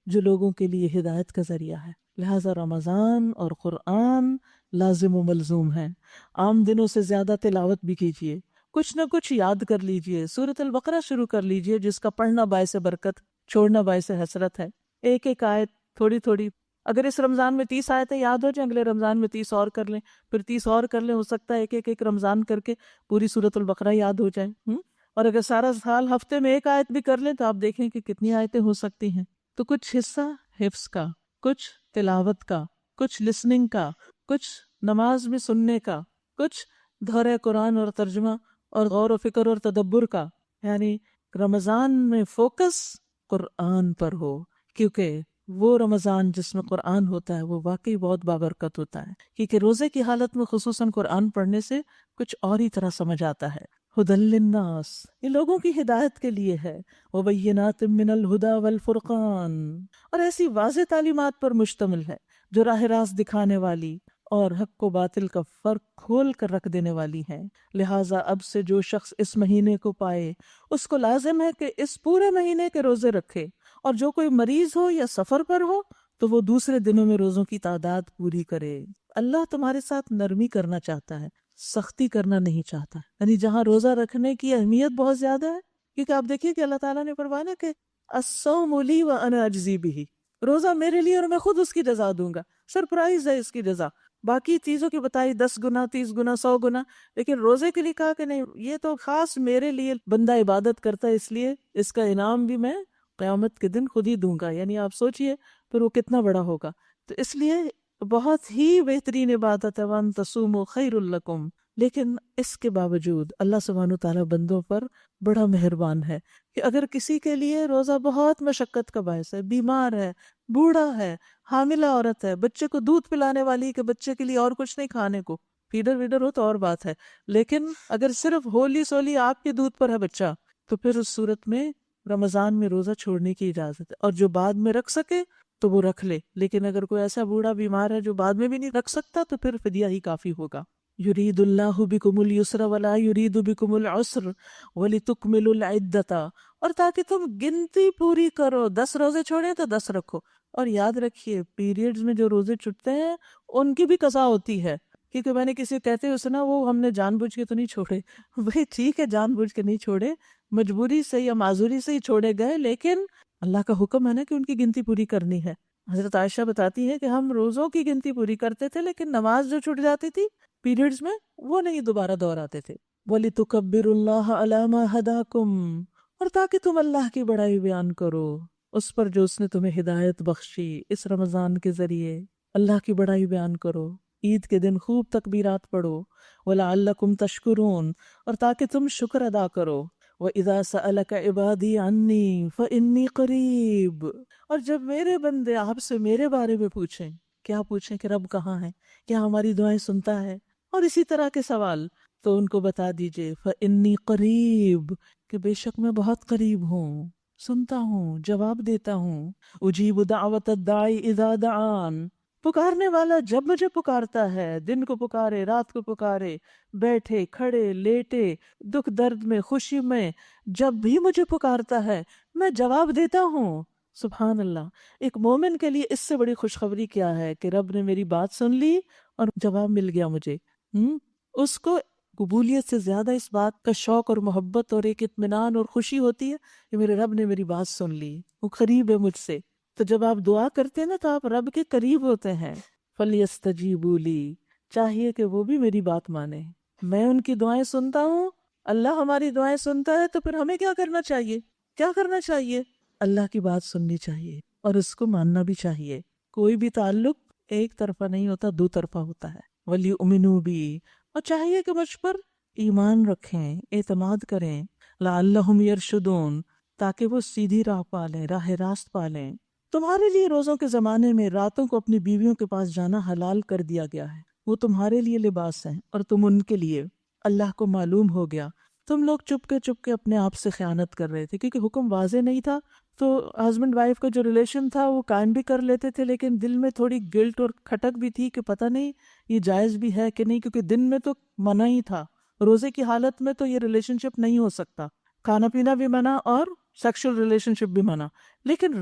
S1: جو لوگوں کے لیے ہدایت کا ذریعہ ہے۔ لہٰذا رمضان اور قرآن لازم و ملزوم ہیں۔ عام دنوں سے زیادہ تلاوت بھی کیجیے، کچھ نہ کچھ یاد کر لیجیے، سورۃ البقرہ شروع کر لیجیے، جس کا پڑھنا باعث برکت، چھوڑنا باعث حسرت ہے۔ ایک ایک آیت تھوڑی تھوڑی، اگر اس رمضان میں 30 آیتیں یاد ہو جائیں، اگلے رمضان میں 30 اور کر لیں، پھر 30 اور کر لیں، ہو سکتا ہے ایک رمضان کر کے پوری سورۃ البقرہ یاد ہو جائے۔ اور اگر سارا سال ہفتے میں ایک آیت بھی کر لیں تو آپ دیکھیں کہ کتنی آیتیں ہو سکتی ہیں۔ تو کچھ حصہ حفظ کا، کچھ تلاوت کا، کچھ لسننگ کا، کچھ نماز میں سننے کا، کچھ دورہ قرآن اور ترجمہ اور غور و فکر اور تدبر کا۔ یعنی رمضان میں فوکس قرآن پر ہو، کیونکہ وہ رمضان جس میں قرآن ہوتا ہے وہ واقعی بہت بابرکت ہوتا ہے، کیونکہ روزے کی حالت میں خصوصاً قرآن پڑھنے سے کچھ اور ہی طرح سمجھ آتا ہے۔ ھدی للناس، یہ لوگوں کی ہدایت کے لیے ہے، وبینات من الہدی والفرقان، اور ایسی واضح تعلیمات پر مشتمل ہے جو راہ راست دکھانے والی اور حق و باطل کا فرق کھول کر رکھ دینے والی ہیں۔ لہٰذا اب سے جو شخص اس مہینے کو پائے اس کو لازم ہے کہ اس پورے مہینے کے روزے رکھے، اور جو کوئی مریض ہو یا سفر پر ہو تو وہ دوسرے دنوں میں روزوں کی تعداد پوری کرے۔ اللہ تمہارے ساتھ نرمی کرنا چاہتا ہے، سختی کرنا نہیں چاہتا۔ یعنی جہاں روزہ رکھنے کی اہمیت بہت زیادہ ہے، کیونکہ آپ دیکھیے کہ اللہ تعالیٰ نے فرمایا کہ الصوم لی وانا اجزی بہ، روزہ میرے لیے اور میں خود اس کی جزا دوں گا، سرپرائز ہے اس کی جزا۔ باقی چیزوں کی بتائی 10 گنا، 30 گنا، 100 گنا، لیکن روزے کے لیے کہا کہ نہیں، یہ تو خاص میرے لیے بندہ عبادت کرتا ہے، اس لیے اس کا انعام بھی میں قیامت کے دن خود ہی دوں گا۔ یعنی آپ سوچئے پھر وہ کتنا بڑا ہوگا۔ تو اس لیے بہت ہی بہترین عبادت ہے، وَأَن تَصُومُوا خَيْرٌ لَكُمْ. لیکن اس کے باوجود اللہ سبحانہ تعالیٰ بندوں پر بڑا مہربان ہے کہ اگر کسی کے لیے روزہ بہت مشقت کا باعث ہے، بیمار ہے، بوڑھا ہے، حاملہ عورت ہے، بچے کو دودھ پلانے والی کہ بچے کے لیے اور کچھ نہیں کھانے کو، فیڈر ویڈر ہو تو اور بات ہے، لیکن اگر صرف ہولی سولی آپ کے دودھ پر ہے بچہ، تو پھر اس صورت میں رمضان میں روزہ چھوڑنے کی اجازت ہے، اور جو بعد میں رکھ سکے تو وہ رکھ لے. لیکن اگر کوئی ایسا بوڑھا بیمار ہے جو بعد میں بھی نہیں رکھ سکتا تو پھر فدیہ ہی کافی ہوگا. یرید اللہ بکم اليسر ولا یرید بکم العسر ولتکملوا العدۃ، اور تاکہ تم گنتی پوری کرو. 10 روزے چھوڑے تو 10 رکھو. اور یاد رکھیے پیریڈز میں جو روزے چھٹتے ہیں ان کی بھی قضا ہوتی ہے، کیونکہ میں نے کسی کہتے ہیں سنا وہ ہم نے جان بوجھ کے تو نہیں چھوڑے. بھئی ٹھیک ہے جان بوجھ کے نہیں چھوڑے، مجبوری سے یا معذوری سے ہی چھوڑے گئے، لیکن اللہ کا حکم ہے نا کہ ان کی گنتی پوری کرنی ہے. حضرت عائشہ بتاتی ہے کہ ہم روزوں کی گنتی پوری کرتے تھے لیکن نماز جو چھوٹ جاتی تھی پیریڈز میں وہ نہیں دوبارہ دہراتے تھے. وَلِتُكَبِّرُوا اللَّهَ عَلَى مَا هَدَاكُمْ، اور تاکہ تم اللہ کی بڑائی بیان کرو اس پر جو اس نے تمہیں ہدایت بخشی اس رمضان کے ذریعے. اللہ کی بڑائی بیان کرو، عید کے دن خوب تکبیرات پڑھو. وَلَعَلَّكُمْ تَشْكُرُونَ، اور تاکہ تم شکر ادا کرو. وَإِذَا سَأَلَكَ عِبَادِي عَنِّي فَإِنِّي قَرِيبٌ، اور جب میرے بندے آپ سے میرے بارے میں پوچھیں، کیا پوچھیں کہ رب کہاں ہے، کیا ہماری دعائیں سنتا ہے، اور اسی طرح کے سوال، تو ان کو بتا دیجئے فَإِنِّي قَرِيبٌ، کہ بے شک میں بہت قریب ہوں، سنتا ہوں، جواب دیتا ہوں. اجیب دعوت الداعی اذا دعان، پکارنے والا جب مجھے پکارتا ہے، دن کو پکارے رات کو پکارے، بیٹھے کھڑے لیٹے، دکھ درد میں خوشی میں، جب بھی مجھے پکارتا ہے میں جواب دیتا ہوں. سبحان اللہ. ایک مومن کے لیے اس سے بڑی خوشخبری کیا ہے کہ رب نے میری بات سن لی اور جواب مل گیا مجھے. اس کو قبولیت سے زیادہ اس بات کا شوق اور محبت اور ایک اطمینان اور خوشی ہوتی ہے کہ میرے رب نے میری بات سن لی، وہ قریب ہے مجھ سے. تو جب آپ دعا کرتے ہیں نا تو آپ رب کے قریب ہوتے ہیں. فَلْيَسْتَجِيبُوا لِي، چاہیے کہ وہ بھی میری بات مانے. میں ان کی دعائیں سنتا ہوں، اللہ ہماری دعائیں سنتا ہے، تو پھر ہمیں کیا کرنا چاہیے؟ کیا کرنا چاہیے؟ اللہ کی بات سننی چاہیے اور اس کو ماننا بھی چاہیے. کوئی بھی تعلق ایک طرفہ نہیں ہوتا، دو طرفہ ہوتا ہے. وَلْيُؤْمِنُوا بِي، اور چاہیے کہ مجھ پر ایمان رکھیں، اعتماد کریں. لَعَلَّهُمْ يَرْشُدُونَ، تاکہ وہ سیدھی راہ پالیں، راہ راست پالیں. تمہارے لیے روزوں کے زمانے میں راتوں کو اپنی بیویوں کے پاس جانا حلال کر دیا گیا ہے. وہ تمہارے لیے لباس ہیں اور تم ان کے لیے. اللہ کو معلوم ہو گیا تم لوگ چپ کے اپنے آپ سے خیانت کر رہے تھے، کیونکہ حکم واضح نہیں تھا تو ہسبینڈ وائف کا جو ریلیشن تھا وہ قائم بھی کر لیتے تھے، لیکن دل میں تھوڑی گلٹ اور کھٹک بھی تھی کہ پتہ نہیں یہ جائز بھی ہے کہ نہیں، کیونکہ دن میں تو منع ہی تھا، روزے کی حالت میں تو یہ ریلیشن شپ نہیں ہو سکتا، کھانا پینا بھی منع اور سیکشل ریلیشن شپ بھی منع. لیکن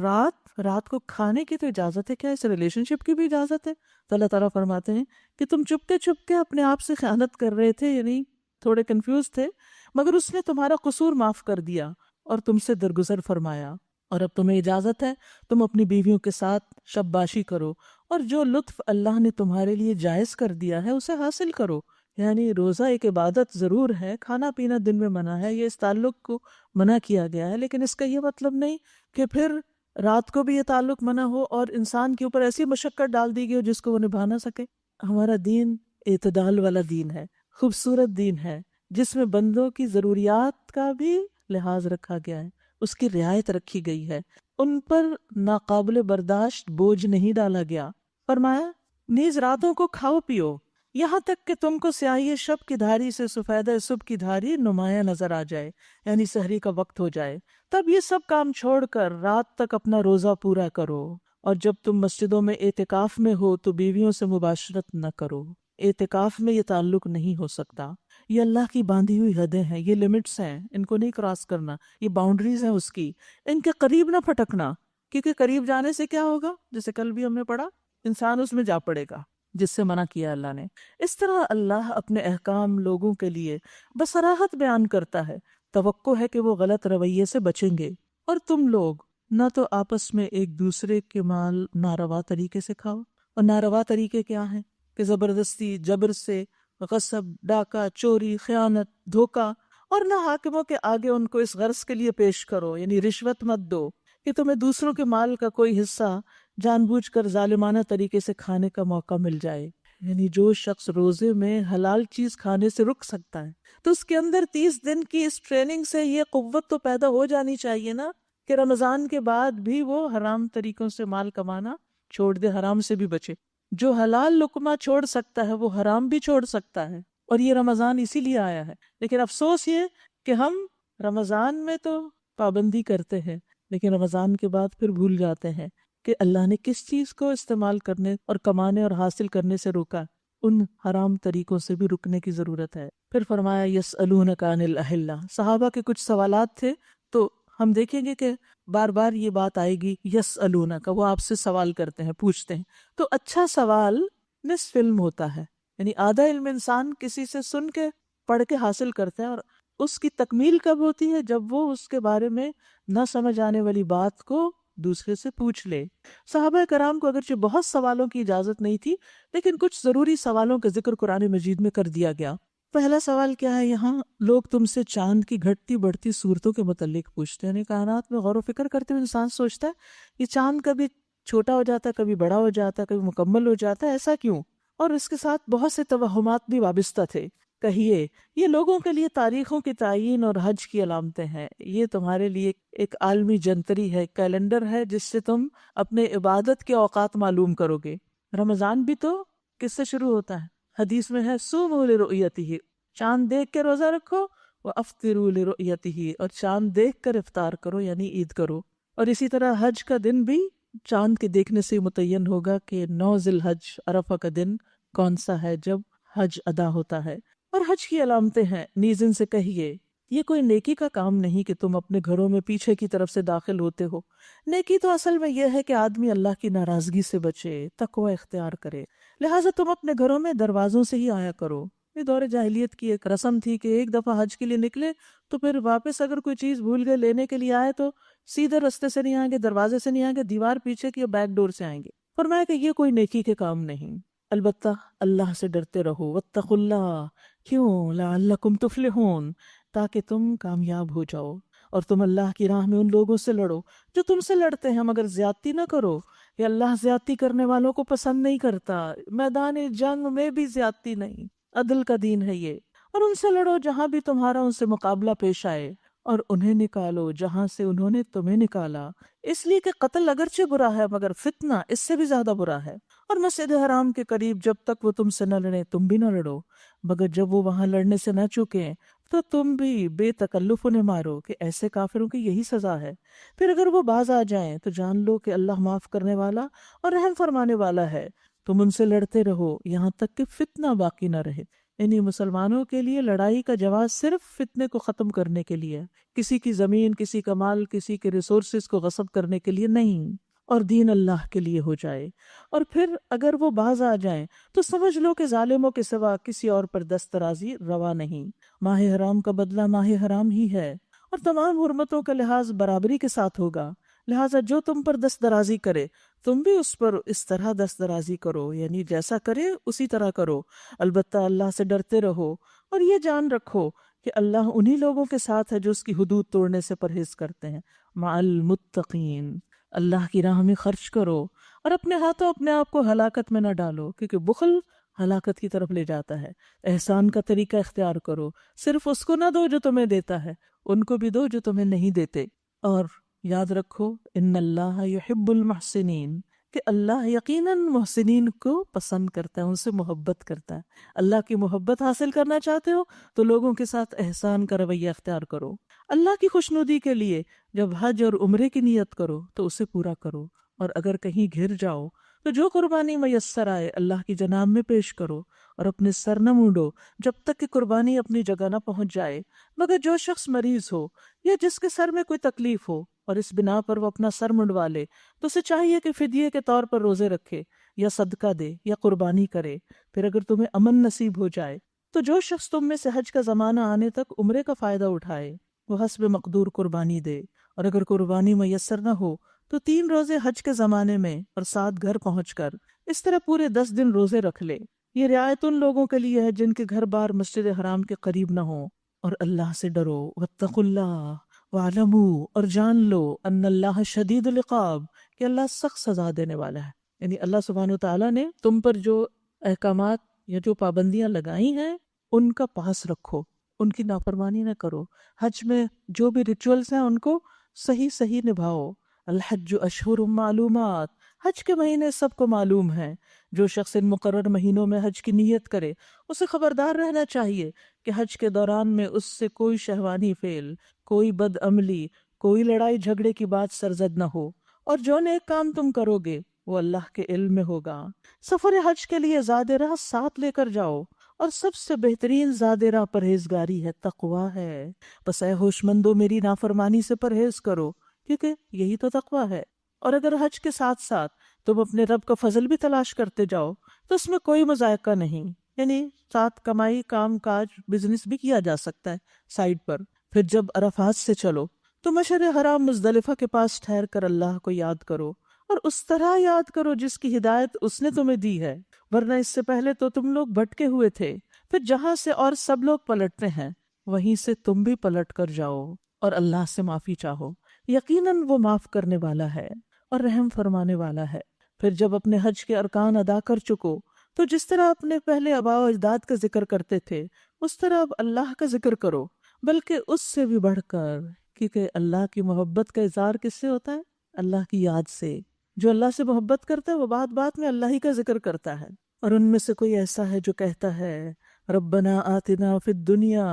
S1: رات کو کھانے کی تو اجازت ہے، کیا اس ریلیشن شپ کی بھی اجازت ہے؟ تو اللہ تعالیٰ فرماتے ہیں کہ تم چپ کے اپنے آپ سے خیانت کر رہے تھے، یعنی تھوڑے کنفیوز تھے، مگر اس نے تمہارا قصور معاف کر دیا اور تم سے درگزر فرمایا. اور اب تمہیں اجازت ہے تم اپنی بیویوں کے ساتھ شب باشی کرو، اور جو لطف اللہ نے تمہارے لیے جائز کر دیا ہے اسے حاصل کرو. یعنی روزہ ایک عبادت ضرور ہے، کھانا پینا دن میں منع ہے، یہ اس تعلق کو منع کیا گیا ہے، لیکن اس کا یہ مطلب نہیں کہ پھر رات کو بھی یہ تعلق منع ہو اور انسان کے اوپر ایسی مشقت ڈال دی گئی ہو جس کو وہ نبھا نہ سکے. ہمارا دین اعتدال والا دین ہے، خوبصورت دین ہے، جس میں بندوں کی ضروریات کا بھی لحاظ رکھا گیا ہے، اس کی رعایت رکھی گئی ہے، ان پر ناقابل برداشت بوجھ نہیں ڈالا گیا. فرمایا نیز راتوں کو کھاؤ پیو یہاں تک کہ تم کو سیاہی شب کی دھاری سے سفیدہ صبح کی دھاری نمایاں نظر آ جائے، یعنی سحری کا وقت ہو جائے. تب یہ سب کام چھوڑ کر رات تک اپنا روزہ پورا کرو، اور جب تم مسجدوں میں اعتکاف میں ہو تو بیویوں سے مباشرت نہ کرو. اعتکاف میں یہ تعلق نہیں ہو سکتا، یہ اللہ کی باندھی ہوئی حدیں ہیں، یہ لمٹس ہیں، ان کو نہیں کراس کرنا، یہ باؤنڈریز ہیں اس کی، ان کے قریب نہ پھٹکنا، کیونکہ قریب جانے سے کیا ہوگا، جیسے کل بھی ہم نے پڑھا، انسان اس میں جا پڑے گا جس سے منع کیا اللہ نے. اس طرح اللہ اپنے احکام لوگوں کے لیے بصراحت بیان کرتا ہے. توقع ہے کہ وہ غلط رویے سے بچیں گے. اور تم لوگ نہ تو آپس میں ایک دوسرے کے مال ناروا طریقے سے کھاؤ، اور ناروا طریقے کیا ہیں کہ زبردستی، جبر سے، غصب، ڈاکہ، چوری، خیانت، دھوکہ، اور نہ حاکموں کے آگے ان کو اس غرض کے لیے پیش کرو، یعنی رشوت مت دو کہ تمہیں دوسروں کے مال کا کوئی حصہ جان بوجھ کر ظالمانہ طریقے سے کھانے کا موقع مل جائے، یعنی جو شخص روزے میں حلال چیز کھانے سے رک سکتا ہے تو اس کے اندر 30 دن کی اس ٹریننگ سے یہ قوت تو پیدا ہو جانی چاہیے نا کہ رمضان کے بعد بھی وہ حرام طریقوں سے مال کمانا چھوڑ دے، حرام سے بھی بچے۔ جو حلال لقمہ چھوڑ سکتا ہے وہ حرام بھی چھوڑ سکتا ہے، اور یہ رمضان اسی لیے آیا ہے۔ لیکن افسوس یہ کہ ہم رمضان میں تو پابندی کرتے ہیں لیکن رمضان کے بعد پھر بھول جاتے ہیں کہ اللہ نے کس چیز کو استعمال کرنے اور کمانے اور حاصل کرنے سے روکا۔ ان حرام طریقوں سے بھی رکنے کی ضرورت ہے۔ پھر فرمایا یسألونک عن الاحلہ، صحابہ کے کچھ سوالات تھے تو ہم دیکھیں گے کہ بار بار یہ بات آئے گی یسألونک، وہ آپ سے سوال کرتے ہیں، پوچھتے ہیں۔ تو اچھا سوال نصف علم ہوتا ہے، یعنی آدھا علم انسان کسی سے سن کے پڑھ کے حاصل کرتا ہے، اور اس کی تکمیل کب ہوتی ہے؟ جب وہ اس کے بارے میں نہ سمجھ آنے والی بات کو دوسرے سے پوچھ لے۔ صحابہ کرام کو اگرچہ بہت سوالوں کی اجازت نہیں تھی لیکن کچھ ضروری سوالوں کا ذکر قرآن مجید میں کر دیا گیا۔ پہلا سوال کیا ہے یہاں؟ لوگ تم سے چاند کی گھٹتی بڑھتی صورتوں کے متعلق پوچھتے ہیں۔ یعنی کائنات میں غور و فکر کرتے ہوئے انسان سوچتا ہے یہ چاند کبھی چھوٹا ہو جاتا ہے، کبھی بڑا ہو جاتا ہے، کبھی مکمل ہو جاتا ہے، ایسا کیوں؟ اور اس کے ساتھ بہت سے توہمات بھی وابستہ تھے۔ کہیے یہ لوگوں کے لیے تاریخوں کی تعیین اور حج کی علامتیں ہیں، یہ تمہارے لیے ایک عالمی جنتری ہے، کیلنڈر ہے جس سے تم اپنے عبادت کے اوقات معلوم کرو گے۔ رمضان بھی تو کس سے شروع ہوتا ہے؟ حدیث میں ہے صوموا لرؤیتہ، چاند دیکھ کے روزہ رکھو، وافطروا لرؤیتہ، اور چاند دیکھ کر افطار کرو یعنی عید کرو۔ اور اسی طرح حج کا دن بھی چاند کے دیکھنے سے متعین ہوگا کہ 9 ذی الحج عرفہ کا دن کون سا ہے جب حج ادا ہوتا ہے۔ اور حج کی علامتیں ہیں، نیز ان سے کہیے یہ کوئی نیکی کا کام نہیں کہ تم اپنے گھروں میں پیچھے کی طرف سے داخل ہوتے ہو۔ نیکی تو اصل میں یہ ہے کہ آدمی اللہ کی ناراضگی سے بچے، تقوی اختیار کرے، لہٰذا تم اپنے گھروں میں دروازوں سے ہی آیا کرو۔ یہ دور جاہلیت کی ایک رسم تھی کہ ایک دفعہ حج کے لیے نکلے تو پھر واپس اگر کوئی چیز بھول گئے لینے کے لیے آئے تو سیدھے رستے سے نہیں آئیں گے، دروازے سے نہیں آئیں گے، دیوار پیچھے کی بیک ڈور سے آئیں گے۔ فرمایا کہ یہ کوئی نیکی کے کام نہیں، البتہ اللہ سے ڈرتے رہو، واتقوا اللہ، کیوں؟ لعلکم تفلحون، تاکہ تم کامیاب ہو جاؤ، اور تم اللہ کی راہ میں ان لوگوں سے لڑو جو تم سے لڑتے ہیں، مگر زیادتی نہ کرو، کہ اللہ زیادتی کرنے والوں کو پسند نہیں کرتا۔ میدان جنگ میں بھی زیادتی نہیں، عدل کا دین ہے یہ۔ اور ان سے لڑو جہاں بھی تمہارا ان سے مقابلہ پیش آئے، اور انہیں نکالو جہاں سے انہوں نے تمہیں نکالا، اس لیے کہ قتل اگرچہ برا ہے مگر فتنہ اس سے بھی زیادہ برا ہے۔ اور مسجد حرام کے قریب جب تک وہ تم سے نہ لڑیں تم بھی نہ لڑو، مگر جب وہ وہاں لڑنے سے نہ چکیں تو تم بھی بے تکلف انہیں مارو، کہ ایسے کافروں کی یہی سزا ہے۔ پھر اگر وہ باز آ جائیں تو جان لو کہ اللہ معاف کرنے والا اور رحم فرمانے والا ہے۔ تم ان سے لڑتے رہو یہاں تک کہ فتنہ باقی نہ رہے، یعنی مسلمانوں کے لیے لڑائی کا جواز صرف فتنے کو ختم کرنے کے لیے، کسی کی زمین، کسی کا مال، کسی کے ریسورسز کو غصب کرنے کے لیے نہیں، اور دین اللہ کے لیے ہو جائے۔ اور پھر اگر وہ باز آ جائیں تو سمجھ لو کہ ظالموں کے سوا کسی اور پر دست درازی روا نہیں۔ ماہ حرام کا بدلہ ماہ حرام ہی ہے، اور تمام حرمتوں کا لحاظ برابری کے ساتھ ہوگا، لہٰذا جو تم پر دست درازی کرے تم بھی اس پر اس طرح دست درازی کرو، یعنی جیسا کرے اسی طرح کرو، البتہ اللہ سے ڈرتے رہو، اور یہ جان رکھو کہ اللہ انہی لوگوں کے ساتھ ہے جو اس کی حدود توڑنے سے پرہیز کرتے ہیں۔ مع المتقین، اللہ کی راہ میں خرچ کرو، اور اپنے ہاتھوں اپنے آپ کو ہلاکت میں نہ ڈالو، کیونکہ بخل ہلاکت کی طرف لے جاتا ہے۔ احسان کا طریقہ اختیار کرو، صرف اس کو نہ دو جو تمہیں دیتا ہے، ان کو بھی دو جو تمہیں نہیں دیتے۔ اور یاد رکھو ان اللہ یحب المحسنین، کہ اللہ یقیناً محسنین کو پسند کرتا ہے، ان سے محبت کرتا ہے۔ اللہ کی محبت حاصل کرنا چاہتے ہو تو لوگوں کے ساتھ احسان کا رویہ اختیار کرو۔ اللہ کی خوشنودی کے لیے جب حج اور عمرے کی نیت کرو تو اسے پورا کرو، اور اگر کہیں گھر جاؤ تو جو قربانی میسر آئے اللہ کی جناب میں پیش کرو، اور اپنے سر نہ مونڈو جب تک کہ قربانی اپنی جگہ نہ پہنچ جائے، مگر جو شخص مریض ہو یا جس کے سر میں کوئی تکلیف ہو اور اس بنا پر وہ اپنا سر منڈوا لے تو اسے چاہیے کہ فدیے کے طور پر روزے رکھے یا صدقہ دے یا قربانی کرے۔ پھر اگر تمہیں امن نصیب ہو جائے تو جو شخص تم میں سے حج کا زمانہ آنے تک عمرے کا فائدہ اٹھائے وہ حسب مقدور قربانی دے، اور اگر قربانی میسر نہ ہو تو 3 روزے حج کے زمانے میں اور 7 گھر پہنچ کر، اس طرح پورے 10 دن روزے رکھ لے۔ یہ رعایت ان لوگوں کے لیے ہے جن کے گھر بار مسجد حرام کے قریب نہ ہوں۔ اور اللہ سے ڈرو، واتقوا اللہ واعلموا، اور جان لو ان اللہ شدید العقاب، کہ اللہ سخت سزا دینے والا ہے. یعنی اللہ سبحانہ وتعالیٰ نے تم پر جو احکامات یا جو پابندیاں لگائی ہیں ان کا پاس رکھو، ان کی نافرمانی نہ کرو. حج میں جو بھی ریچولز ہیں ان کو صحیح نبھاؤ. الحج اشہر معلومات، حج کے مہینے سب کو معلوم ہیں. جو شخص ان مقرر مہینوں میں حج کی نیت کرے اسے خبردار رہنا چاہیے کہ حج کے دوران میں اس سے کوئی شہوانی فعل، کوئی بد عملی، کوئی لڑائی جھگڑے کی بات سرزد نہ ہو، اور جو نیک کام تم کرو گے وہ اللہ کے علم میں ہوگا. سفر حج کے لیے زاد راہ ساتھ لے کر جاؤ، اور سب سے بہترین زاد راہ پرہیزگاری ہے، تقوی ہے. بس اے ہوش مندو میری نافرمانی سے پرہیز کرو، کیونکہ یہی تو تقوی ہے. اور اگر حج کے ساتھ ساتھ تم اپنے رب کا فضل بھی تلاش کرتے جاؤ تو اس میں کوئی مذائقہ نہیں. یعنی ساتھ کمائی، کام کاج، بزنس بھی کیا جا سکتا ہے سائیڈ پر. پھر جب عرفات سے چلو تو مشعر حرام مزدلفہ کے پاس ٹھہر کر اللہ کو یاد کرو، اور اس طرح یاد کرو جس کی ہدایت اس نے تمہیں دی ہے، ورنہ اس سے پہلے تو تم لوگ بھٹکے ہوئے تھے. پھر جہاں سے اور سب لوگ پلٹتے ہیں وہیں سے تم بھی پلٹ کر جاؤ اور اللہ سے معافی چاہو، یقیناً وہ معاف کرنے والا ہے اور رحم فرمانے والا ہے. پھر جب اپنے حج کے ارکان ادا کر چکو تو جس طرح اپنے پہلے آباء و اجداد کا ذکر کرتے تھے اس طرح اب اللہ کا ذکر کرو، بلکہ اس سے بھی بڑھ کر، کیونکہ اللہ کی محبت کا اظہار کس سے ہوتا ہے؟ اللہ کی یاد سے. جو اللہ سے محبت کرتا ہے وہ بات بات میں اللہ ہی کا ذکر کرتا ہے. اور ان میں سے کوئی ایسا ہے جو کہتا ہے ربنا آتنا فی الدنیا،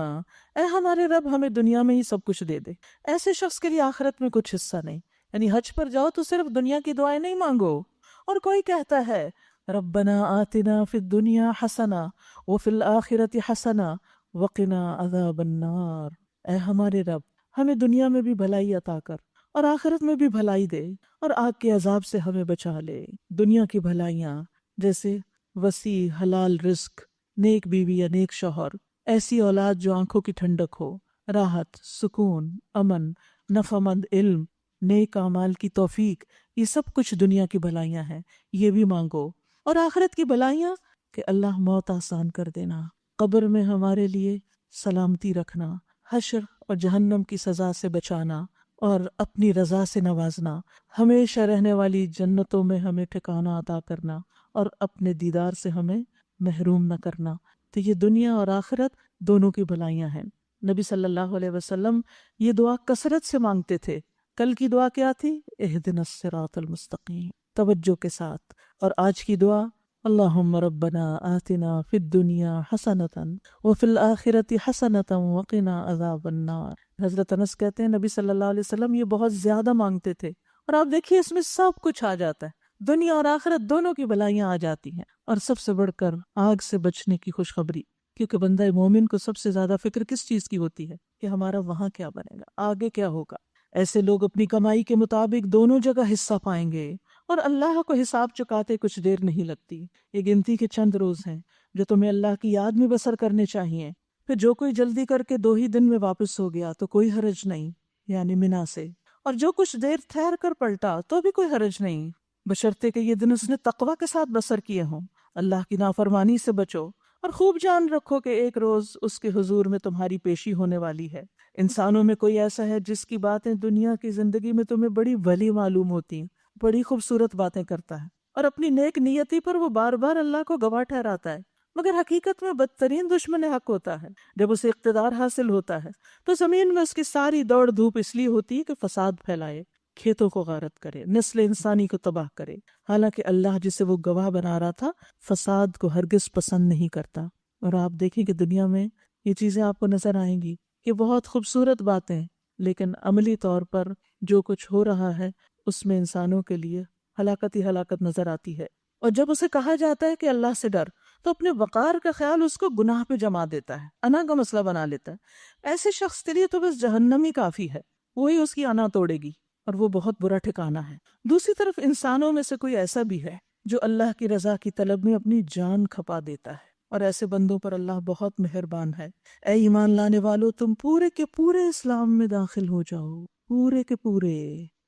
S1: اے ہمارے رب ہمیں دنیا میں ہی سب کچھ دے دے. ایسے شخص کے لیے آخرت میں کچھ حصہ نہیں. یعنی حج پر جاؤ تو صرف دنیا کی دعائیں نہیں مانگو. اور کوئی کہتا ہے ربنا آتنا فی الدنیا حسنہ وفی الآخرۃ حسنہ وقنا عذاب النار، اے ہمارے رب ہمیں دنیا میں بھی بھلائی عطا کر اور آخرت میں بھی بھلائی دے اور آگ کے عذاب سے ہمیں بچا لے. دنیا کی بھلائیاں جیسے وسیع حلال رزق، نیک بیوی یا نیک شوہر، ایسی اولاد جو آنکھوں کی ٹھنڈک ہو، راحت، سکون، امن، نفع مند علم، نیک اعمال کی توفیق، یہ سب کچھ دنیا کی بھلائیاں ہیں، یہ بھی مانگو. اور آخرت کی بھلائیاں کہ اللہ موت آسان کر دینا، قبر میں ہمارے لیے سلامتی رکھنا، حشر اور جہنم کی سزا سے بچانا اور اپنی رضا سے نوازنا، ہمیشہ رہنے والی جنتوں میں ہمیں ٹھکانہ عطا کرنا اور اپنے دیدار سے ہمیں محروم نہ کرنا. تو یہ دنیا اور آخرت دونوں کی بھلائیاں ہیں. نبی صلی اللہ علیہ وسلم یہ دعا کثرت سے مانگتے تھے. کل کی دعا کیا تھی؟ اہدنا الصراط المستقیم، توجہ کے ساتھ. اور آج کی دعا اللہم ربنا آتنا فی الدنیا حسنۃ وفی الآخرۃ حسنۃ وقنا عذاب النار. حضرت انس کہتے ہیں نبی صلی اللہ علیہ وسلم یہ بہت زیادہ مانگتے تھے، اور آپ دیکھیے اس میں سب کچھ آ جاتا ہے، دنیا اور آخرت دونوں کی بھلائیاں آ جاتی ہیں. اور سب سے بڑھ کر آگ سے بچنے کی خوشخبری، کیونکہ بندہ مومن کو سب سے زیادہ فکر کس چیز کی ہوتی ہے؟ کہ ہمارا وہاں کیا بنے گا، آگے کیا ہوگا. ایسے لوگ اپنی کمائی کے مطابق دونوں جگہ حصہ پائیں گے اور اللہ کو حساب چکاتے کچھ دیر نہیں لگتی. یہ گنتی کے چند روز ہیں جو تمہیں اللہ کی یاد میں بسر کرنے چاہیے. پھر جو کوئی جلدی کر کے 2 ہی دن میں واپس ہو گیا تو کوئی حرج نہیں، یعنی منا سے. اور جو کچھ دیر ٹھہر کر پلٹا تو بھی کوئی حرج نہیں، بشرطے کہ یہ دن اس نے تقوی کے ساتھ بسر کیے ہوں. اللہ کی نافرمانی سے بچو اور خوب جان رکھو کہ ایک روز اس کے حضور میں تمہاری پیشی ہونے والی ہے. انسانوں میں کوئی ایسا ہے جس کی باتیں دنیا کی زندگی میں تمہیں بڑی ولی معلوم ہوتی ہیں، بڑی خوبصورت باتیں کرتا ہے اور اپنی نیک نیتی پر وہ بار بار اللہ کو گواہ ٹھہراتا ہے، مگر حقیقت میں بدترین دشمن حق ہوتا ہے. جب اسے اقتدار حاصل ہوتا ہے تو زمین میں اس کی ساری دوڑ دھوپ اس لیے ہوتی ہے کہ فساد پھیلائے، کھیتوں کو غارت کرے، نسل انسانی کو تباہ کرے. حالانکہ اللہ جسے وہ گواہ بنا رہا تھا فساد کو ہرگز پسند نہیں کرتا. اور آپ دیکھیں کہ دنیا میں یہ چیزیں آپ کو نظر آئیں گی کہ بہت خوبصورت باتیں، لیکن عملی طور پر جو کچھ ہو رہا ہے اس میں انسانوں کے لیے ہلاکت ہی ہلاکت نظر آتی ہے. اور جب اسے کہا جاتا ہے کہ اللہ سے ڈر تو اپنے وقار کا خیال اس کو گناہ پہ جما دیتا ہے، انا کا مسئلہ بنا لیتا ہے. ایسے شخص کے لیے تو بس جہنم ہی کافی ہے، وہی اس کی انا توڑے گی اور وہ بہت برا ٹھکانہ ہے. دوسری طرف انسانوں میں سے کوئی ایسا بھی ہے جو اللہ کی رضا کی طلب میں اپنی جان کھپا دیتا ہے، اور ایسے بندوں پر اللہ بہت مہربان ہے. اے ایمان لانے والو، تم پورے کے پورے اسلام میں داخل ہو جاؤ، پورے کے پورے.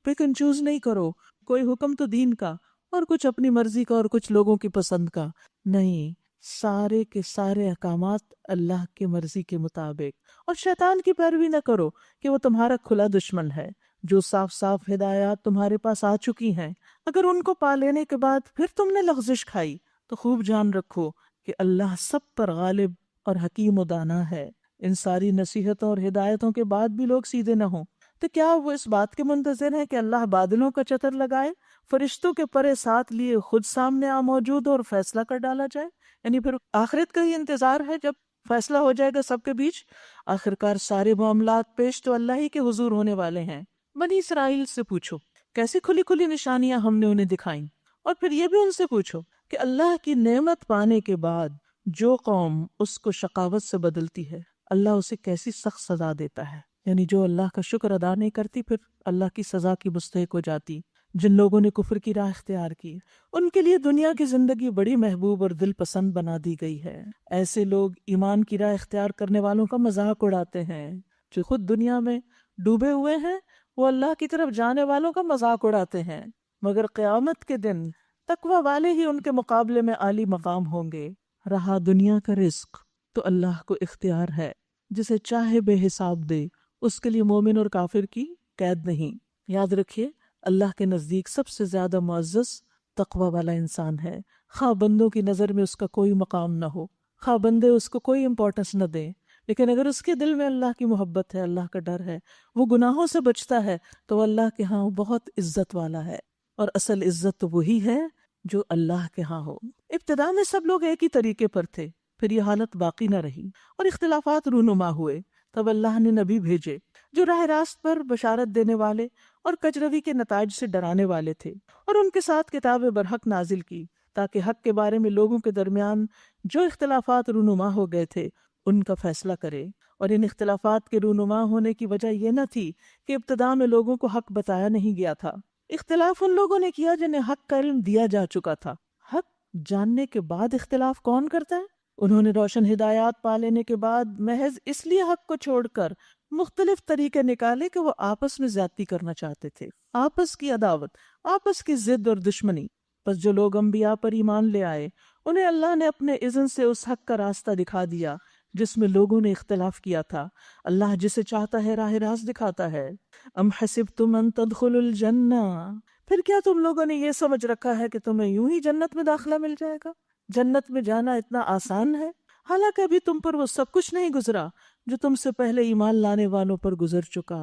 S1: پک اینڈ چوز نہیں کرو، کوئی حکم تو دین کا اور کچھ اپنی مرضی کا اور کچھ لوگوں کی پسند کا نہیں، سارے کے سارے احکامات اللہ کی مرضی کے مطابق. اور شیطان کی پیروی نہ کرو کہ وہ تمہارا کھلا دشمن ہے، جو صاف صاف ہدایات تمہارے پاس آ چکی ہیں، اگر ان کو پا لینے کے بعد پھر تم نے لغزش کھائی تو خوب جان رکھو کہ اللہ سب پر غالب اور حکیم و دانا ہے۔ ان ساری نصیحتوں اور ہدایتوں کے بعد بھی لوگ سیدھے نہ ہوں تو کیا وہ اس بات کے منتظر ہیں کہ اللہ بادلوں کا چتر لگائے، فرشتوں کے پرے ساتھ لیے خود سامنے آ موجود ہو اور فیصلہ کر ڈالا جائے؟ یعنی پھر آخرت کا ہی انتظار ہے جب فیصلہ ہو جائے گا سب کے بیچ۔ آخرکار سارے معاملات پیش تو اللہ ہی کے حضور ہونے والے ہیں۔ بنی اسرائیل سے پوچھو کیسی کھلی کھلی نشانیاں ہم نے انہیں دکھائیں، اور پھر یہ بھی ان سے پوچھو کہ اللہ کی نعمت پانے کے بعد جو قوم اس کو شقاوت سے بدلتی ہے اللہ اسے کیسی سخت سزا دیتا ہے۔ یعنی جو اللہ کا شکر ادا نہیں کرتی پھر اللہ کی سزا کی مستحق ہو جاتی۔ جن لوگوں نے کفر کی راہ اختیار کی ان کے لیے دنیا کی زندگی بڑی محبوب اور دل پسند بنا دی گئی ہے۔ ایسے لوگ ایمان کی راہ اختیار کرنے والوں کا مذاق اڑاتے ہیں۔ جو خود دنیا میں ڈوبے ہوئے ہیں وہ اللہ کی طرف جانے والوں کا مذاق اڑاتے ہیں، مگر قیامت کے دن تقوی والے ہی ان کے مقابلے میں عالی مقام ہوں گے۔ رہا دنیا کا رزق تو اللہ کو اختیار ہے، جسے چاہے بے حساب دے، اس کے لیے مومن اور کافر کی قید نہیں۔ یاد رکھیے اللہ کے نزدیک سب سے زیادہ معزز تقوی والا انسان ہے، خواہ بندوں کی نظر میں اس کا کوئی مقام نہ ہو، خواہ بندے اس کو کوئی امپورٹنس نہ دیں، لیکن اگر اس کے دل میں اللہ کی محبت ہے، اللہ کا ڈر ہے، وہ گناہوں سے بچتا ہے تو وہ اللہ کے ہاں بہت عزت والا ہے، اور اصل عزت تو وہی ہے جو اللہ کے ہاں ہو۔ ابتدا میں سب لوگ ایک ہی طریقے پر تھے، پھر یہ حالت باقی نہ رہی اور اختلافات رونما ہوئے، تب اللہ نے نبی بھیجے جو راہ راست پر بشارت دینے والے اور کجروی کے نتائج سے ڈرانے والے تھے، اور ان کے ساتھ کتاب برحق نازل کی تاکہ حق کے بارے میں لوگوں کے درمیان جو اختلافات رونما ہو گئے تھے ان کا فیصلہ کرے۔ اور ان اختلافات کے رونما ہونے کی وجہ یہ نہ تھی کہ ابتدا میں لوگوں کو حق بتایا نہیں گیا تھا، اختلاف ان لوگوں نے کیا جنہیں حق کا علم دیا جا چکا تھا۔ حق جاننے کے بعد اختلاف کون کرتا ہے؟ انہوں نے روشن ہدایات پا لینے کے بعد محض اس لیے حق کو چھوڑ کر مختلف طریقے نکالے کہ وہ آپس میں زیادتی کرنا چاہتے تھے، آپس کی عداوت، آپس کی ضد اور دشمنی۔ بس جو لوگ انبیاء پر ایمان لے آئے انہیں اللہ نے اپنے اذن سے اس حق کا راستہ دکھا دیا جس میں لوگوں نے اختلاف کیا تھا۔ اللہ جسے چاہتا ہے راہ راست دکھاتا ہے۔ ام حسبتم ان تدخلوا الجنہ، پھر کیا تم لوگوں نے یہ سمجھ رکھا ہے کہ تمہیں یوں ہی جنت میں داخلہ مل جائے گا؟ جنت میں جانا اتنا آسان ہے؟ حالانکہ ابھی تم پر وہ سب کچھ نہیں گزرا جو تم سے پہلے ایمان لانے والوں پر گزر چکا۔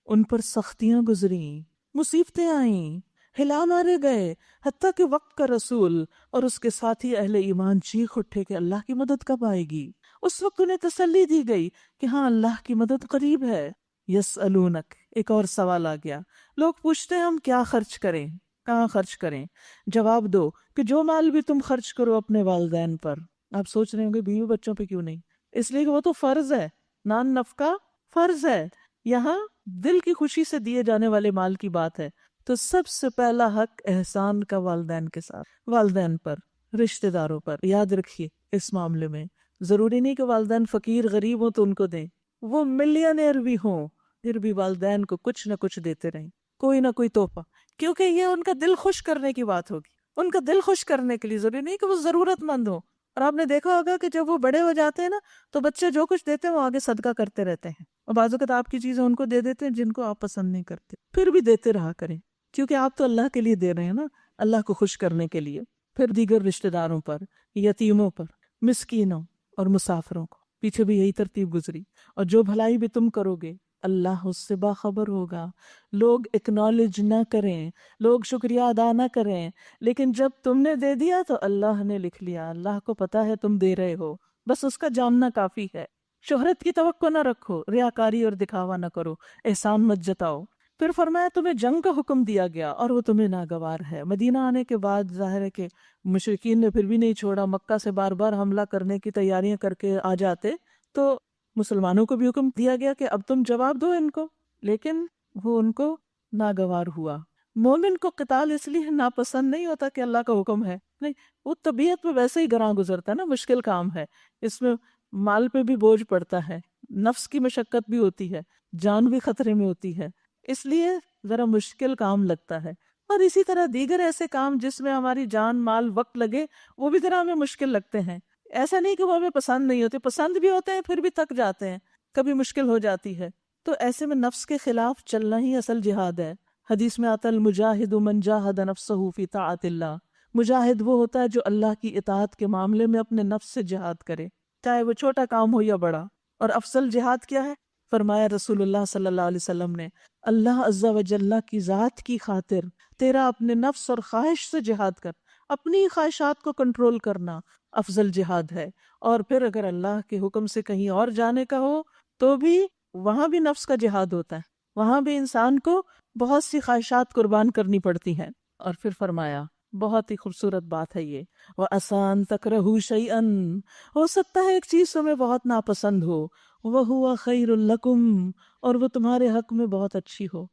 S1: ان پر سختیاں گزریں، مصیبتیں آئیں، ہلا مارے گئے، حتیٰ کہ وقت کا رسول اور اس کے ساتھی اہل ایمان چیخ اٹھے کہ اللہ کی مدد کب آئے گی۔ اس وقت انہیں تسلی دی گئی کہ ہاں اللہ کی مدد قریب ہے۔ یسألونک، ایک اور سوال آ گیا، لوگ پوچھتے ہیں ہم کیا خرچ کریں، کہاں خرچ کریں؟ جواب دو کہ جو مال بھی تم خرچ کرو اپنے والدین پر۔ آپ سوچ رہے ہوں گے بیوی بچوں پہ کیوں نہیں؟ اس لیے کہ وہ تو فرض ہے، نان نفقہ فرض ہے۔ یہاں دل کی خوشی سے دیے جانے والے مال کی بات ہے، تو سب سے پہلا حق احسان کا والدین کے ساتھ، والدین پر، رشتہ داروں پر۔ یاد رکھیے اس معاملے میں ضروری نہیں کہ والدین فقیر غریب ہوں تو ان کو دیں، وہ ملینئر بھی ہوں پھر بھی والدین کو کچھ نہ کچھ دیتے رہیں، کوئی نہ کوئی تحفہ، کیونکہ یہ ان کا دل خوش کرنے کی بات ہوگی۔ ان کا دل خوش کرنے کے لیے ضروری نہیں کہ وہ ضرورت مند ہوں۔ اور آپ نے دیکھا ہوگا کہ جب وہ بڑے ہو جاتے ہیں نا تو بچے جو کچھ دیتے ہیں وہ آگے صدقہ کرتے رہتے ہیں، اور بعض اوقات آپ کی چیزیں ان کو دے دیتے ہیں جن کو آپ پسند نہیں کرتے، پھر بھی دیتے رہا کریں، کیونکہ آپ تو اللہ کے لیے دے رہے ہیں نا، اللہ کو خوش کرنے کے لیے۔ پھر دیگر رشتہ داروں پر، یتیموں پر، مسکینوں اور مسافروں کو، پیچھے بھی یہی ترتیب گزری۔ اور جو بھلائی بھی تم کرو گے اللہ اس سے باخبر ہوگا۔ لوگ اکنالج نہ کریں، لوگ شکریہ ادا نہ کریں، لیکن جب تم نے دے دیا تو اللہ نے لکھ لیا، اللہ کو پتا ہے تم دے رہے ہو، بس اس کا جاننا کافی ہے۔ شہرت کی توقع نہ رکھو، ریاکاری اور دکھاوا نہ کرو، احسان مت جتاؤ۔ پھر فرمایا تمہیں جنگ کا حکم دیا گیا اور وہ تمہیں ناگوار ہے۔ مدینہ آنے کے بعد ظاہر ہے کہ مشرکین نے پھر بھی نہیں چھوڑا، مکہ سے بار بار حملہ کرنے کی تیاریاں کر کے آ جاتے، تو مسلمانوں کو بھی حکم دیا گیا کہ اب تم جواب دو ان کو، لیکن وہ ان کو ناگوار ہوا۔ مومن کو قتال اس لیے ناپسند نہیں ہوتا کہ اللہ کا حکم ہے، نہیں، وہ طبیعت میں ویسے ہی گراں گزرتا ہے نا، مشکل کام ہے، اس میں مال پہ بھی بوجھ پڑتا ہے، نفس کی مشقت بھی ہوتی ہے، جان بھی خطرے میں ہوتی ہے، اس لیے ذرا مشکل کام لگتا ہے۔ اور اسی طرح دیگر ایسے کام جس میں ہماری جان مال وقت لگے وہ بھی ذرا ہمیں مشکل لگتے ہیں۔ ایسا نہیں کہ وہ ہمیں پسند نہیں ہوتے، پسند بھی ہوتے ہیں پھر بھی تھک جاتے ہیں، کبھی مشکل ہو جاتی ہے۔ تو ایسے میں نفس کے خلاف چلنا ہی اصل جہاد ہے۔ حدیث میں آتا المجاہد من جاہد نفسہ فی طاعت اللہ، مجاہد وہ ہوتا ہے جو اللہ کی اطاعت کے معاملے میں اپنے نفس سے جہاد کرے، چاہے وہ چھوٹا کام ہو یا بڑا۔ اور افضل جہاد کیا ہے؟ فرمایا رسول اللہ صلی اللہ علیہ وسلم نے، اللہ عز و جل کی ذات کی خاطر تیرا اپنے نفس اور خواہش سے جہاد کر، اپنی خواہشات کو کنٹرول کرنا افضل جہاد ہے۔ اور پھر اگر اللہ کے حکم سے کہیں اور جانے کا ہو تو بھی وہاں بھی نفس کا جہاد ہوتا ہے، وہاں بھی انسان کو بہت سی خواہشات قربان کرنی پڑتی ہیں۔ اور پھر فرمایا، بہت ہی خوبصورت بات ہے یہ، وَأَسَىٰ أَن تَكْرَهُوا شَيْئًا، ہو سکتا ہے ایک چیز تمہیں بہت ناپسند ہو، وَهُوَ خَيْرٌ لَكُمْ، اور وہ تمہارے حق میں بہت اچھی ہو۔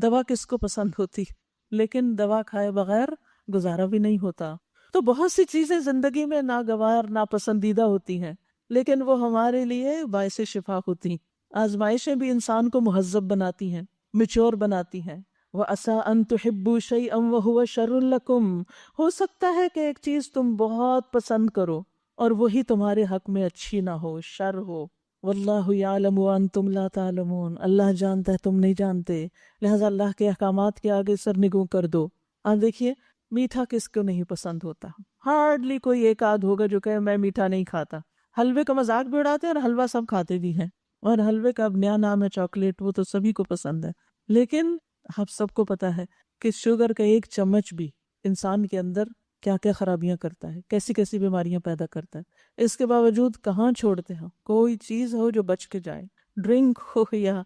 S1: دوا کس کو پسند ہوتی، لیکن دوا کھائے بغیر گزارا بھی نہیں ہوتا۔ تو بہت سی چیزیں زندگی میں ناگوار ناپسندیدہ ہوتی ہیں، لیکن وہ ہمارے لیے باعث شفا ہوتی۔ آزمائشیں بھی انسان کو مہذب بناتی ہیں، میچور بناتی ہیں۔ وَعَسَىٰ أَن تُحِبُّوا شَيْئًا وَهُوَ شَرٌّ لَكُمْ، ہو سکتا ہے کہ ایک چیز تم بہت پسند کرو اور وہی تمہارے حق میں اچھی نہ ہو، شر ہو۔ وَاللَّهُ يَعْلَمُ وَأَنْتُمْ لَا تَعْلَمُونَ، اللہ جانتا ہے تم نہیں جانتے، لہٰذا اللہ کے احکامات کے آگے سرنگوں کر دو۔ آپ دیکھیے، میٹھا کس کو نہیں پسند ہوتا؟ ہارڈلی کوئی ایک آدھ ہوگا جو کہے میں میٹھا نہیں کھاتا۔ حلوے کا مذاق بھی اڑاتے ہیں اور حلوہ سب کھاتے بھی ہیں، اور حلوے کا اب نیا نام ہے چاکلیٹ، وہ تو سبھی کو پسند ہے۔ لیکن آپ سب کو پتا ہے کہ شوگر کا ایک چمچ بھی انسان کے اندر کیا کیا خرابیاں کرتا ہے، کیسی کیسی بیماریاں پیدا کرتا ہے۔ اس کے باوجود کہاں چھوڑتے ہیں؟ کوئی چیز ہو جو بچ کے جائے، ڈرنک ہو یا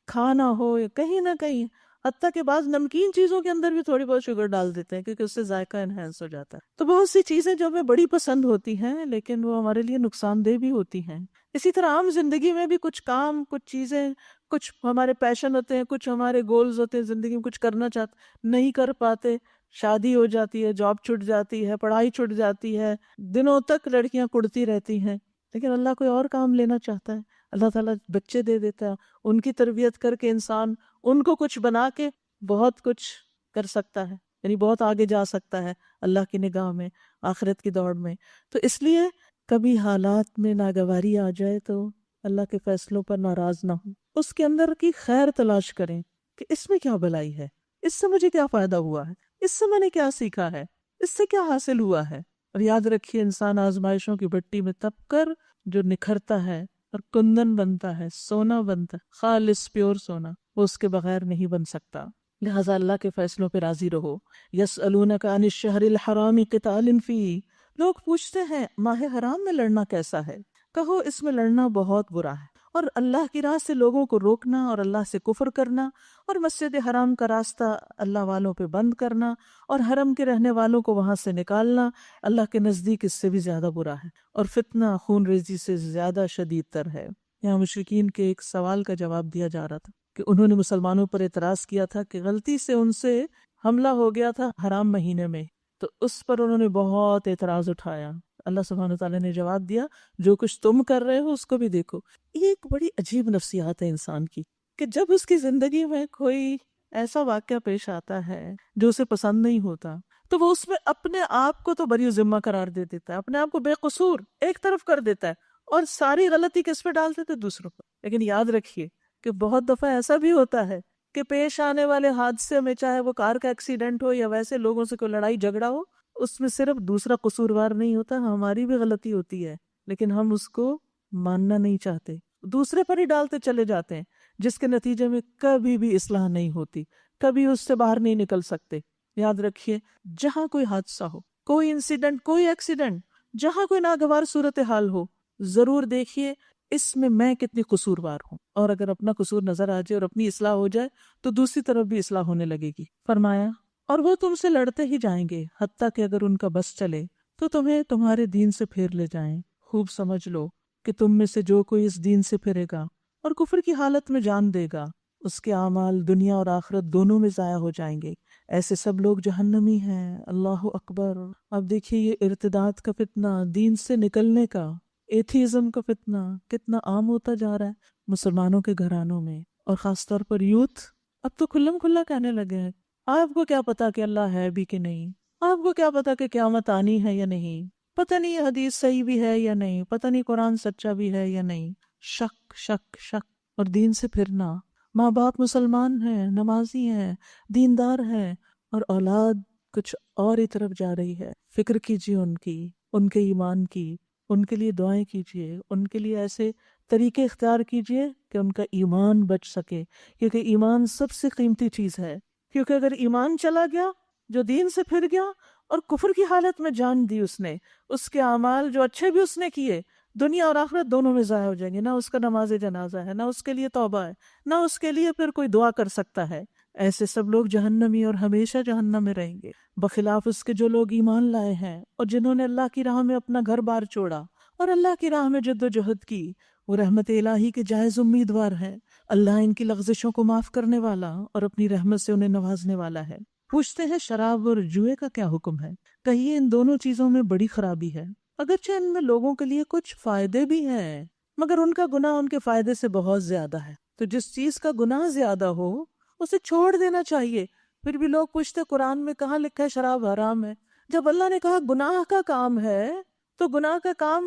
S1: کھانا ہو یا کہیں نہ کہیں، حتیٰ کہ بعض نمکین چیزوں کے اندر بھی تھوڑی بہت شوگر ڈال دیتے ہیں کیونکہ اس سے ذائقہ انہینس ہو جاتا ہے۔ تو بہت سی چیزیں جو ہمیں بڑی پسند ہوتی ہیں لیکن وہ ہمارے لیے نقصان دہ بھی ہوتی ہیں۔ اسی طرح عام زندگی میں بھی کچھ کام، کچھ چیزیں، کچھ ہمارے پیشن ہوتے ہیں، کچھ ہمارے گولز ہوتے ہیں، زندگی میں کچھ کرنا چاہتے نہیں کر پاتے، شادی ہو جاتی ہے، جاب چھٹ جاتی ہے، پڑھائی چھٹ جاتی ہے، دنوں تک لڑکیاں کڑتی رہتی ہیں، لیکن اللہ کوئی اور کام لینا چاہتا ہے، اللہ تعالیٰ بچے دے دیتا ہے، ان کی تربیت کر کے انسان ان کو کچھ بنا کے بہت کچھ کر سکتا ہے، یعنی بہت آگے جا سکتا ہے اللہ کی نگاہ میں، آخرت کی دوڑ میں۔ تو اس لیے کبھی حالات میں ناگواری آ جائے تو اللہ کے فیصلوں پر ناراض نہ ہو، اس کے اندر کی خیر تلاش کریں کہ اس میں کیا بھلائی ہے، اس سے مجھے کیا فائدہ ہوا ہے، اس سے میں نے کیا سیکھا ہے، اس سے کیا حاصل ہوا ہے۔ اور یاد رکھیے، انسان آزمائشوں کی بھٹی میں تپ کر جو نکھرتا ہے اور کندن بنتا ہے، سونا بنتا ہے، خالص پیور سونا، وہ اس کے بغیر نہیں بن سکتا۔ لہٰذا اللہ کے فیصلوں پہ راضی رہو۔ یسألونک عن الشہر الحرام قتال فیہ، لوگ پوچھتے ہیں ماہ حرام میں لڑنا کیسا ہے؟ کہو اس میں لڑنا بہت برا ہے، اور اللہ کی راہ سے لوگوں کو روکنا اور اللہ سے کفر کرنا اور مسجد حرام کا راستہ اللہ والوں پہ بند کرنا اور حرم کے رہنے والوں کو وہاں سے نکالنا اللہ کے نزدیک اس سے بھی زیادہ برا ہے، اور فتنہ خون ریزی سے زیادہ شدید تر ہے۔ یہاں مشرکین کے ایک سوال کا جواب دیا جا رہا تھا کہ انہوں نے مسلمانوں پر اعتراض کیا تھا کہ غلطی سے ان سے حملہ ہو گیا تھا حرام مہینے میں، تو اس پر انہوں نے بہت اعتراض اٹھایا۔ اللہ سبحانہ وتعالیٰ نے جواب دیا، جو کچھ تم کر رہے ہو اس کو بھی دیکھو۔ یہ ایک بڑی عجیب نفسیات ہے انسان کی کہ جب اس کی زندگی میں کوئی ایسا واقعہ پیش آتا ہے جو اسے پسند نہیں ہوتا تو وہ اس میں اپنے آپ کو تو بری ذمہ قرار دے دیتا ہے، اپنے آپ کو بے قصور ایک طرف کر دیتا ہے اور ساری غلطی کس پہ ڈال دیتے دوسروں پر۔ لیکن یاد رکھیے کہ بہت دفعہ ایسا بھی ہوتا ہے کہ پیش آنے والے حادثے میں، چاہے وہ کار کا ایکسیڈنٹ ہو یا ویسے لوگوں سے کوئی لڑائی جھگڑا ہو، اس میں صرف دوسرا قصوروار نہیں ہوتا، ہماری بھی غلطی ہوتی ہے، لیکن ہم اس کو ماننا نہیں چاہتے، دوسرے پر ہی ڈالتے چلے جاتے ہیں، جس کے نتیجے میں کبھی بھی اصلاح نہیں ہوتی، کبھی اس سے باہر نہیں نکل سکتے۔ یاد رکھیے، جہاں کوئی حادثہ ہو، کوئی انسیڈنٹ، کوئی ایکسیڈنٹ، جہاں کوئی ناگوار صورتحال ہو، ضرور دیکھیے اس میں کتنی قصوروار ہوں، اور اگر اپنا قصور نظر آ جائے اور اپنی اصلاح ہو جائے تو دوسری طرف بھی اصلاح ہونے لگے گی۔ فرمایا، اور وہ تم سے لڑتے ہی جائیں گے حتیٰ کہ اگر ان کا بس چلے تو تمہیں تمہارے دین سے پھیر لے جائیں۔ خوب سمجھ لو کہ تم میں سے جو کوئی اس دین سے پھرے گا اور کفر کی حالت میں جان دے گا، اس کے اعمال دنیا اور آخرت دونوں میں ضائع ہو جائیں گے، ایسے سب لوگ جہنمی ہیں۔ اللہ اکبر۔ اب دیکھیے یہ ارتداد کا فتنہ، دین سے نکلنے کا، ایتھیزم کا فتنہ کتنا عام ہوتا جا رہا ہے مسلمانوں کے گھرانوں میں، اور خاص طور پر یوتھ اب تو کھلم کھلا کہنے لگے ہیں آپ کو کیا پتا کہ اللہ ہے بھی کہ نہیں، آپ کو کیا پتا کہ قیامت آنی ہے یا نہیں، پتہ نہیں یہ حدیث صحیح بھی ہے یا نہیں، پتہ نہیں قرآن سچا بھی ہے یا نہیں، شک شک شک۔ اور دین سے پھرنا. ماں باپ مسلمان ہیں، نمازی ہیں، دیندار ہیں، اور اولاد کچھ اور ہی طرف جا رہی ہے. فکر کیجیے ان کی، ان کے ایمان کی، ان کے لیے دعائیں کیجیے، ان کے لیے ایسے طریقے اختیار کیجیے کہ ان کا ایمان بچ سکے، کیونکہ ایمان سب سے قیمتی چیز ہے. کیونکہ اگر ایمان چلا گیا، جو دین سے پھر گیا اور کفر کی حالت میں جان دی اس نے، اس کے اعمال جو اچھے بھی اس نے کیے دنیا اور آخرت دونوں میں ضائع ہو جائیں گے. نہ اس کا نماز جنازہ ہے، نہ اس کے لیے توبہ ہے، نہ اس کے لیے پھر کوئی دعا کر سکتا ہے. ایسے سب لوگ جہنمی اور ہمیشہ جہنم میں رہیں گے. بخلاف اس کے جو لوگ ایمان لائے ہیں اور جنہوں نے اللہ کی راہ میں اپنا گھر بار چھوڑا اور اللہ کی راہ میں جد و جہد کی، وہ رحمت الہی کے جائز امیدوار ہیں. اللہ ان کی لغزشوں کو معاف کرنے والا اور اپنی رحمت سے انہیں نوازنے والا ہے. پوچھتے ہیں شراب اور جوئے کا کیا حکم ہے؟ کہیے ان دونوں چیزوں میں بڑی خرابی ہے. اگرچہ ان میں لوگوں کے لیے کچھ فائدے بھی ہیں، مگر ان کا گناہ ان کے فائدے سے بہت زیادہ ہے. تو جس چیز کا گناہ زیادہ ہو اسے چھوڑ دینا چاہیے. پھر بھی لوگ پوچھتے قرآن میں کہاں لکھا ہے شراب حرام ہے؟ جب اللہ نے کہا گناہ کا کام ہے تو گناہ کا کام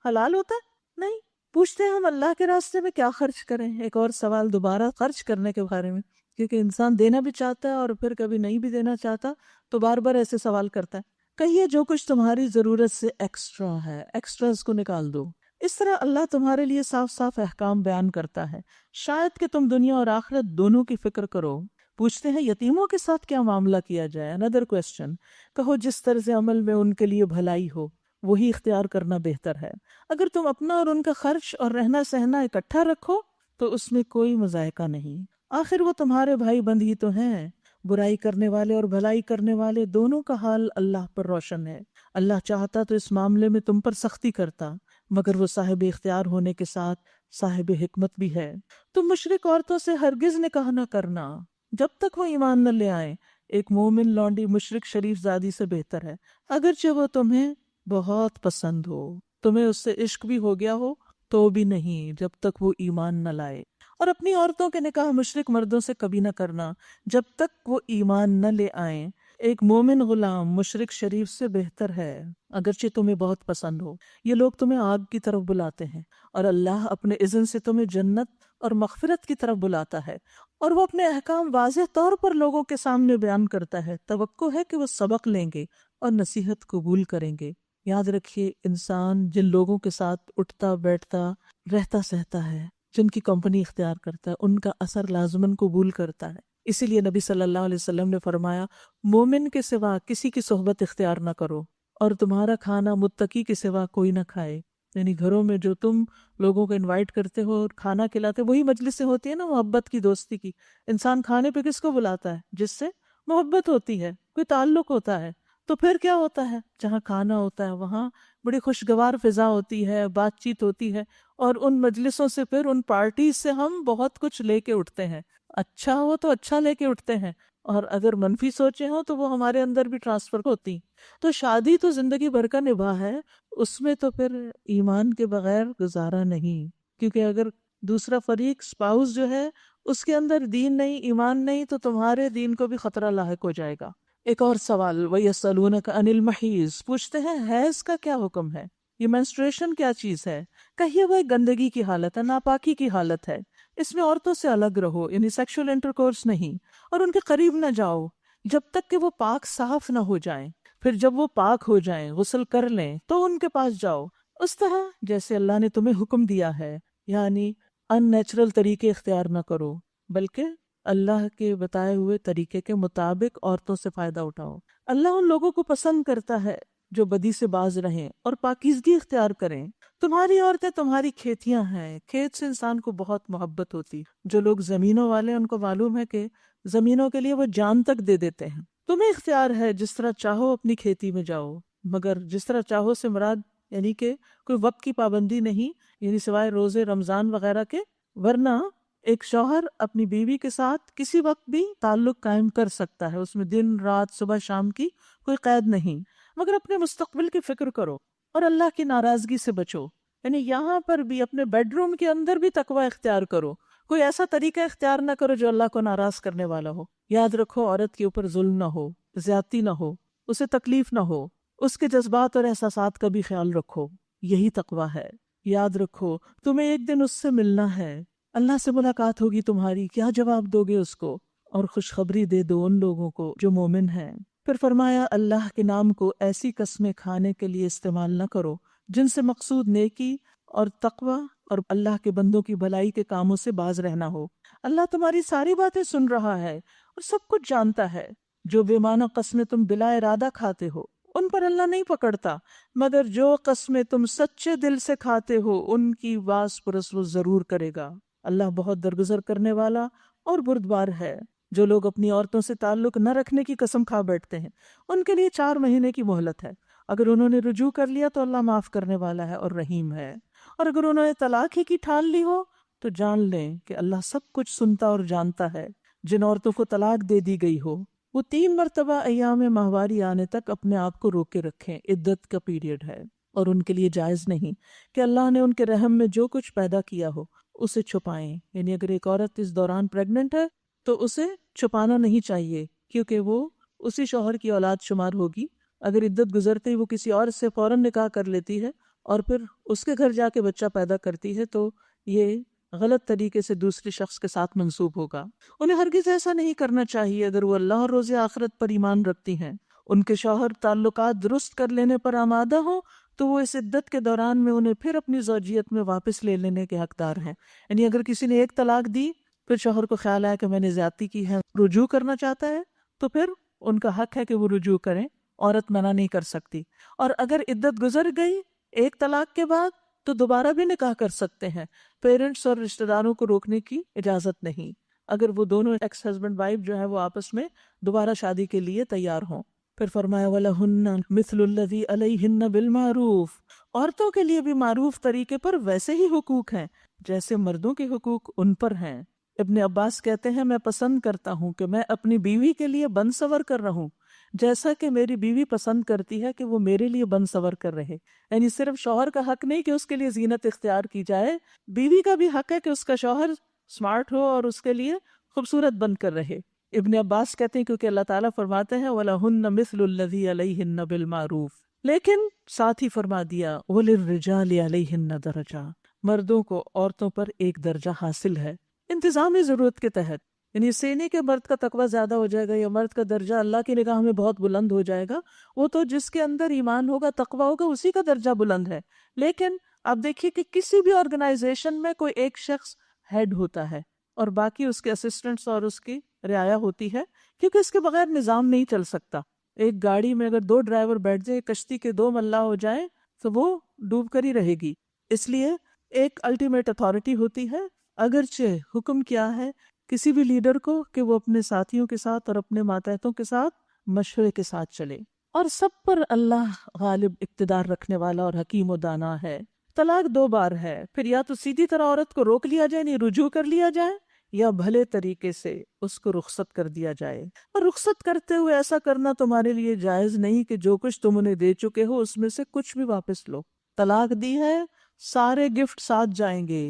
S1: حلال ہوتا ہے؟ نہیں. پوچھتے ہیں ہم اللہ کے راستے میں کیا خرچ کریں؟ ایک اور سوال دوبارہ خرچ کرنے کے بارے میں، کیونکہ انسان دینا بھی چاہتا ہے اور پھر کبھی نہیں بھی دینا چاہتا تو بار بار ایسے سوال کرتا ہے. کہیے جو کچھ تمہاری ضرورت سے ایکسٹرا ہے، ایکسٹراز کو نکال دو. اس طرح اللہ تمہارے لیے صاف صاف احکام بیان کرتا ہے، شاید کہ تم دنیا اور آخرت دونوں کی فکر کرو. پوچھتے ہیں یتیموں کے ساتھ کیا معاملہ کیا جائے؟ another question. کہو جس طرز عمل میں ان کے لیے بھلائی ہو وہی اختیار کرنا بہتر ہے. اگر تم اپنا اور ان کا خرچ اور رہنا سہنا اکٹھا رکھو تو اس میں کوئی مذائقہ نہیں. آخر وہ تمہارے بھائی بند ہی تو ہیں. برائی کرنے والے اور بھلائی کرنے والے دونوں کا حال اللہ پر روشن ہے. اللہ چاہتا تو اس معاملے میں تم پر سختی کرتا، مگر وہ صاحب اختیار ہونے کے ساتھ صاحب حکمت بھی ہے. تم مشرک عورتوں سے ہرگز نکاح نہ کرنا جب تک وہ ایمان نہ لے آئیں. ایک مومن لونڈی مشرک شریف زادی سے بہتر ہے، اگرچہ وہ تمہیں بہت پسند ہو. تمہیں اس سے عشق بھی ہو گیا ہو تو بھی نہیں جب تک وہ ایمان نہ لائے. اور اپنی عورتوں کے نکاح مشرک مردوں سے کبھی نہ کرنا جب تک وہ ایمان نہ لے آئیں. ایک مومن غلام مشرک شریف سے بہتر ہے اگرچہ تمہیں بہت پسند ہو. یہ لوگ تمہیں آگ کی طرف بلاتے ہیں اور اللہ اپنے اذن سے تمہیں جنت اور مغفرت کی طرف بلاتا ہے، اور وہ اپنے احکام واضح طور پر لوگوں کے سامنے بیان کرتا ہے. توقع ہے کہ وہ سبق لیں گے اور نصیحت قبول کریں گے. یاد رکھیے انسان جن لوگوں کے ساتھ اٹھتا بیٹھتا رہتا سہتا ہے، جن کی کمپنی اختیار کرتا ہے، ان کا اثر لازماً قبول کرتا ہے. اسی لیے نبی صلی اللہ علیہ وسلم نے فرمایا مومن کے سوا کسی کی صحبت اختیار نہ کرو، اور تمہارا کھانا متقی کے سوا کوئی نہ کھائے. یعنی گھروں میں جو تم لوگوں کو انوائٹ کرتے ہو اور کھانا کھلاتے، وہی مجلسیں ہوتی ہیں نا محبت کی، دوستی کی. انسان کھانے پہ کس کو بلاتا ہے؟ جس سے محبت ہوتی ہے، کوئی تعلق ہوتا ہے. تو پھر کیا ہوتا ہے؟ جہاں کھانا ہوتا ہے وہاں بڑی خوشگوار فضا ہوتی ہے، بات چیت ہوتی ہے، اور ان مجلسوں سے پھر ان پارٹیز سے ہم بہت کچھ لے کے اٹھتے ہیں. اچھا ہو تو اچھا لے کے اٹھتے ہیں، اور اگر منفی سوچیں ہوں تو وہ ہمارے اندر بھی ٹرانسفر ہوتی. تو شادی تو زندگی بھر کا نباہ ہے، اس میں تو پھر ایمان کے بغیر گزارا نہیں. کیونکہ اگر دوسرا فریق اسپاؤس جو ہے اس کے اندر دین نہیں، ایمان نہیں، تو تمہارے دین کو بھی خطرہ لاحق ہو جائے گا. ایک اور سوال، وَيَسْأَلُونَكَ عَنِ الْمَحِيضِ، پوچھتے ہیں حیض کا کیا حکم ہے؟ یہ مینسٹریشن کیا چیز ہے؟ کہیے وہ ایک گندگی کی حالت ہے، ناپاکی کی حالت ہے. اس میں عورتوں سے الگ رہو، یعنی سیکشول انٹرکورس نہیں، اور ان کے قریب نہ جاؤ جب تک کہ وہ پاک صاف نہ ہو جائیں. پھر جب وہ پاک ہو جائیں، غسل کر لیں، تو ان کے پاس جاؤ، اس طرح جیسے اللہ نے تمہیں حکم دیا ہے. یعنی ان نیچرل طریقے اختیار نہ کرو، بلکہ اللہ کے بتائے ہوئے طریقے کے مطابق عورتوں سے فائدہ اٹھاؤ. اللہ ان لوگوں کو پسند کرتا ہے جو بدی سے باز رہیں اور پاکیزگی اختیار کریں. تمہاری عورتیں تمہاری کھیتیاں ہیں. کھیت سے انسان کو بہت محبت ہوتی. جو لوگ زمینوں والے ان کو معلوم ہے کہ زمینوں کے لیے وہ جان تک دے دیتے ہیں. تمہیں اختیار ہے جس طرح چاہو اپنی کھیتی میں جاؤ، مگر جس طرح چاہو سے مراد یعنی کہ کوئی وقت کی پابندی نہیں، یعنی سوائے روزے رمضان وغیرہ کے، ورنہ ایک شوہر اپنی بیوی کے ساتھ کسی وقت بھی تعلق قائم کر سکتا ہے. اس میں دن رات صبح شام کی کوئی قید نہیں. مگر اپنے مستقبل کی فکر کرو اور اللہ کی ناراضگی سے بچو. یعنی یہاں پر بھی اپنے بیڈ روم کے اندر بھی تقوی اختیار کرو. کوئی ایسا طریقہ اختیار نہ کرو جو اللہ کو ناراض کرنے والا ہو. یاد رکھو عورت کے اوپر ظلم نہ ہو، زیادتی نہ ہو، اسے تکلیف نہ ہو. اس کے جذبات اور احساسات کا بھی خیال رکھو. یہی تقوی ہے. یاد رکھو تمہیں ایک دن اس سے ملنا ہے. اللہ سے ملاقات ہوگی تمہاری، کیا جواب دو گے اس کو؟ اور خوشخبری دے دو ان لوگوں کو جو مومن ہیں۔ پھر فرمایا اللہ کے نام کو ایسی قسمیں کھانے کے لیے استعمال نہ کرو جن سے مقصود نیکی اور تقوی اور اللہ کے بندوں کی بھلائی کے کاموں سے باز رہنا ہو۔ اللہ تمہاری ساری باتیں سن رہا ہے اور سب کچھ جانتا ہے۔ جو بے معنی قسمیں تم بلا ارادہ کھاتے ہو ان پر اللہ نہیں پکڑتا، مگر جو قسمیں تم سچے دل سے کھاتے ہو ان کی باز پرس وہ ضرور کرے گا۔ اللہ بہت درگزر کرنے والا اور بردبار ہے۔ جو لوگ اپنی عورتوں سے تعلق نہ رکھنے کی قسم کھا بیٹھتے ہیں ان کے لیے 4 مہینے کی مہلت ہے۔ اگر انہوں نے رجوع کر لیا تو اللہ معاف کرنے والا ہے اور رحیم ہے، اور اگر انہوں نے طلاق ہی کی ٹھان لی ہو تو جان لیں کہ اللہ سب کچھ سنتا اور جانتا ہے۔ جن عورتوں کو طلاق دے دی گئی ہو وہ 3 مرتبہ ایام ماہواری آنے تک اپنے آپ کو روکے رکھیں، عدت کا پیریڈ ہے، اور ان کے لیے جائز نہیں کہ اللہ نے ان کے رحم میں جو کچھ پیدا کیا ہو اسے چھپائیں۔ یعنی اگر ایک عورت اس دوران پریگننٹ ہے تو اسے چھپانا نہیں چاہیے، کیونکہ وہ اسی شوہر کی اولاد شمار ہوگی۔ اگر عدت گزرتے ہی وہ کسی اور سے فوراً نکاح کر لیتی ہے اور پھر اس کے گھر جا کے بچہ پیدا کرتی ہے تو یہ غلط طریقے سے دوسرے شخص کے ساتھ منسوب ہوگا۔ انہیں ہرگز ایسا نہیں کرنا چاہیے اگر وہ اللہ اور روز آخرت پر ایمان رکھتی ہیں۔ ان کے شوہر تعلقات درست کر لینے پر آمادہ ہوں تو وہ اس عدت کے دوران میں انہیں پھر اپنی زوجیت میں واپس لے لینے کے حقدار ہیں۔ یعنی اگر کسی نے ایک طلاق دی پھر شوہر کو خیال آیا کہ میں نے زیادتی کی ہے، رجوع کرنا چاہتا ہے تو پھر ان کا حق ہے کہ وہ رجوع کریں، عورت منع نہیں کر سکتی۔ اور اگر عدت گزر گئی ایک طلاق کے بعد تو دوبارہ بھی نکاح کر سکتے ہیں، پیرنٹس اور رشتہ داروں کو روکنے کی اجازت نہیں، اگر وہ دونوں ایکس ہسبینڈ وائف جو ہے وہ آپس میں دوبارہ شادی کے لیے تیار ہوں۔ پھر فرمایا وَلَهُنَّ مِثْلُ الَّذِي عَلَيْهِنَّ بِالْمَعْرُوفِ، عورتوں کے لیے بھی معروف طریقے پر ویسے ہی حقوق ہیں جیسے مردوں کے حقوق ان پر ہیں۔ ابن عباس کہتے ہیں میں پسند کرتا ہوں کہ میں اپنی بیوی کے لیے بن سور کر رہوں جیسا کہ میری بیوی پسند کرتی ہے کہ وہ میرے لیے بن سور کر رہے۔ یعنی صرف شوہر کا حق نہیں کہ اس کے لیے زینت اختیار کی جائے، بیوی کا بھی حق ہے کہ اس کا شوہر سمارٹ ہو اور اس کے لیے خوبصورت بن کر رہے۔ ابن عباس کہتے ہیں کیونکہ اللہ تعالیٰ فرماتے ہیں وَلَهُنَّ مِثْلُ الَّذِي عَلَيْهِنَّ بِالْمَعْرُوفِ، لیکن ساتھ ہی فرما دیا وَلِلرِّجَالِ عَلَيْهِنَّ دَرَجَةٌ، مردوں کو عورتوں پر ایک درجہ حاصل ہے انتظامی ضرورت کے تحت۔ یعنی سے نہیں کہ مرد کا تقوی زیادہ ہو جائے گا یا مرد کا درجہ اللہ کی نگاہ میں بہت بلند ہو جائے گا، وہ تو جس کے اندر ایمان ہوگا تقوی ہوگا اسی کا درجہ بلند ہے۔ لیکن آپ دیکھیے کہ کسی بھی آرگنائزیشن میں کوئی ایک شخص ہیڈ ہوتا ہے اور باقی اس کے اسسٹنٹس اور اس کی رعایا ہوتی ہے، کیونکہ اس کے بغیر نظام نہیں چل سکتا۔ ایک گاڑی میں اگر 2 ڈرائیور بیٹھ جائے، کشتی کے 2 ملا ہو جائیں تو وہ ڈوب کر ہی رہے گی۔ اس لیے ایک الٹیمیٹ اتھارٹی ہوتی ہے، اگرچہ حکم کیا ہے کسی بھی لیڈر کو کہ وہ اپنے ساتھیوں کے ساتھ اور اپنے ماتحتوں کے ساتھ مشورے کے ساتھ چلے، اور سب پر اللہ غالب اقتدار رکھنے والا اور حکیم و دانا ہے۔ طلاق 2 بار ہے، پھر یا تو سیدھی طرح عورت کو روک لیا جائے، یعنی رجوع کر لیا جائے، یا بھلے طریقے سے اس کو رخصت کر دیا جائے۔ اور رخصت کرتے ہوئے ایسا کرنا تمہارے لیے جائز نہیں کہ جو کچھ تم انہیں دے چکے ہو اس میں سے کچھ بھی واپس لو۔ طلاق دی ہے، سارے گفٹ ساتھ جائیں گے،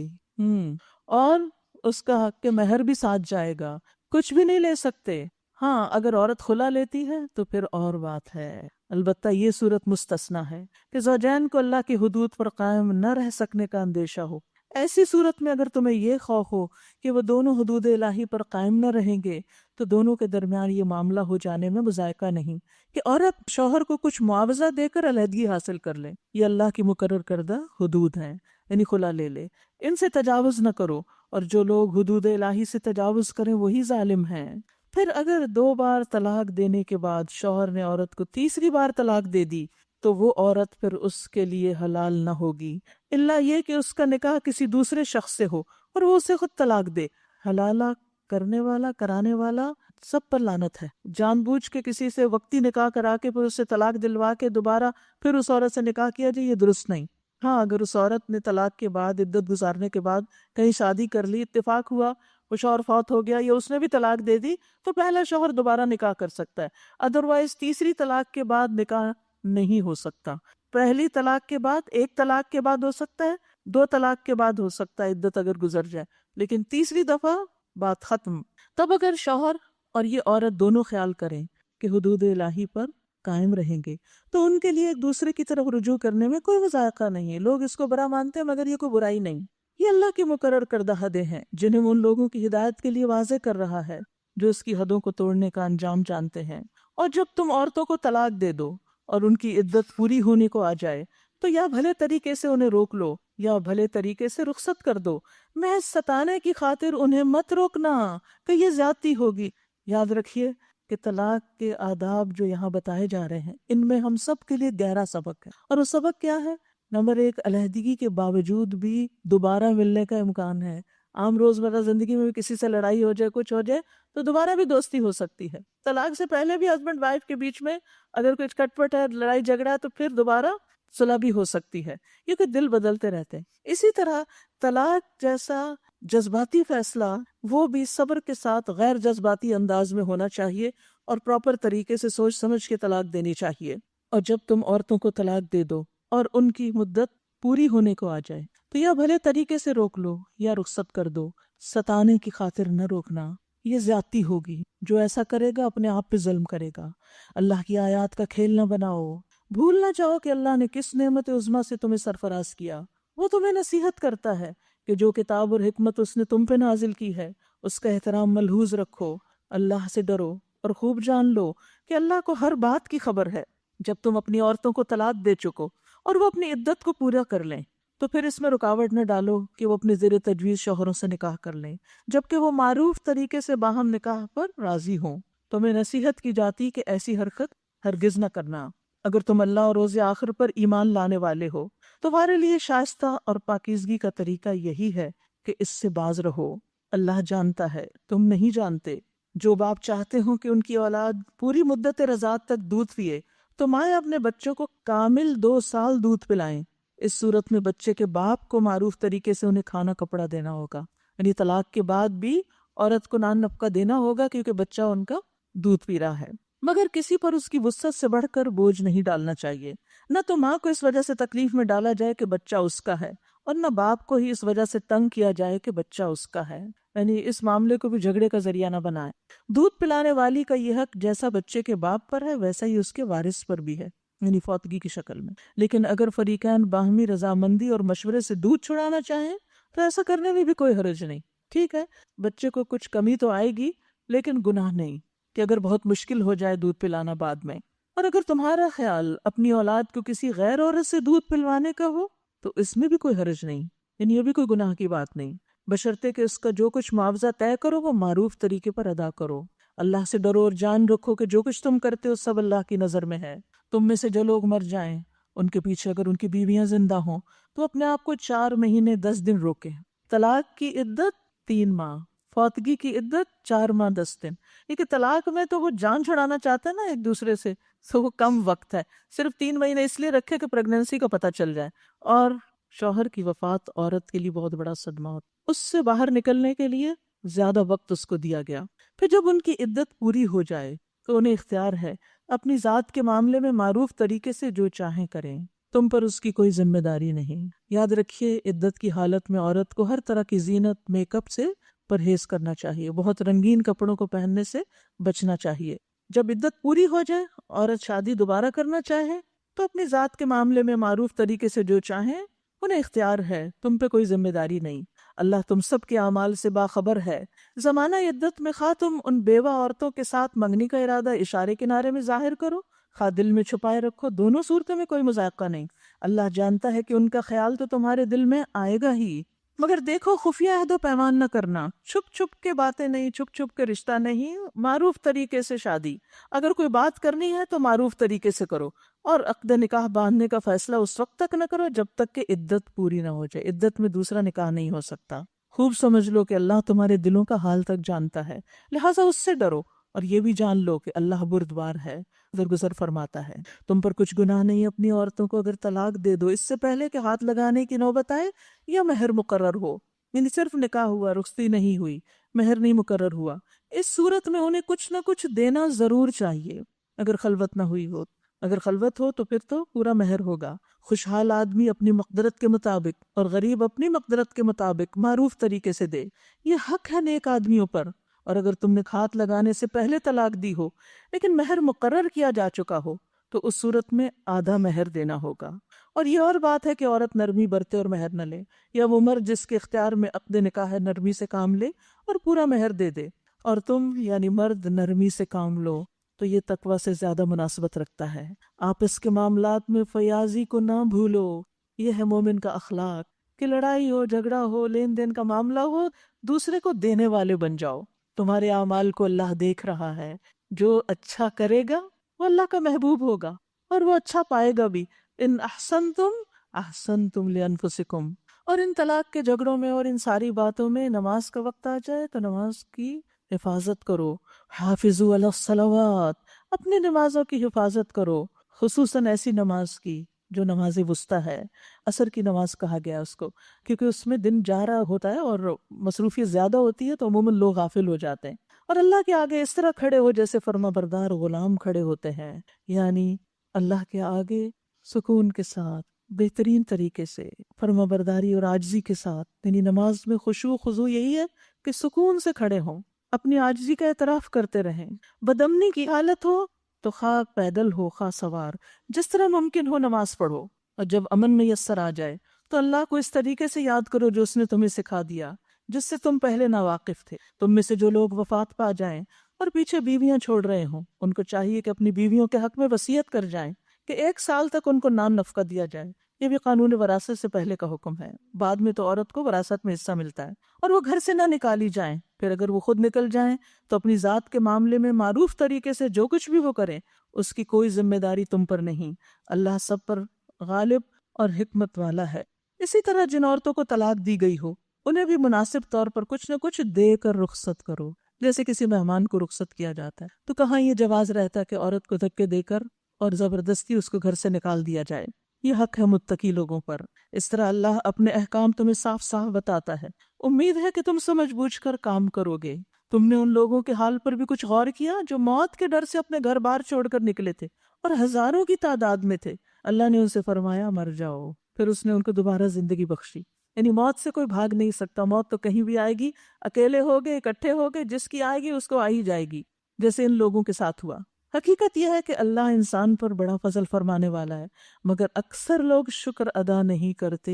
S1: اور اس کا حق کے مہر بھی ساتھ جائے گا، کچھ بھی نہیں لے سکتے۔ ہاں اگر عورت خلا لیتی ہے تو پھر اور بات ہے، البتہ یہ صورت مستثنا ہے کہ زوجین کو اللہ کی حدود پر قائم نہ رہ سکنے کا اندیشہ ہو۔ ایسی صورت میں اگر تمہیں یہ خوف ہو کہ وہ دونوں حدود الہی پر قائم نہ رہیں گے تو دونوں کے درمیان یہ معاملہ ہو جانے میں مذائقہ نہیں کہ عورت شوہر کو کچھ معاوضہ دے کر علیحدگی حاصل کر لے۔ یہ اللہ کی مقرر کردہ حدود ہیں، یعنی خلا لے لے، ان سے تجاوز نہ کرو، اور جو لوگ حدود الہی سے تجاوز کریں وہی ظالم ہیں۔ پھر اگر 2 بار طلاق دینے کے بعد شوہر نے عورت کو تیسری بار طلاق دے دی تو وہ عورت پھر اس کے لیے حلال نہ ہوگی، الا یہ کہ اس کا نکاح کسی دوسرے شخص سے ہو اور وہ اسے خود طلاق دے۔ حلالہ کرنے والا کرانے والا سب پر لعنت ہے۔ جان بوجھ کے کسی سے وقتی نکاح کرا کے پھر اسے طلاق دلوا کے دوبارہ پھر اس عورت سے نکاح کیا جائے، یہ درست نہیں۔ ہاں اگر اس عورت نے طلاق کے بعد عدت گزارنے کے بعد کہیں شادی کر لی، اتفاق ہوا وہ شوہر فوت ہو گیا یا اس نے بھی طلاق دے دی تو پہلا شوہر دوبارہ نکاح کر سکتا ہے، ادروائز تیسری طلاق کے بعد نکاح نہیں ہو سکتا۔ پہلی طلاق کے بعد، 1 طلاق کے بعد ہو سکتا ہے، 2 طلاق کے بعد ہو سکتا ہے عدت اگر گزر جائے، لیکن تیسری دفعہ بات ختم۔ تب اگر شوہر اور یہ عورت دونوں خیال کریں کہ حدود الہی پر قائم رہیں گے تو ان کے لیے ایک دوسرے کی طرف رجوع کرنے میں کوئی مذائقہ نہیں ہے۔ لوگ اس کو برا مانتے ہیں مگر یہ کوئی برائی نہیں، یہ اللہ کی مقرر کردہ حدیں ہیں جنہیں وہ ان لوگوں کی ہدایت کے لیے واضح کر رہا ہے جو اس کی حدوں کو توڑنے کا انجام جانتے ہیں۔ اور جب تم عورتوں کو طلاق دے دو اور ان کی عدت پوری ہونے کو آ جائے تو یا بھلے طریقے سے انہیں روک لو یا بھلے طریقے سے رخصت کر دو، محض ستانے کی خاطر انہیں مت روکنا کہ یہ زیادتی ہوگی۔ یاد رکھیے کہ طلاق کے آداب جو یہاں بتائے جا رہے ہیں ان میں ہم سب کے لیے گہرا سبق ہے، اور وہ سبق کیا ہے؟ نمبر 1، علیحدگی کے باوجود بھی دوبارہ ملنے کا امکان ہے۔ عام روزمرہ زندگی میں بھی کسی سے لڑائی ہو جائے، کچھ ہو جائے تو دوبارہ بھی دوستی ہو سکتی ہے۔ طلاق سے پہلے بھی ہسبینڈ وائف کے بیچ میں اگر کچھ کٹ پٹ ہے، لڑائی جھگڑا ہے، تو پھر دوبارہ صلح بھی ہو سکتی ہے، کیونکہ دل بدلتے رہتے ہیں۔ اسی طرح طلاق جیسا جذباتی فیصلہ وہ بھی صبر کے ساتھ غیر جذباتی انداز میں ہونا چاہیے اور پراپر طریقے سے سوچ سمجھ کے طلاق دینی چاہیے۔ اور جب تم عورتوں کو طلاق دے دو اور ان کی مدت پوری ہونے کو آ جائے تو یا بھلے طریقے سے روک لو یا رخصت کر دو، ستانے کی خاطر نہ روکنا، یہ زیادتی ہوگی۔ جو ایسا کرے گا اپنے آپ پہ ظلم کرے گا۔ اللہ کی آیات کا کھیل نہ بناؤ، بھول نہ جاؤ کہ اللہ نے کس نعمت عظمیٰ سے تمہیں سرفراز کیا۔ وہ تمہیں نصیحت کرتا ہے کہ جو کتاب اور حکمت اس نے تم پہ نازل کی ہے اس کا احترام ملحوظ رکھو، اللہ سے ڈرو اور خوب جان لو کہ اللہ کو ہر بات کی خبر ہے۔ جب تم اپنی عورتوں کو طلاق دے چکو اور وہ اپنی عدت کو پورا کر لیں تو پھر اس میں رکاوٹ نہ ڈالو کہ وہ اپنے زیر تجویز شوہروں سے نکاح کر لیں، جبکہ وہ معروف طریقے سے باہم نکاح پر راضی ہوں۔ تمہیں نصیحت کی جاتی کہ ایسی حرکت ہرگز نہ کرنا۔ اگر تم اللہ اور روز آخر پر ایمان لانے والے ہو تو تمہارے لیے شائستہ اور پاکیزگی کا طریقہ یہی ہے کہ اس سے باز رہو۔ اللہ جانتا ہے، تم نہیں جانتے۔ جو باپ چاہتے ہوں کہ ان کی اولاد پوری مدت رضاعت تک دودھ پیے تو مائیں اپنے بچوں کو کامل 2 سال دودھ پلائیں۔ اس صورت میں بچے کے باپ کو معروف طریقے سے انہیں کھانا کپڑا دینا ہوگا، یعنی طلاق کے بعد بھی عورت کو نان نفقہ دینا ہوگا کیونکہ بچہ ان کا دودھ پی رہا ہے، مگر کسی پر اس کی وسعت سے بڑھ کر بوجھ نہیں ڈالنا چاہیے۔ نہ تو ماں کو اس وجہ سے تکلیف میں ڈالا جائے کہ بچہ اس کا ہے، اور نہ باپ کو ہی اس وجہ سے تنگ کیا جائے کہ بچہ اس کا ہے، یعنی اس معاملے کو بھی جھگڑے کا ذریعہ نہ بنائے۔ دودھ پلانے والی کا یہ حق جیسا بچے کے باپ پر ہے ویسا ہی اس کے وارث پر بھی ہے، یعنی فوتگی کی شکل میں۔ لیکن اگر فریقین باہمی رضامندی اور مشورے سے دودھ چھڑانا چاہیں تو ایسا کرنے میں بھی کوئی حرج نہیں۔ ٹھیک ہے، بچے کو کچھ کمی تو آئے گی لیکن گناہ نہیں کہ اگر بہت مشکل ہو جائے دودھ پلانا بعد میں۔ اور اگر تمہارا خیال اپنی اولاد کو کسی غیر عورت سے دودھ پلوانے کا ہو تو اس میں بھی کوئی حرج نہیں، یعنی یہ بھی کوئی گناہ کی بات نہیں، بشرطے کہ اس کا جو کچھ معاوضہ طے کرو وہ معروف طریقے پر ادا کرو۔ اللہ سے ڈرو اور جان رکھو کہ جو کچھ تم کرتے ہو سب اللہ کی نظر میں ہے۔ تم میں سے جو لوگ مر جائیں ان کے پیچھے اگر ان کی بیویاں زندہ ہوں تو اپنے آپ کو 4 مہینے 10 دن روکیں۔ طلاق کی عدت 3 ماہ، فوتگی کی عدت 4 ماہ 10 دن۔ کیونکہ طلاق میں تو وہ جان چھڑانا چاہتا ہے نا ایک دوسرے سے، تو وہ کم وقت ہے، صرف 3 مہینے اس لیے رکھے کہ پریگننسی کا پتہ چل جائے، اور شوہر کی وفات عورت کے لیے بہت بڑا صدمہ ہوتا، اس سے باہر نکلنے کے لیے زیادہ وقت اس کو دیا گیا۔ پھر جب ان کی عدت پوری ہو جائے تو انہیں اختیار ہے اپنی ذات کے معاملے میں معروف طریقے سے جو چاہیں کریں، تم پر اس کی کوئی ذمہ داری نہیں۔ یاد رکھیے عدت کی حالت میں عورت کو ہر طرح کی زینت میک اپ سے پرہیز کرنا چاہیے، بہت رنگین کپڑوں کو پہننے سے بچنا چاہیے۔ جب عدت پوری ہو جائے عورت شادی دوبارہ کرنا چاہے تو اپنی ذات کے معاملے میں معروف طریقے سے جو چاہیں انہیں اختیار ہے، تم پہ کوئی ذمہ داری نہیں۔ اللہ تم سب کے اعمال سے باخبر ہے۔ زمانہ عدت میں خواہ تم ان بیوہ عورتوں کے ساتھ منگنی کا ارادہ اشارے کنارے میں ظاہر کرو، خواہ دل میں چھپائے رکھو، دونوں صورتوں میں کوئی مذائقہ نہیں۔ اللہ جانتا ہے کہ ان کا خیال تو تمہارے دل میں آئے گا ہی، مگر دیکھو خفیہ عہد و پیمان نہ کرنا، چھپ چھپ کے باتیں نہیں، چھپ چھپ کے رشتہ نہیں، معروف طریقے سے شادی۔ اگر کوئی بات کرنی ہے تو معروف طریقے سے کرو، اور عقد نکاح باندھنے کا فیصلہ اس وقت تک نہ کرو جب تک کہ عدت پوری نہ ہو جائے۔ عدت میں دوسرا نکاح نہیں ہو سکتا۔ خوب سمجھ لو کہ اللہ تمہارے دلوں کا حال تک جانتا ہے، لہٰذا اس سے ڈرو، اور یہ بھی جان لو کہ اللہ بردبار ہے، درگزر فرماتا ہے۔ تم پر کچھ گناہ نہیں اپنی عورتوں کو اگر طلاق دے دو اس سے پہلے کہ ہاتھ لگانے کی نوبت آئے یا مہر مقرر ہو، یعنی صرف نکاح ہوا، رخصتی نہیں ہوئی، مہر نہیں مقرر ہوا۔ اس صورت میں انہیں کچھ نہ کچھ دینا ضرور چاہیے۔ اگر خلوت نہ ہوئی ہو، اگر خلوت ہو تو پھر تو پورا مہر ہوگا۔ خوشحال آدمی اپنی مقدرت کے مطابق اور غریب اپنی مقدرت کے مطابق معروف طریقے سے دے، یہ حق ہے نیک آدمیوں پر۔ اور اگر تم نے ہاتھ لگانے سے پہلے طلاق دی ہو لیکن مہر مقرر کیا جا چکا ہو تو اس صورت میں آدھا مہر دینا ہوگا۔ اور یہ اور بات ہے کہ عورت نرمی برتے اور مہر نہ لے، یا وہ مرد جس کے اختیار میں عقد نکاح ہے نرمی سے کام لے اور پورا مہر دے دے، اور تم یعنی مرد نرمی سے کام لو، تو یہ تقوی سے زیادہ مناسبت رکھتا ہے۔ آپس کے معاملات میں فیاضی کو نہ بھولو، یہ ہے مومن کا اخلاق، کہ لڑائی ہو، جھگڑا ہو، لین دین کا معاملہ ہو، دوسرے کو دینے والے بن جاؤ۔ تمہارے اعمال کو اللہ دیکھ رہا ہے، جو اچھا کرے گا وہ اللہ کا محبوب ہوگا اور وہ اچھا پائے گا بھی۔ ان احسنتم احسنتم لانفسکم۔ اور ان طلاق کے جھگڑوں میں اور ان ساری باتوں میں نماز کا وقت آ جائے تو نماز کی حفاظت کرو۔ حافظوا علی الصلوات، اپنی نمازوں کی حفاظت کرو، خصوصاً ایسی نماز کی جو نماز وسطیٰ ہے۔ عصر کی نماز کہا گیا اس کو، کیونکہ اس میں دن جا رہا ہوتا ہے اور مصروفیت زیادہ ہوتی ہے، تو عموماً لوگ غافل ہو جاتے ہیں۔ اور اللہ کے آگے اس طرح کھڑے ہو جیسے فرما بردار غلام کھڑے ہوتے ہیں، یعنی اللہ کے آگے سکون کے ساتھ، بہترین طریقے سے، فرما برداری اور عاجزی کے ساتھ۔ یعنی نماز میں خشوع و خضوع یہی ہے کہ سکون سے کھڑے ہوں، اپنی عاجزی کا اعتراف کرتے رہیں۔ بدامنی کی حالت ہو تو خواہ پیدل ہو خواہ سوار، جس طرح ممکن ہو نماز پڑھو، اور جب امن میسر آ جائے تو اللہ کو اس طریقے سے یاد کرو جو اس نے تمہیں سکھا دیا، جس سے تم پہلے ناواقف تھے۔ تم میں سے جو لوگ وفات پا جائیں اور پیچھے بیویاں چھوڑ رہے ہوں، ان کو چاہیے کہ اپنی بیویوں کے حق میں وصیت کر جائیں کہ 1 سال تک ان کو نان نفقہ دیا جائے۔ یہ بھی قانون وراثت سے پہلے کا حکم ہے۔ بعد میں تو عورت کو وراثت میں حصہ ملتا ہے۔ اور وہ گھر سے نہ نکالی جائیں، پھر اگر وہ خود نکل جائیں تو اپنی ذات کے معاملے میں معروف طریقے سے جو کچھ بھی وہ کریں، اس کی کوئی ذمہ داری تم پر نہیں۔ اللہ سب پر غالب اور حکمت والا ہے۔ اسی طرح جن عورتوں کو طلاق دی گئی ہو، انہیں بھی مناسب طور پر کچھ نہ کچھ دے کر رخصت کرو، جیسے کسی مہمان کو رخصت کیا جاتا ہے۔ تو کہاں یہ جواز رہتا ہے کہ عورت کو دھکے دے کر اور زبردستی اس کو گھر سے نکال دیا جائے؟ یہ حق ہے متقی لوگوں پر۔ اس طرح اللہ اپنے احکام تمہیں صاف صاف بتاتا ہے۔ امید ہے کہ تم سمجھ بوجھ کر کام کرو گے۔ تم نے ان لوگوں کے حال پر بھی کچھ غور کیا جو موت کے ڈر سے اپنے گھر بار چھوڑ کر نکلے تھے اور ہزاروں کی تعداد میں تھے۔ اللہ نے ان سے فرمایا مر جاؤ، پھر اس نے ان کو دوبارہ زندگی بخشی۔ یعنی موت سے کوئی بھاگ نہیں سکتا، موت تو کہیں بھی آئے گی، اکیلے ہوگے اکٹھے ہوگے، جس کی آئے گی اس کو آئی جائے گی، جیسے ان لوگوں کے ساتھ ہوا۔ حقیقت یہ ہے کہ اللہ انسان پر بڑا فضل فرمانے والا ہے، مگر اکثر لوگ شکر ادا نہیں کرتے۔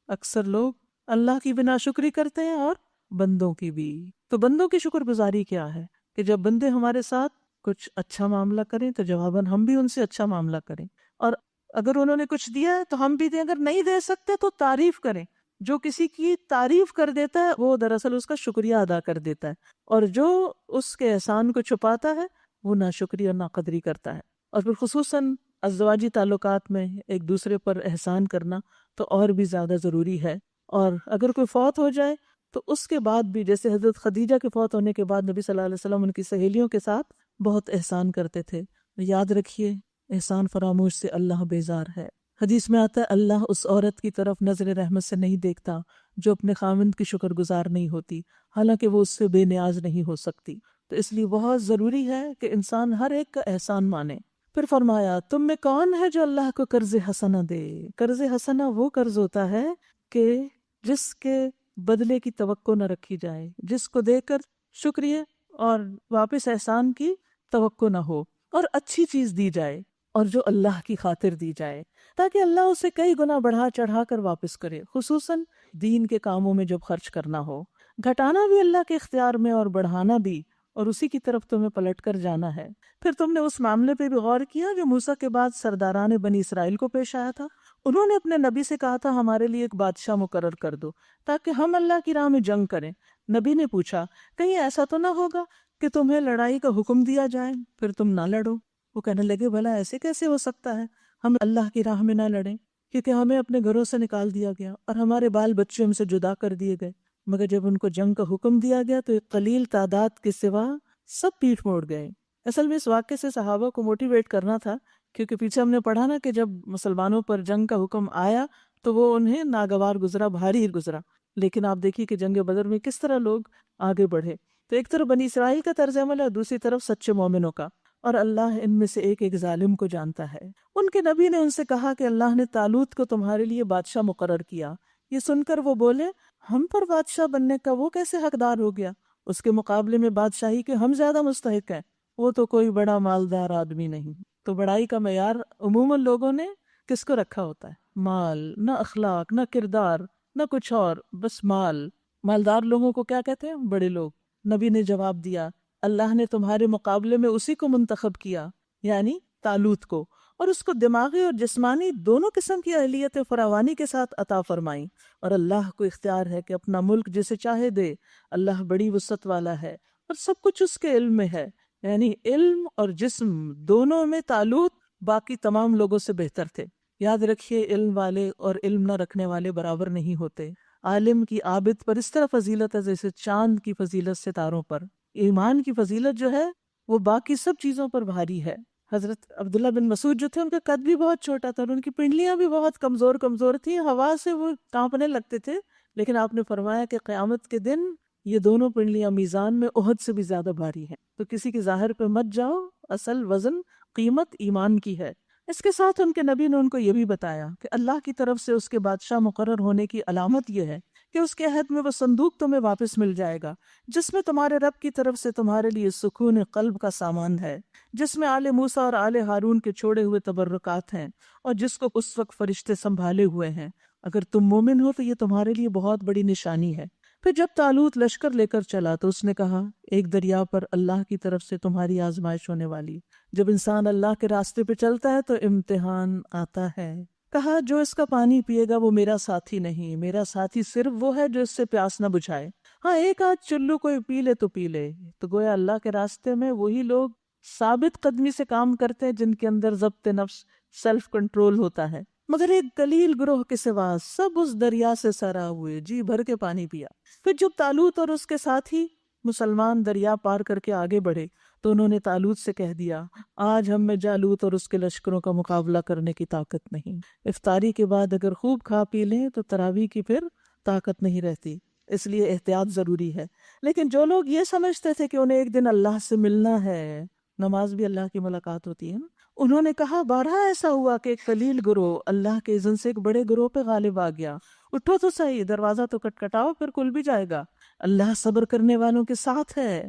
S1: اکثر لوگ اللہ کی بھی ناشکری کرتے ہیں اور بندوں کی بھی۔ تو بندوں کی شکر گزاری کیا ہے کہ جب بندے ہمارے ساتھ کچھ اچھا معاملہ کریں تو جواباً ہم بھی ان سے اچھا معاملہ کریں، اور اگر انہوں نے کچھ دیا ہے تو ہم بھی دیں، اگر نہیں دے سکتے تو تعریف کریں۔ جو کسی کی تعریف کر دیتا ہے وہ دراصل اس کا شکریہ ادا کر دیتا ہے، اور جو اس کے احسان کو چھپاتا ہے وہ ناشکری اور ناقدری کرتا ہے۔ اور پھر خصوصاً ازدواجی تعلقات میں ایک دوسرے پر احسان کرنا تو اور بھی زیادہ ضروری ہے۔ اور اگر کوئی فوت ہو جائے تو اس کے بعد بھی، جیسے حضرت خدیجہ کے فوت ہونے کے بعد نبی صلی اللہ علیہ وسلم ان کی سہیلیوں کے ساتھ بہت احسان کرتے تھے۔ یاد رکھیے احسان فراموش سے اللہ بیزار ہے۔ حدیث میں آتا ہے اللہ اس عورت کی طرف نظر رحمت سے نہیں دیکھتا جو اپنے خاوند کی شکر گزار نہیں ہوتی، حالانکہ وہ اس سے بے نیاز نہیں ہو سکتی۔ تو اس لیے بہت ضروری ہے کہ انسان ہر ایک کا احسان مانے۔ پھر فرمایا تم میں کون ہے جو اللہ کو قرض حسنہ دے؟ قرض حسنہ وہ قرض ہوتا ہے کہ جس کے بدلے کی توقع نہ رکھی جائے، جس کو دے کر شکریہ اور واپس احسان کی توقع نہ ہو، اور اچھی چیز دی جائے اور جو اللہ کی خاطر دی جائے، تاکہ اللہ اسے کئی گنا بڑھا چڑھا کر واپس کرے، خصوصاً دین کے کاموں میں جب خرچ کرنا ہو۔ گھٹانا بھی اللہ کے اختیار میں اور بڑھانا بھی، اور اسی کی طرف تمہیں پلٹ کر جانا ہے۔ پھر تم نے اس معاملے پہ بھی غور کیا جو موسیٰ کے بعد سرداران بنی اسرائیل کو پیش آیا تھا۔ انہوں نے اپنے نبی سے کہا تھا ہمارے لیے ایک بادشاہ مقرر کر دو تاکہ ہم اللہ کی راہ میں جنگ کریں۔ نبی نے پوچھا کہیں ایسا تو نہ ہوگا کہ تمہیں لڑائی کا حکم دیا جائے پھر تم نہ لڑو؟ وہ کہنے لگے بھلا ایسے کیسے ہو سکتا ہے، ہم اللہ کی راہ میں نہ لڑیں، کیونکہ ہمیں اپنے گھروں سے نکال دیا گیا اور ہمارے بال بچے ہم سے جدا کر دیے گئے۔ مگر جب ان کو جنگ کا حکم دیا گیا تو ایک قلیل تعداد کے سوا سب پیٹھ موڑ گئے۔ اصل میں اس واقعے سے صحابہ کو موٹیویٹ کرنا تھا، کیونکہ پیچھے ہم نے پڑھا نا کہ جب مسلمانوں پر جنگ کا حکم آیا تو وہ انہیں ناگوار گزرا، بھاری گزرا، لیکن آپ دیکھیے کہ جنگ بدر میں کس طرح لوگ آگے بڑھے۔ تو ایک طرف بنی اسرائیل کا طرز عمل ہے اور دوسری طرف سچے مومنوں کا، اور اللہ ان میں سے ایک ایک ظالم کو جانتا ہے۔ ان کے نبی نے ان سے کہا کہ اللہ نے طالوت کو تمہارے لیے بادشاہ مقرر کیا۔ یہ سن کر وہ بولے ہم پر بادشاہ بننے کا وہ کیسے حقدار ہو گیا؟ اس کے مقابلے میں بادشاہی کے ہم زیادہ مستحق ہیں، وہ تو کوئی بڑا مالدار آدمی نہیں۔ تو بڑائی کا معیار عموماً لوگوں نے کس کو رکھا ہوتا ہے؟ مال، نہ اخلاق، نہ کردار، نہ کچھ اور، بس مال۔ مالدار لوگوں کو کیا کہتے ہیں؟ بڑے لوگ۔ نبی نے جواب دیا اللہ نے تمہارے مقابلے میں اسی کو منتخب کیا، یعنی طالوت کو، اور اس کو دماغی اور جسمانی دونوں قسم کی اہلیت فراوانی کے ساتھ عطا فرمائی، اور اللہ کو اختیار ہے کہ اپنا ملک جسے چاہے دے۔ اللہ بڑی وسعت والا ہے اور سب کچھ اس کے علم میں ہے۔ یعنی علم اور جسم دونوں میں طالوت باقی تمام لوگوں سے بہتر تھے۔ یاد رکھیے علم والے اور علم نہ رکھنے والے برابر نہیں ہوتے۔ عالم کی عابد پر اس طرح فضیلت ہے جیسے چاند کی فضیلت ستاروں پر۔ ایمان کی فضیلت جو ہے وہ باقی سب چیزوں پر بھاری ہے۔ حضرت عبداللہ بن مسعود جو تھے ان کا قد بھی بہت چھوٹا تھا اور ان کی پنڈلیاں بھی بہت کمزور تھیں، ہوا سے وہ کانپنے لگتے تھے، لیکن آپ نے فرمایا کہ قیامت کے دن یہ دونوں پنڈلیاں میزان میں احد سے بھی زیادہ بھاری ہیں۔ تو کسی کے ظاہر پہ مت جاؤ، اصل وزن قیمت ایمان کی ہے۔ اس کے ساتھ ان کے نبی نے ان کو یہ بھی بتایا کہ اللہ کی طرف سے اس کے بادشاہ مقرر ہونے کی علامت یہ ہے کہ اس کے عہد میں وہ صندوق تمہیں واپس مل جائے گا جس میں تمہارے رب کی طرف سے تمہارے لیے سکون قلب کا سامان ہے، جس میں آل موسیٰ اور آل ہارون کے چھوڑے ہوئے تبرکات ہیں، اور جس کو اس وقت فرشتے سنبھالے ہوئے ہیں۔ اگر تم مومن ہو تو یہ تمہارے لیے بہت بڑی نشانی ہے۔ پھر جب طالوت لشکر لے کر چلا تو اس نے کہا ایک دریا پر اللہ کی طرف سے تمہاری آزمائش ہونے والی۔ جب انسان اللہ کے راستے پہ چلتا ہے تو امتحان آتا ہے۔ کہا جو اس کا پانی پیے گا وہ میرا ساتھی نہیں، میرا ساتھی صرف وہ ہے جو اس سے پیاس نہ بجھائے۔ ہاں ایک آدھ چلو کوئی پی لے تو پی لے۔ تو گویا اللہ کے راستے میں وہی لوگ ثابت قدمی سے کام کرتے ہیں جن کے اندر ضبط نفس، سیلف کنٹرول ہوتا ہے، مگر ایک قلیل گروہ کے سوا سب اس دریا سے سرا ہوئے جی بھر کے پانی پیا۔ پھر جب طالوت اور اس کے ساتھی مسلمان دریا پار کر کے آگے بڑھے تو انہوں نے طالوت سے کہہ دیا آج ہم میں جالوت اور اس کے لشکروں کا مقابلہ کرنے کی طاقت نہیں۔ افطاری کے بعد اگر خوب کھا پی لیں تو تراویح کی پھر طاقت نہیں رہتی، اس لیے احتیاط ضروری ہے۔ لیکن جو لوگ یہ سمجھتے تھے کہ انہیں ایک دن اللہ سے ملنا ہے، نماز بھی اللہ کی ملاقات ہوتی ہے نا، انہوں نے کہا بارہا ایسا ہوا کہ ایک قلیل گروہ اللہ کے اذن سے ایک بڑے گروہ پہ غالب آ گیا، اٹھو تو صحیح، دروازہ تو کٹکھٹاؤ، پھر کھل بھی جائے گا، اللہ صبر کرنے والوں کے ساتھ ہے۔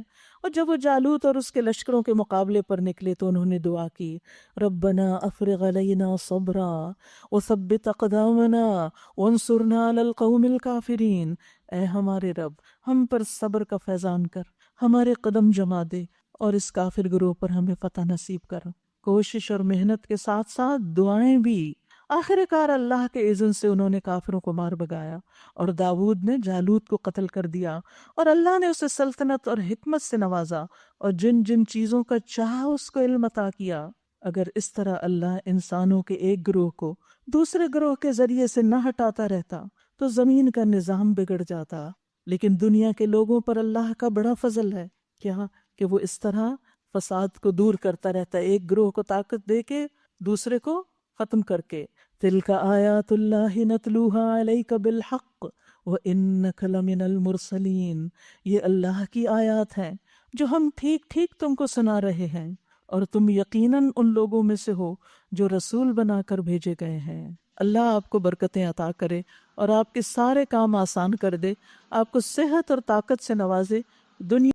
S1: اور جب وہ جالوت اور اس کے لشکروں کے مقابلے پر نکلے تو انہوں نے دعا کی ربنا افرغ علینا صبرا وثبت اقدامنا وانصرنا علی القوم الکافرین، اے ہمارے رب ہم پر صبر کا فیضان کر، ہمارے قدم جما دے اور اس کافر گروہ پر ہمیں فتح نصیب کر۔ کوشش اور محنت کے ساتھ ساتھ دعائیں بھی۔ آخر کار اللہ کے اذن سے انہوں نے کافروں کو مار بگایا اور داود نے جالوت کو قتل کر دیا، اور اللہ نے اسے سلطنت اور حکمت سے نوازا اور جن جن چیزوں کا چاہا اس کو علم عطا کیا۔ اگر اس طرح اللہ انسانوں کے ایک گروہ کو دوسرے گروہ کے ذریعے سے نہ ہٹاتا رہتا تو زمین کا نظام بگڑ جاتا۔ لیکن دنیا کے لوگوں پر اللہ کا بڑا فضل ہے کیا کہ وہ اس طرح فساد کو دور کرتا رہتا ہے، ایک گروہ کو طاقت دے کے دوسرے کو ختم کر کے۔ تِلْكَ آیات اللہ نتلوها علیک بالحق وَإِنَّكَ لَمِنَ الْمُرْسَلِينَ، یہ اللہ کی آیات ہیں جو ہم ٹھیک ٹھیک تم کو سنا رہے ہیں، اور تم یقیناً ان لوگوں میں سے ہو جو رسول بنا کر بھیجے گئے ہیں۔ اللہ آپ کو برکتیں عطا کرے اور آپ کے سارے کام آسان کر دے، آپ کو صحت اور طاقت سے نوازے، دنیا